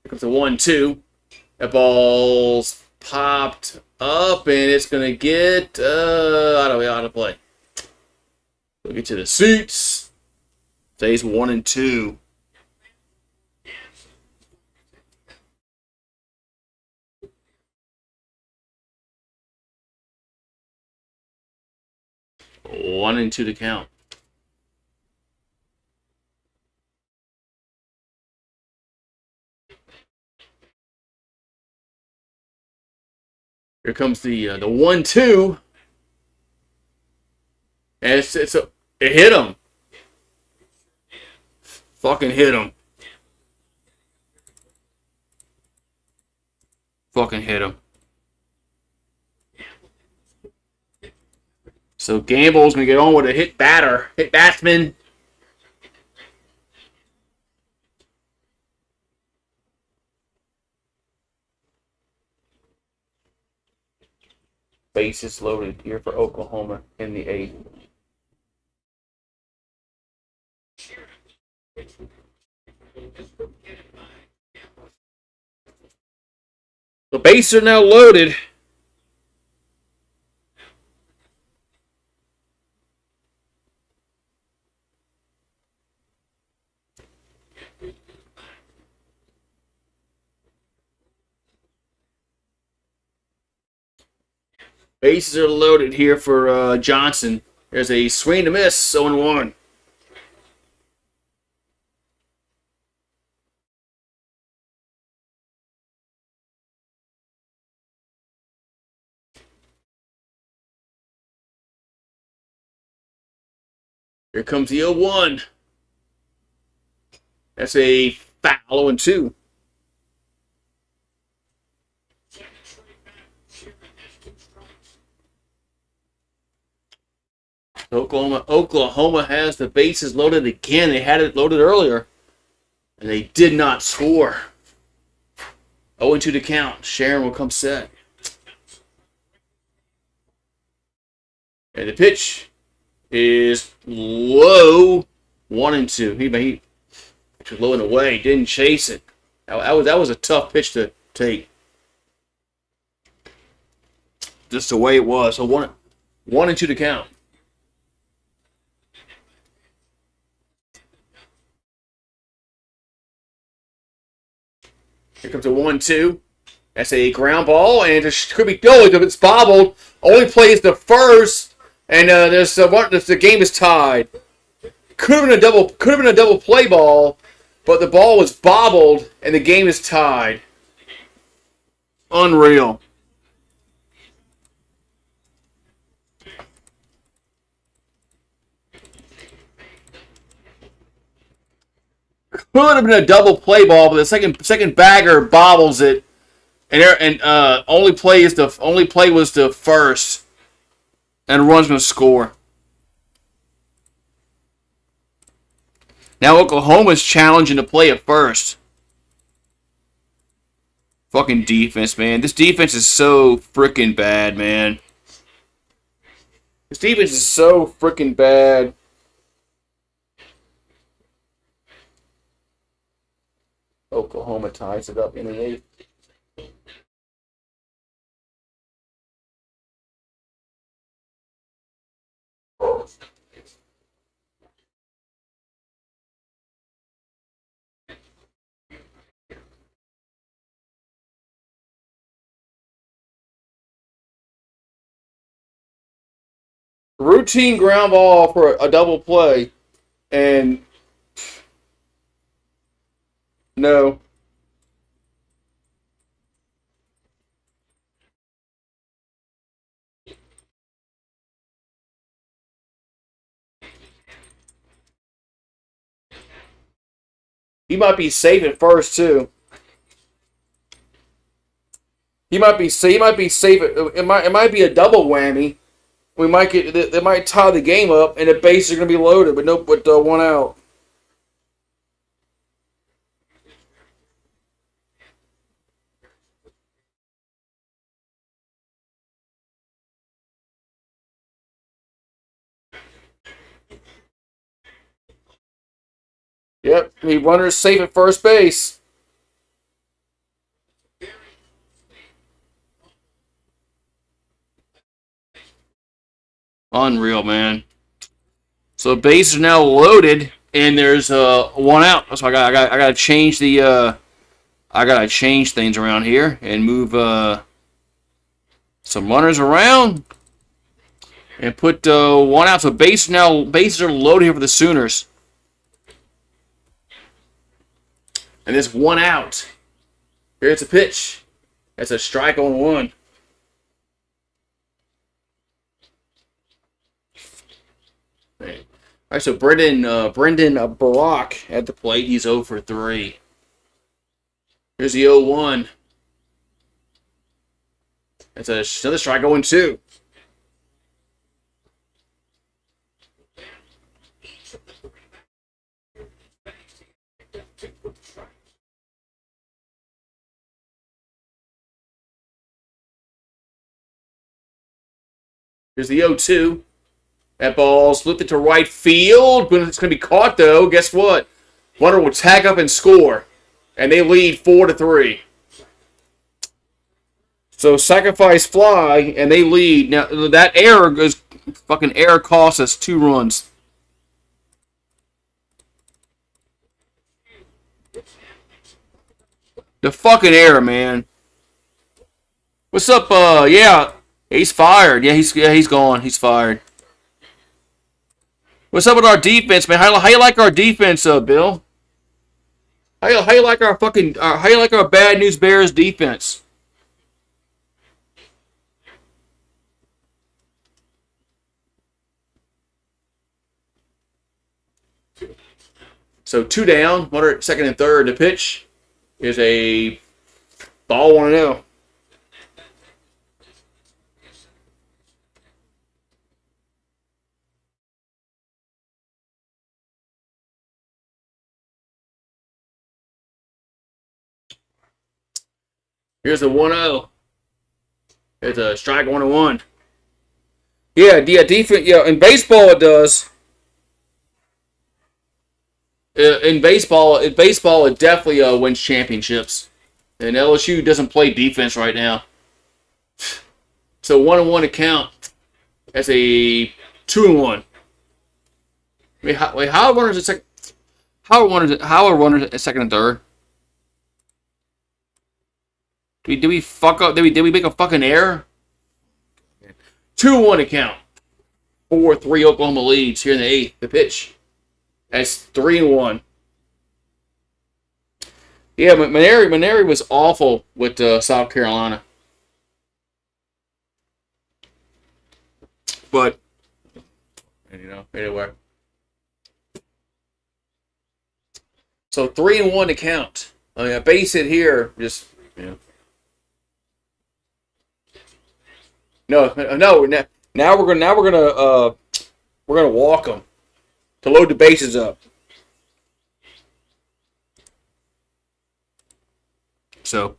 Here comes the 1-2. That ball's popped up, and it's going to get out of play. We'll get to the seats. Stays 1-2. One and 2 to count. Here comes the 1-2, and it hit him. Fucking hit him. Fucking hit him. So Gamble's gonna get on with a hit batsman. Bases loaded here for Oklahoma in the 8th. The bases are now loaded. Bases are loaded here for Johnson. There's a swing to miss, 0-1. Here comes the 0-1. That's a foul, 0-2. Oklahoma has the bases loaded again. They had it loaded earlier, and they did not score. 0-2 to count. Sharon will come set. And the pitch is low, 1-2. He was low and away. Didn't chase it. That was a tough pitch to take. just the way it was. So 1-2 to count. Here comes a 1-2. That's a ground ball, and it could be goal if it's bobbled. Only plays the first, and the game is tied. Could have been a double play ball, but the ball was bobbled, and the game is tied. Unreal. Could have been a double play ball, but the second bagger bobbles it, and only play was the first, and run's gonna score. Now Oklahoma's challenging to play at first. Fucking defense, man. This defense is so freaking bad, man. This defense is so freaking bad. Oklahoma ties it up in the 8th. Routine ground ball for a double play, and no. He might be safe at first too. He might be safe. It might be a double whammy. They might tie the game up, and the bases are going to be loaded, but nope, with one out. Yep, the runner's safe at first base. Unreal, man. So bases are now loaded, and there's one out. So I gotta change the I gotta change things around here and move some runners around and put one out. So bases are loaded here for the Sooners. And there's one out. Here's a pitch. That's a strike on one. All right, so Brendan Barak at the plate. He's 0 for 3. Here's the 0-1. That's another strike on 2. Here's the 0-2. That ball's lifted to right field, but it's going to be caught, though. Guess what? Runner will tag up and score, and they lead 4-3. So sacrifice fly, and they lead. Now, that error cost us 2 runs. The fucking error, man. What's up? Yeah, he's fired. Yeah, he's gone. He's fired. What's up with our defense, man? How you like our defense, Bill? How you like our Bad News Bears defense? So 2 down, runner second and third. The pitch is a ball 1-0. Here's a 1-0. It's a strike 1-1. Yeah, defense. Yeah, in baseball it does. In baseball, it definitely wins championships. And LSU doesn't play defense right now. So 1-1 to count. That's a 2-1. Wait, how are runners at second? How are runners at second and third? Did we fuck up? Did we make a fucking error? 2-1 to count. 4-3 Oklahoma leads here in the eighth. The pitch. That's 3-1. Yeah, Maneri was awful with South Carolina. But, anyway. So 3-1 to count. I mean, a base hit here, just, No. Now we're gonna walk them to load the bases up. So.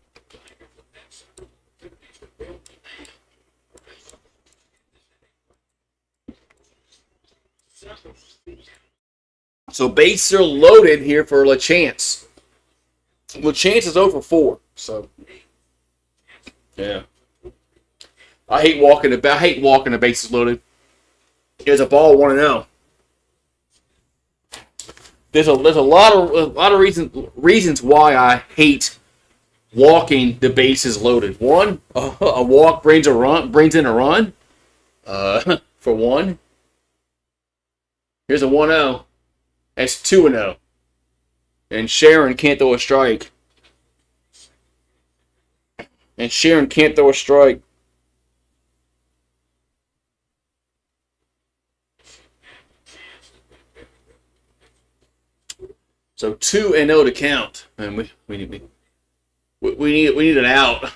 So bases are loaded here for LaChance. LaChance is 0 for 4. So yeah. I hate walking the bases loaded. There's a ball 1-0. There's a lot of reasons why I hate walking the bases loaded. One, a walk brings in a run. For one. Here's a 1-0. That's 2-0. And Sharon can't throw a strike. So 2-0 to count. And we need an out.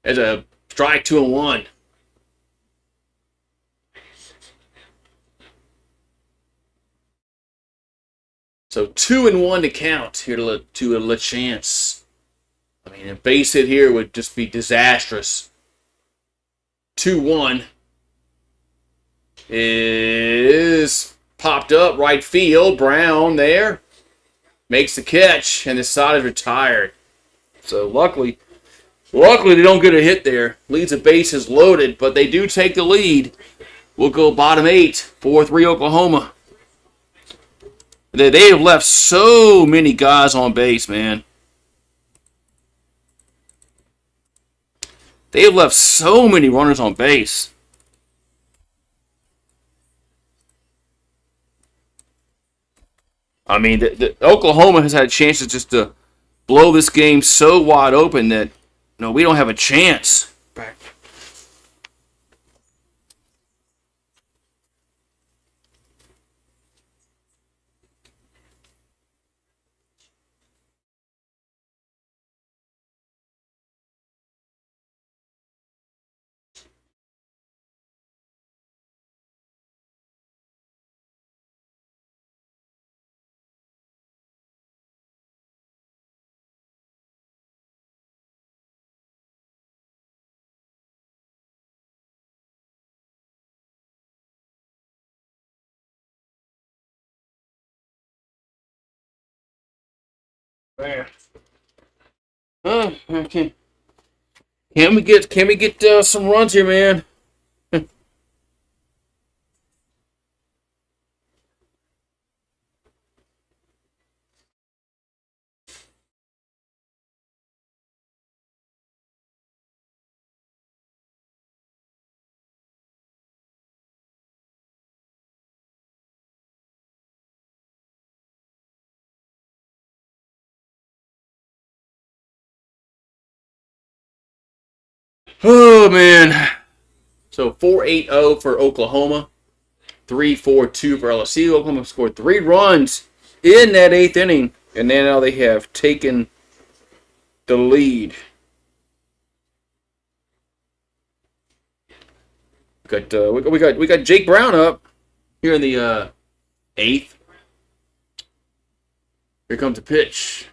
As a strike 2-1. So 2-1 to count here to a LaChance. I mean, a base hit here would just be disastrous. 2-1 is popped up right field. Brown there makes the catch, and the side is retired. So luckily they don't get a hit there. Leads the bases loaded, but they do take the lead. We'll go bottom 8, 4-3 Oklahoma. They have left so many guys on base, man. They have left so many runners on base. I mean, the Oklahoma has had chances just to blow this game so wide open that we don't have a chance. Man. Okay. Can we get some runs here, man? Oh man. So 4-8-0 for Oklahoma. 3-4-2 for LSU. Oklahoma scored 3 runs in that 8th inning, and then now they have taken the lead. We got Jake Brown up here in the 8th. Here comes the pitch.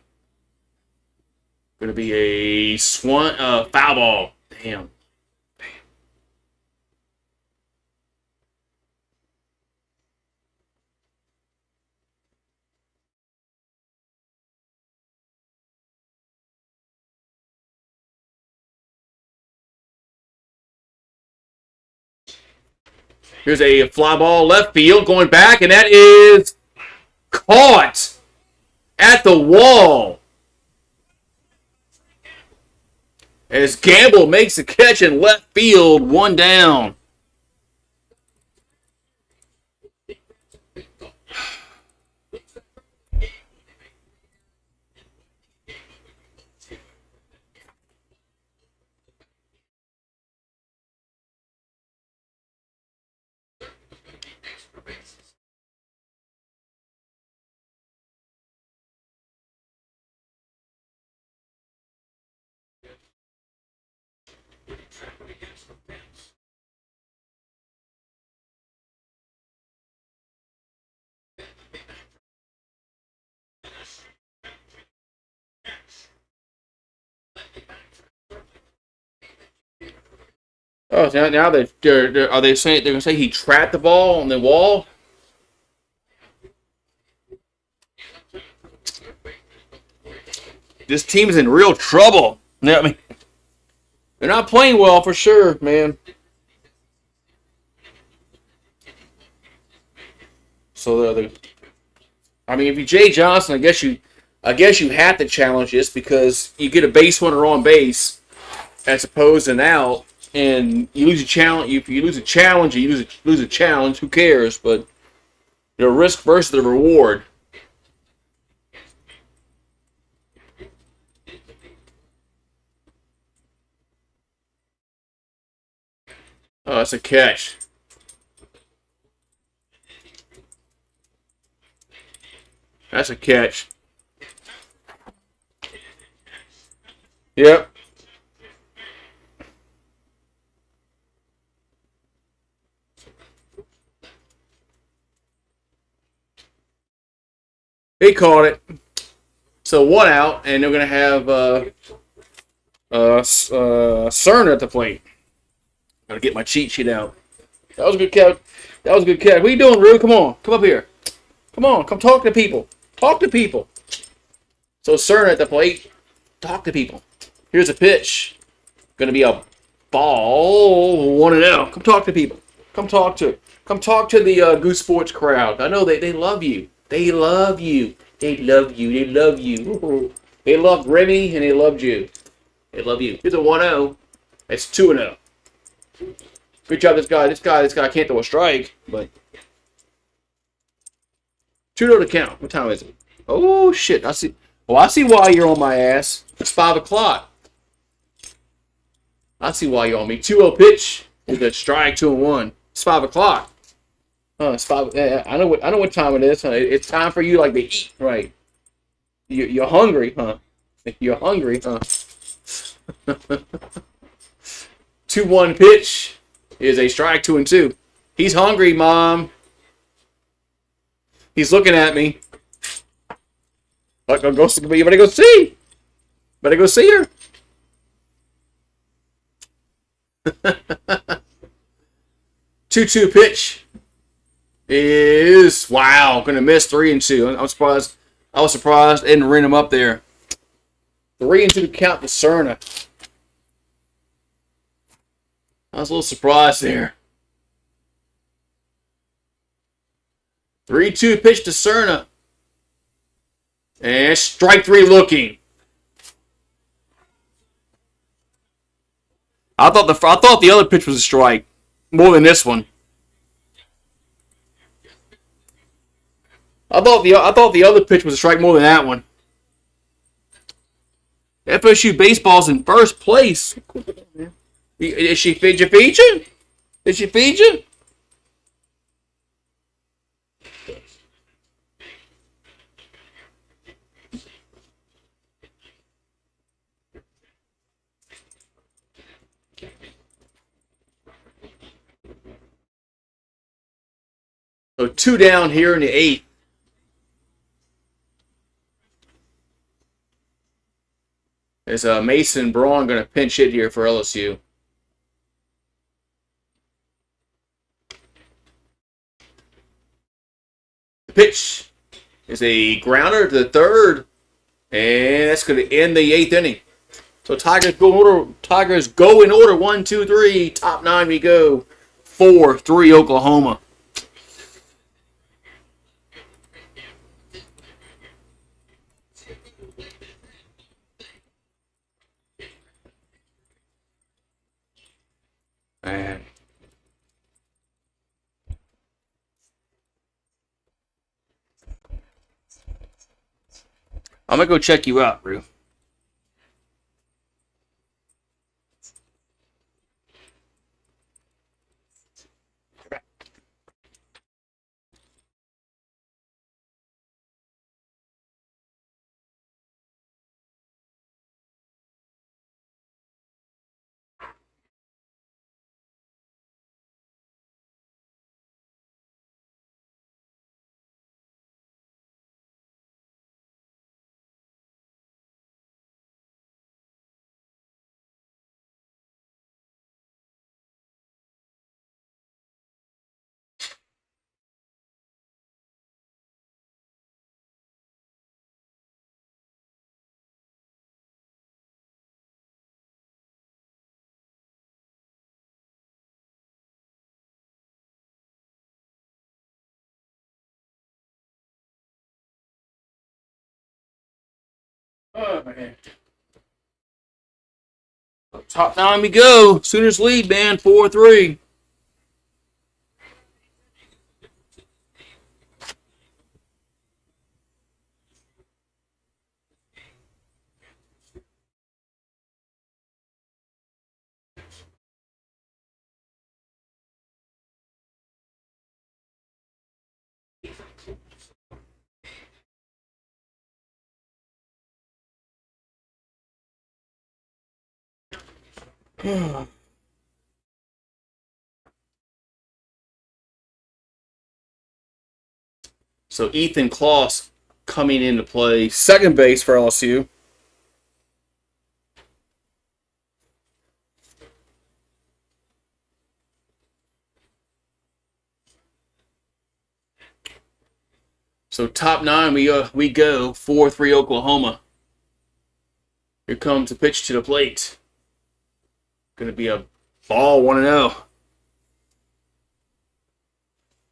Going to be a foul ball. Damn. Here's a fly ball left field going back, and that is caught at the wall. As Gamble makes the catch in left field, 1 down. Oh, now are they saying they're gonna say he trapped the ball on the wall? This team's in real trouble. I mean, they're not playing well for sure, man. So I mean, if you're Jay Johnson, I guess you have to challenge this because you get a base runner on base as opposed to an out, and you lose a challenge. If you lose a challenge, you lose a challenge. Who cares? But the risk versus the reward. Oh, that's a catch. That's a catch. Yep. He caught it. So 1 out, and they're going to have Cerner at the plate. Gotta get my cheat sheet out. That was a good catch. That was a good catch. What are you doing, Rue? Come on. Come up here. Come on. Come talk to people. Talk to people. So Cerner at the plate. Talk to people. Here's a pitch. Gonna be a ball. 1-0. Come talk to people. Come talk to the Goose Sports crowd. I know they love you. They love you. They love you. They love you. They loved Remy and they loved you. They love you. Here's a 1-0. It's 2-0. Good job, this guy. This guy can't throw a strike, but 2-0 to count. What time is it? Oh shit! I see. Oh, I see why you're on my ass. It's 5 o'clock. I see why you're on me. 2-0 pitch with a strike, 2-1. It's 5 o'clock. It's 5. I know what time it is. Huh? It's time for you to eat, right? You're hungry, huh? You're hungry, huh? 2-1 pitch is a strike, 2-2. He's hungry, Mom. He's looking at me. You better go see. Better go see her. 2-2 pitch is gonna miss 3-2. I'm surprised. I was surprised they didn't ring him up there. 3-2 count to Cerna. I was a little surprised there. 3-2 pitch to Cerna. And strike 3 looking. I thought the other pitch was a strike more than this one. I thought the other pitch was a strike more than that one. FSU baseball's in first place. Did she feed you? Did she feed you? So 2 down here in the 8th. Is Mason Braun going to pinch hit here for LSU? The pitch is a grounder to the 3rd, and that's going to end the 8th inning. So Tigers go in order. 1, 2, 3. Top 9 we go. 4-3 Oklahoma. Man. I'm going to go check you out, Rue. Oh, man. Top 9 we go. Sooners lead, man. 4-3. So Ethan Kloss coming into play. Second base for LSU. So top 9 we go. 4-3 Oklahoma. Here comes the pitch to the plate. Going to be a ball 1-0.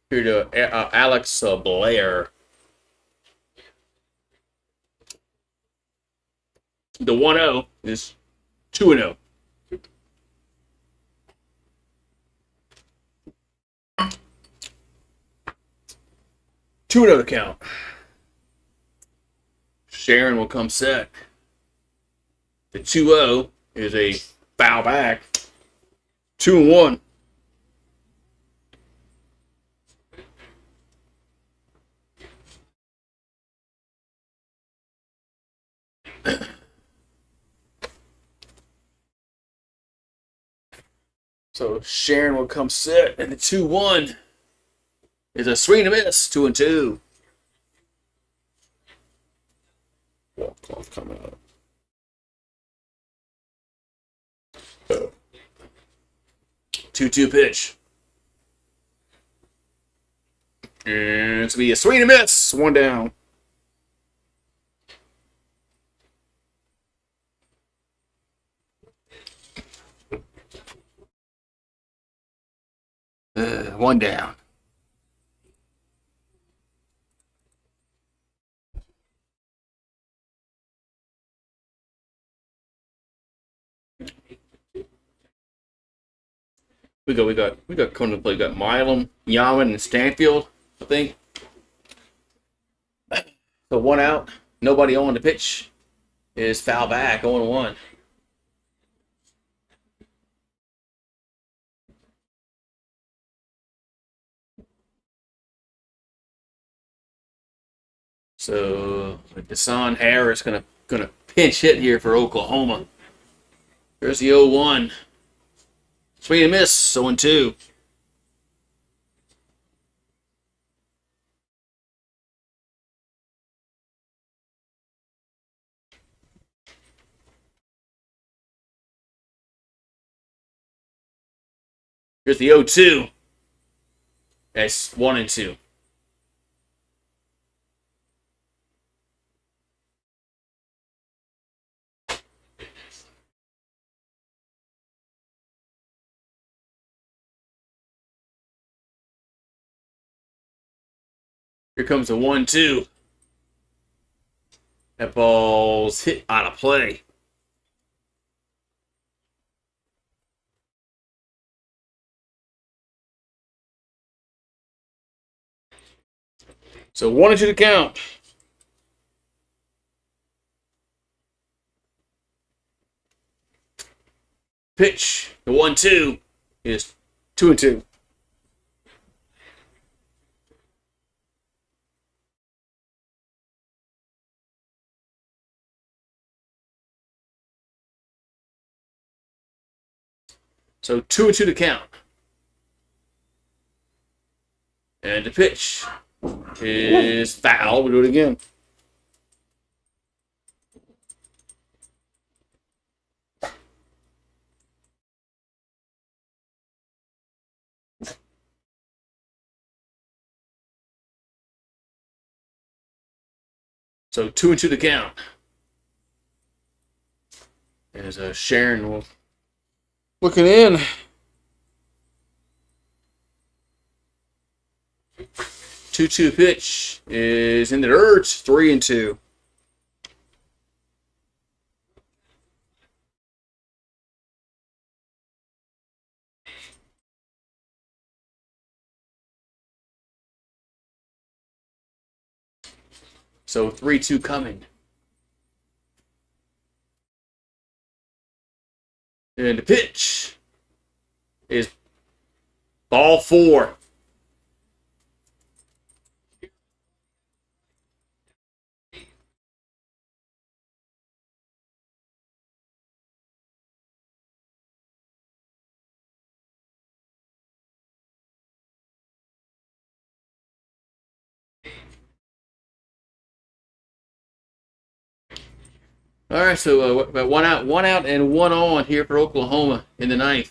Here to Alex Blair. The 1-0 is 2-0. Two another count. Sharon will come set. The 2-0 is a foul back. 2-1. So Sharon will come set, and the 2-1 is a swing and a miss. 2-2. Walk off coming up. 2-2 pitch. And it's going to be a swing and a miss. 1 down. One down. We got coming to play. We got Milam, Yaman, and Stanfield, I think. So 1 out, nobody on the pitch. Is foul back, 0-1. So Desan Harris gonna pinch hit here for Oklahoma. There's the 0-1. Swing and miss, 0-2. Here's the 0-2. That's 1-2. Here comes the 1-2. That ball's hit out of play. So 1-2 to count. Pitch. The 1-2 is 2-2. So 2-2 to count. And the pitch is foul. We'll do it again. So 2-2 to count. There's a Sharon looking in. 2-2 pitch is in the dirt. 3-2. So 3-2 coming. And the pitch is ball 4. All right, so about one out, and one on here for Oklahoma in the 9th.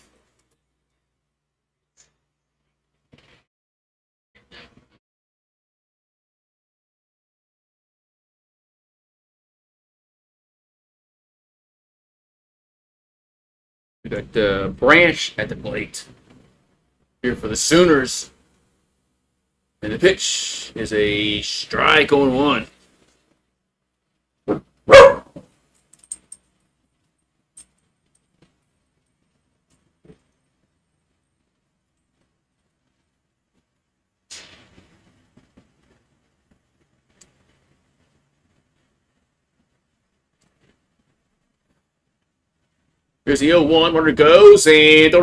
We got Branch at the plate here for the Sooners. And the pitch is a strike on 1. Here's the 0-1. Runner goes and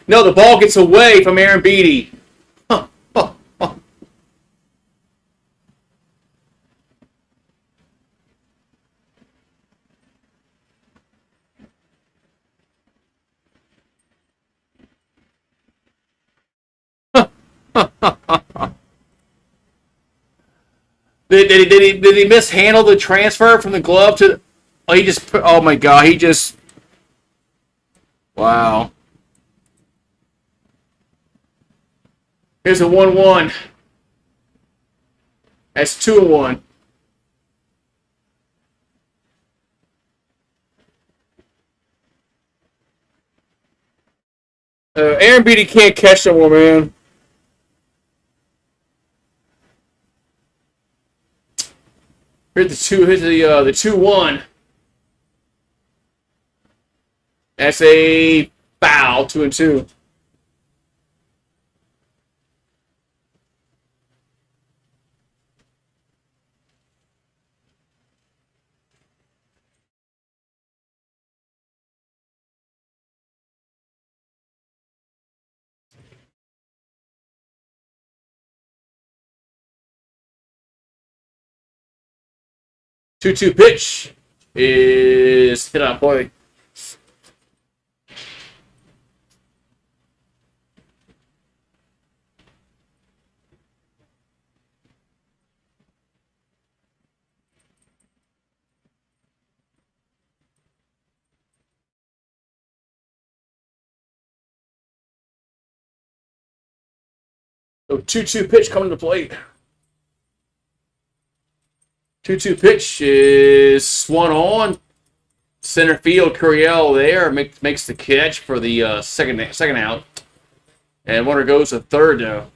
no, the ball gets away from Aaron Beatty. Huh. Oh, oh. Did he mishandle the transfer from the glove to? Oh, he just. Oh my God, he just. Wow. Here's a 1-1. That's 2-1. Aaron Beatty can't catch no more, man. Here's the 2-1. That's a foul. 2-2. Two pitch is hit on play. So 2-2 pitch coming to plate. 2-2 pitch is swung on. Center field, Curiel there makes the catch for the second out. And runner goes to third now.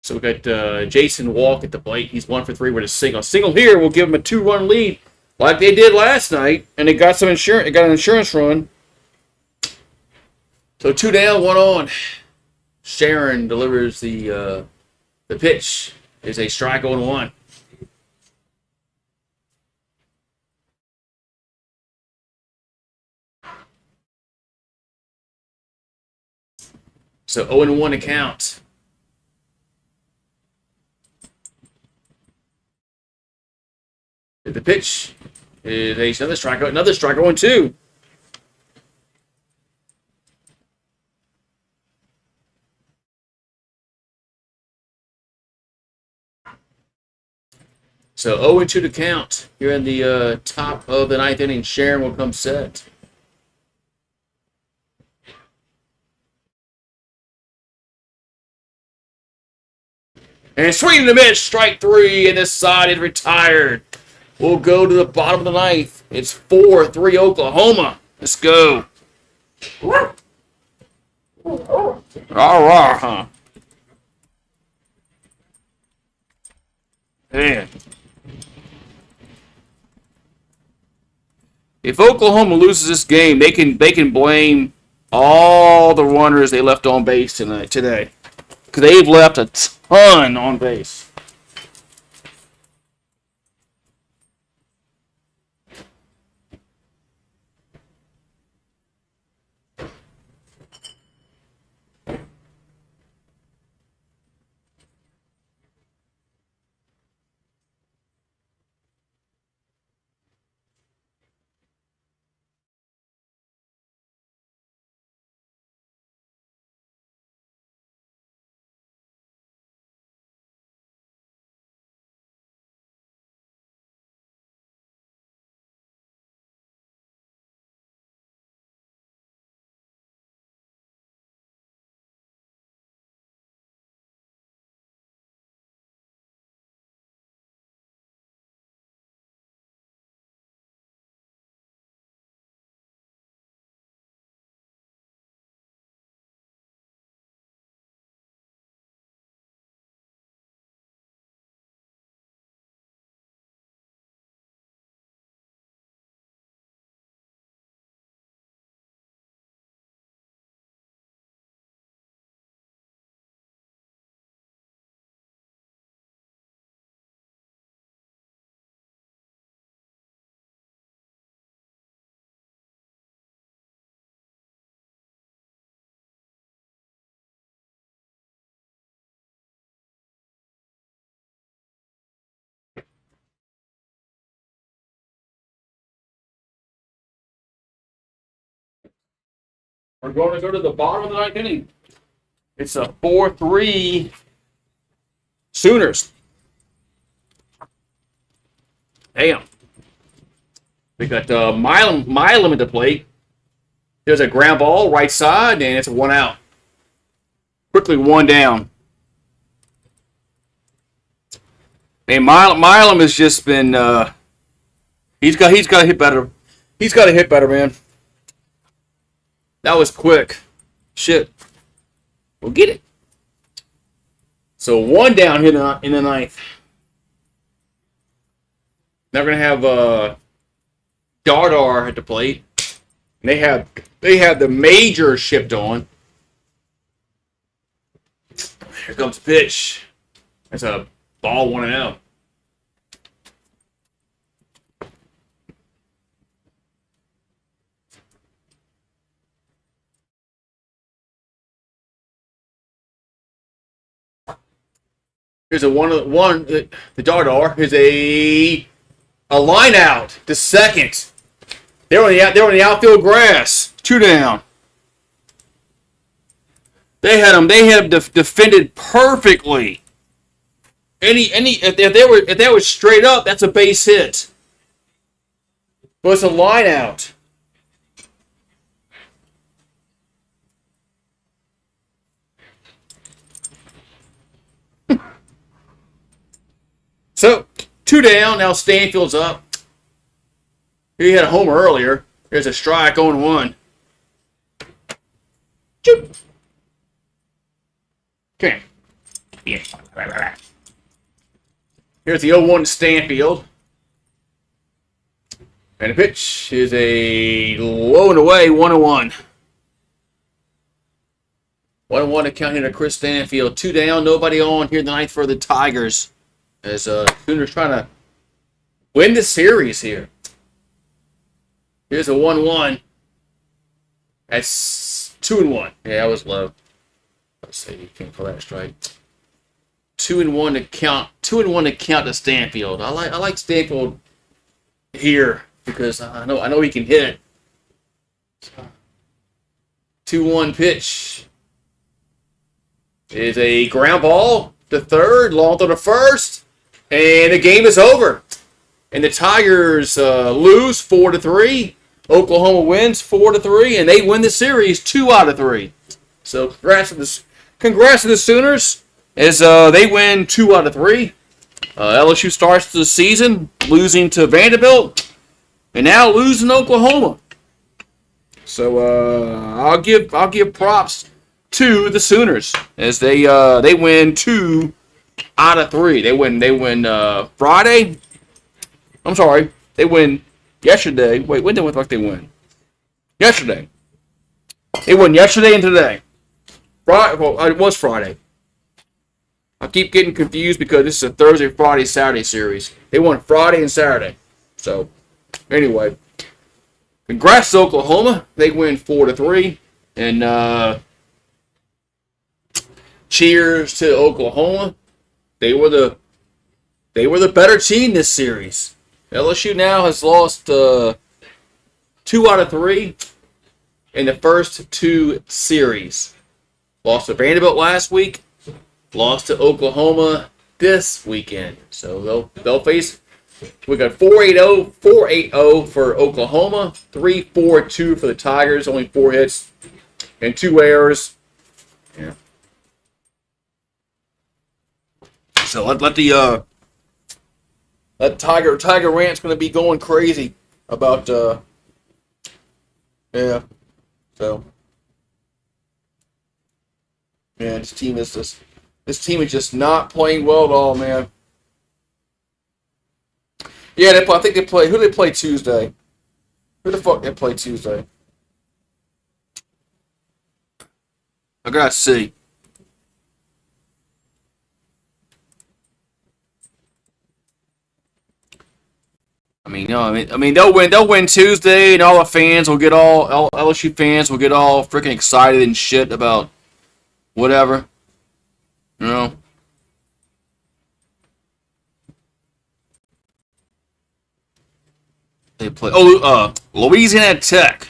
So we got Jason Walk at the plate. He's 1 for 3 with a single. Single here will give him a 2-run lead, like they did last night, and they got some insurance. It got an insurance run. So 2 down, 1 on. Sharon delivers the pitch. Is a strike 0-1. So 0-1 to count. The pitch is another strikeout. Another strikeout 1-2. So 0-2 to count here in the top of the 9th inning. Sharon will come set. And swinging the miss, strike 3, and this side is retired. We'll go to the bottom of the 9th. It's 4-3 Oklahoma. Let's go. All right, huh? Man. If Oklahoma loses this game, they can blame all the runners they left on base today. Because they've left a ton on base. We're going to go to the bottom of the 9th inning. It's a 4-3 Sooners. Damn. We got Milam at the plate. There's a ground ball right side, and it's a 1 out. Quickly 1 down. Man, Milam has just been he's got to hit better. He's got to hit better, man. That was quick. Shit. We'll get it. So 1 down here in the 9th. Now we're gonna have Dardar at the plate. And they have the major shift on. Here comes the pitch. That's a ball 1-0. Here's a one. The Dardar is a line out to second. They're on the outfield grass. 2 down. They had them defended perfectly. If they were straight up, that's a base hit. But it's a line out. So 2 down. Now Stanfield's up. He had a homer earlier. There's a strike, 0-1. Choop. Okay. Yeah. Here's the 0-1 to Stanfield. And the pitch is a low and away, 1-1. 1-1 to count here to Chris Stanfield. 2 down, nobody on here tonight for the Tigers. As Sooners trying to win the series here. Here's a 1-1. That's 2-1. Yeah, that was low. Let's see, you can't call that a strike. 2-1 to count. 2-1 to count to Stanfield. I like Stanfield here because I know he can hit. 2-1 pitch is a ground ball to third, long to the first, and the game is over. And the Tigers lose 4-3. Oklahoma wins 4-3, and they win the series 2 out of 3. So congrats to the Sooners as they win 2 out of 3. LSU starts the season losing to Vanderbilt, and now losing to Oklahoma. So I'll give props to the Sooners as they win 2 out of 3. They win Friday. I'm sorry, they win yesterday. Wait, when did they win? Yesterday. They won yesterday and today. Well, it was Friday. I keep getting confused because this is a Thursday, Friday, Saturday series. They won Friday and Saturday. So, anyway. Congrats to Oklahoma. They win 4-3. And cheers to Oklahoma. They were the better team this series. LSU now has lost 2 out of 3 in the first 2 series. Lost to Vanderbilt last week. Lost to Oklahoma this weekend. So they'll face. We got 4-8-0 for Oklahoma, 3-4-2 for the Tigers. Only 4 hits and 2 errors. Yeah. So let Tiger Rant's going to be going crazy about yeah. So man, this team is just not playing well at all, man. Yeah, I think they play. Who did they play Tuesday? Who the fuck they play Tuesday? I gotta see. I mean, they'll win Tuesday, and all LSU fans will get all freaking excited and shit about whatever, you know. They play. Louisiana Tech.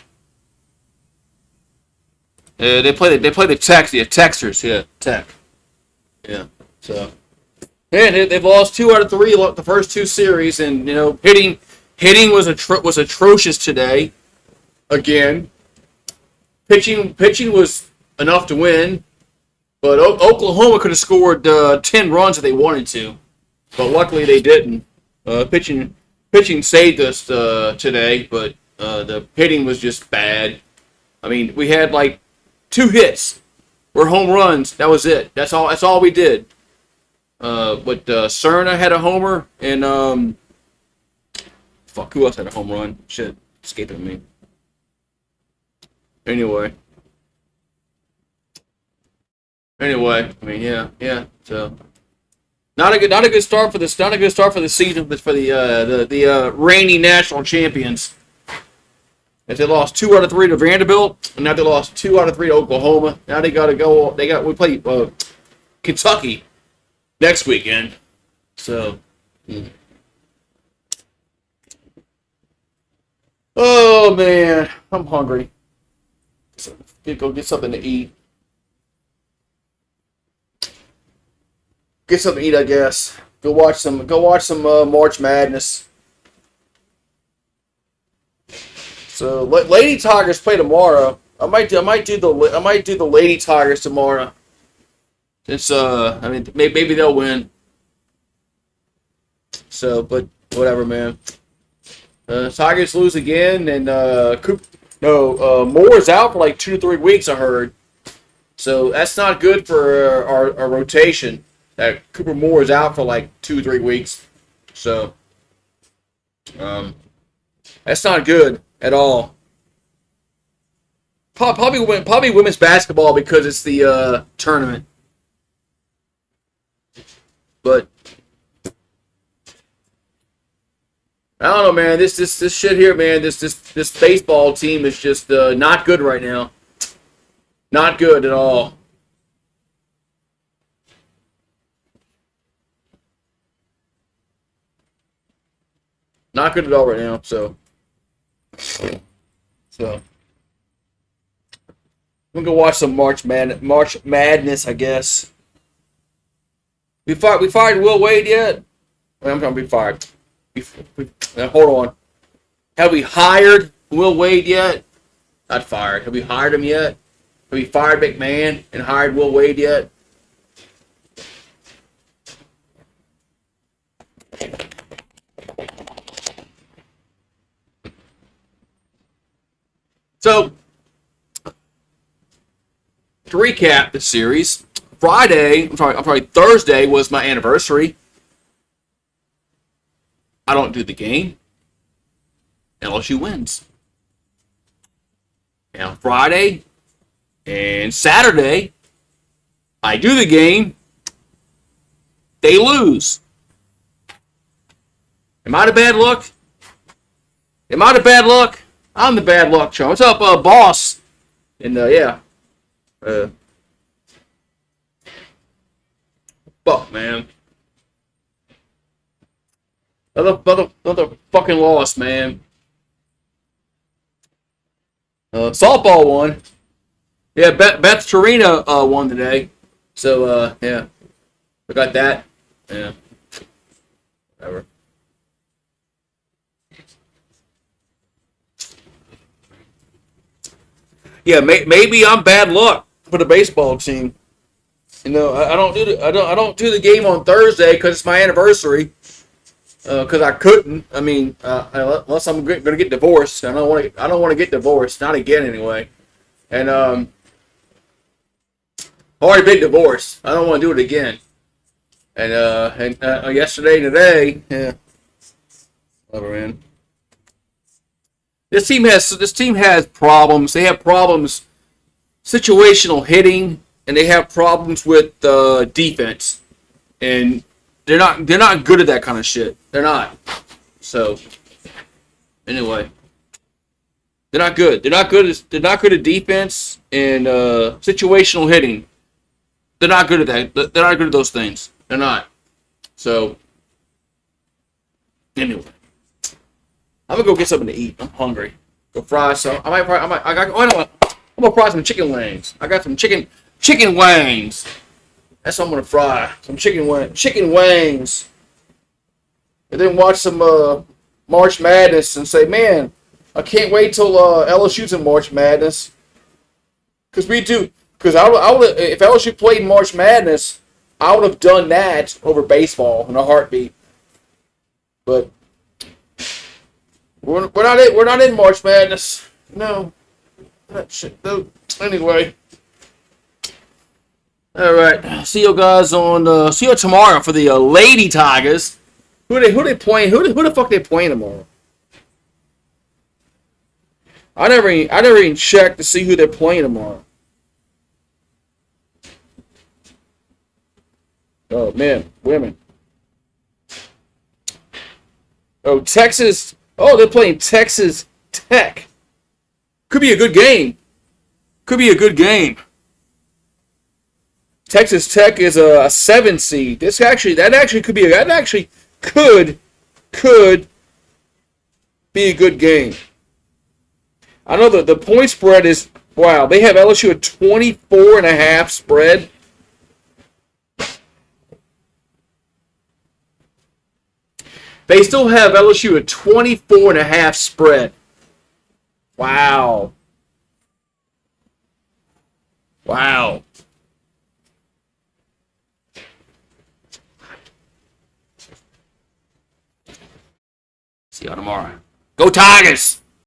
They play the Texers. Yeah, Tech. Yeah. So. And they've lost 2 out of 3 the first 2 series, and hitting was atrocious today. Again, pitching was enough to win, but Oklahoma could have scored 10 runs if they wanted to, but luckily they didn't. Pitching saved us today, but the hitting was just bad. I mean, we had like 2 hits, were home runs. That was it. That's all we did. But Cerna had a homer, and who else had a home run? Shit, escaping me. Anyway, I mean, yeah. So, not a good start for this. Not a good start for the season, but for the reigning national champions. As they lost 2 out of 3 to Vanderbilt, and now they lost 2 out of 3 to Oklahoma. Now they got to go. We play Kentucky next weekend. So, oh man, I'm hungry. Go get something to eat. Get something to eat, I guess. Go watch some March Madness. So, Lady Tigers play tomorrow. I might do the Lady Tigers tomorrow. It's maybe they'll win. So, but whatever, man. Tigers lose again, and Moore's out for like 2 to 3 weeks, I heard. So that's not good for our rotation. That Cooper Moore is out for like 2 or 3 weeks. So that's not good at all. Probably women's basketball because it's the tournament. But I don't know, man. This shit here, man. This baseball team is just not good right now. Not good at all. Not good at all right now. So I'm gonna go watch some March Madness, I guess. We fired Will Wade yet? I'm trying to be fired. Hold on. Have we hired Will Wade yet? Not fired. Have we hired him yet? Have we fired McMahon and hired Will Wade yet? So, to recap the series, Thursday was my anniversary. I don't do the game. LSU wins. And on Friday and Saturday, I do the game. They lose. Am I the bad luck? Am I the bad luck? I'm the bad luck, Sean. What's up, boss? And, yeah. Fuck, man. Another fucking loss, man. Softball won. Yeah, Beth Torina won today. So, yeah. We got that. Yeah. Whatever. Yeah, maybe I'm bad luck for the baseball team. You know, I don't do the game on Thursday because it's my anniversary. Because I couldn't. I mean, unless I'm going to get divorced. I don't want to get divorced. Not again, anyway. And already been divorced. I don't want to do it again. And yesterday and today, yeah. Whatever, man. This team has problems. They have problems, situational hitting, and they have problems with defense. And they're not good at that kind of shit. They're not. So anyway, they're not good. They're not good at defense and situational hitting. They're not good at that. They're not good at those things. They're not. So anyway, I'm gonna go get something to eat. I'm hungry. Go fry some. I'm gonna fry some chicken wings. I got some chicken wings. That's what I'm gonna fry. Some chicken wings. And then watch some March Madness and say, man, I can't wait till LSU's in March Madness. Because we do. Because I would if LSU played March Madness, I would have done that over baseball in a heartbeat. But we're not in March Madness. No. That shit. No. Anyway. All right. See you guys on. See you tomorrow for the Lady Tigers. Who they playing? Who the fuck they playing tomorrow? I never even checked to see who they're playing tomorrow. Oh man, women. Oh, Texas. Oh, they're playing Texas Tech. Could be a good game. Texas Tech is a 7 seed. That actually could be a good game. I know the point spread is wow. They have LSU at 24.5 spread. They still have LSU at 24.5 spread. Wow. y'all tomorrow. Go Tigers!